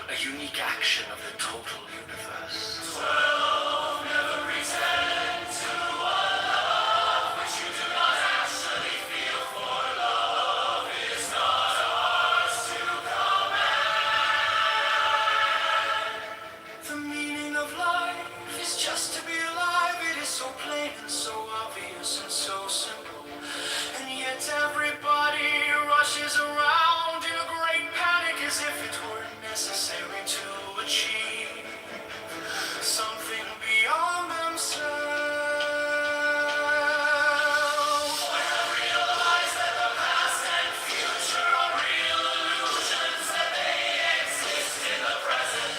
a unique action of the total universe. Never pretend to a love which you do not actually feel, for love is not ours to command. The meaning of life is just to be alive. It is so plain and so obvious and so simple. And yet everybody rushes around in a great panic as if it were necessary to achieve something beyond themselves. When I realize that the past and future are real illusions, that they exist in the present,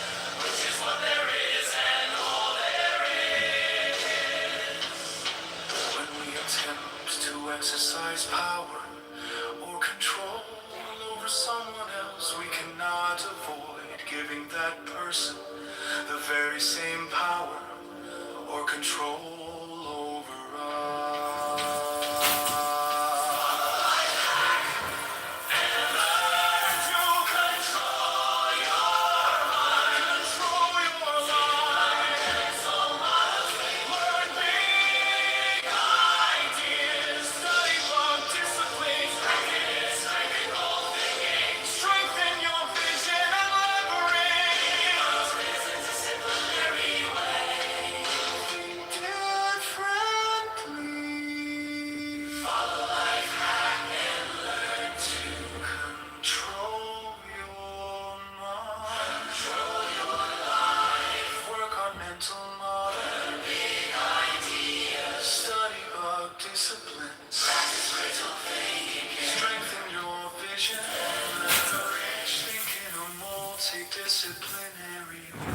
which is what there is and all there is. When we attempt to exercise power or control over someone else, we cannot avoid giving that person the very same power or control over us. And learn to control your mind, control your life. Learn big ideas, study long disciplines, practice critical thinking, strengthen your vision and leverage disciplinary way. Differently. Follow life hack and learn to control your mind. Control your life. Work on mental model. Big ideas. Study about disciplines. Practice critical thinking. Strengthen your vision. Leverage thinking in a multidisciplinary way.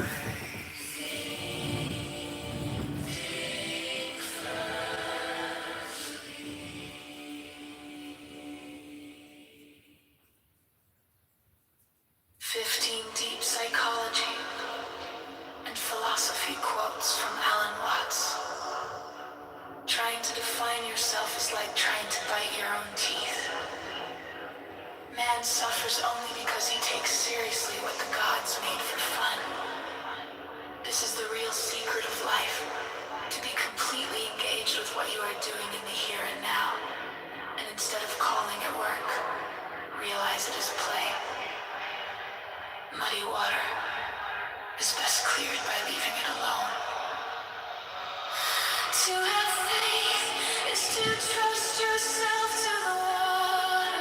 15 deep psychology and philosophy quotes from Alan Watts. Trying to define yourself is like trying to bite your own teeth. Man suffers only because he takes seriously what the gods made for fun. This is the real secret of life, to be completely engaged with what you are doing in the here and now, and instead of calling it work, realize it is play. Muddy water is best cleared by leaving it alone. To have faith is to trust yourself to the water.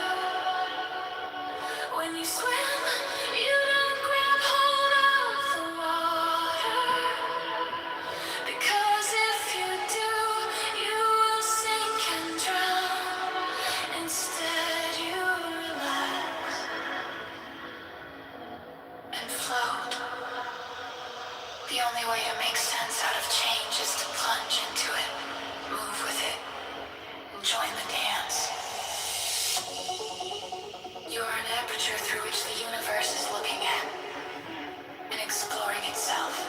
When you swim, you don't grab hold of the water. Because if you do, you will sink and drown. Instead, you relax and float. The only way to make sense out of change is to plunge into it, move with it, and join the dance. You are an aperture through which the universe is looking at and exploring itself.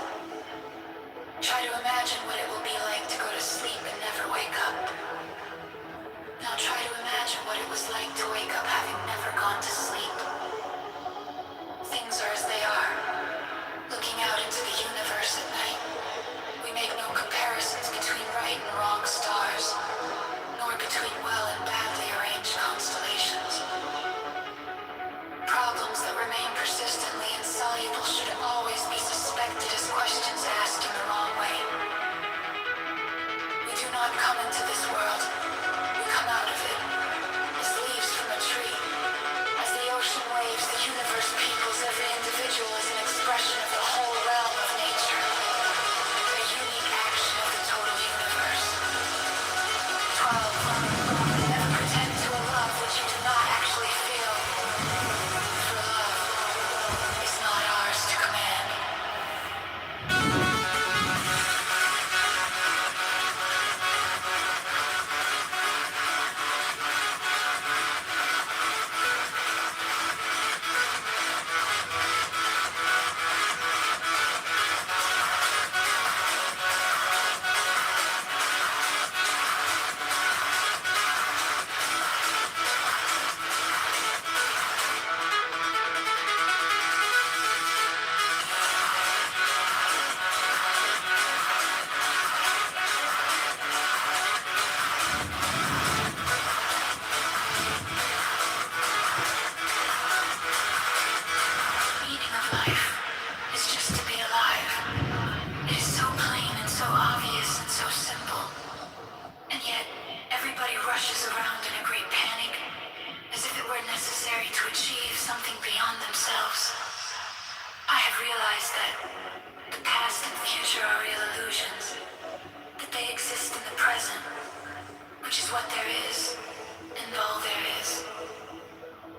Try to imagine what it will be like to go to sleep and never wake up. Now try to imagine what it was like to wake up having never gone to sleep. Things are as they are. Looking out into the universe at night, we make no comparisons between right and wrong stars, nor between well and badly arranged constellations. Problems that remain persistently insoluble should always be suspected as questions asked in the wrong way. We do not come into this world, we come out of it, as leaves from a tree. As the ocean waves, the universe peoples, every individual is an expression of the whole realm of nature, a unique action of the total universe. present, which is what there is, and all there is.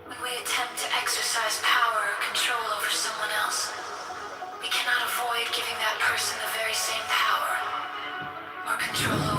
When we attempt to exercise power or control over someone else, we cannot avoid giving that person the very same power or control over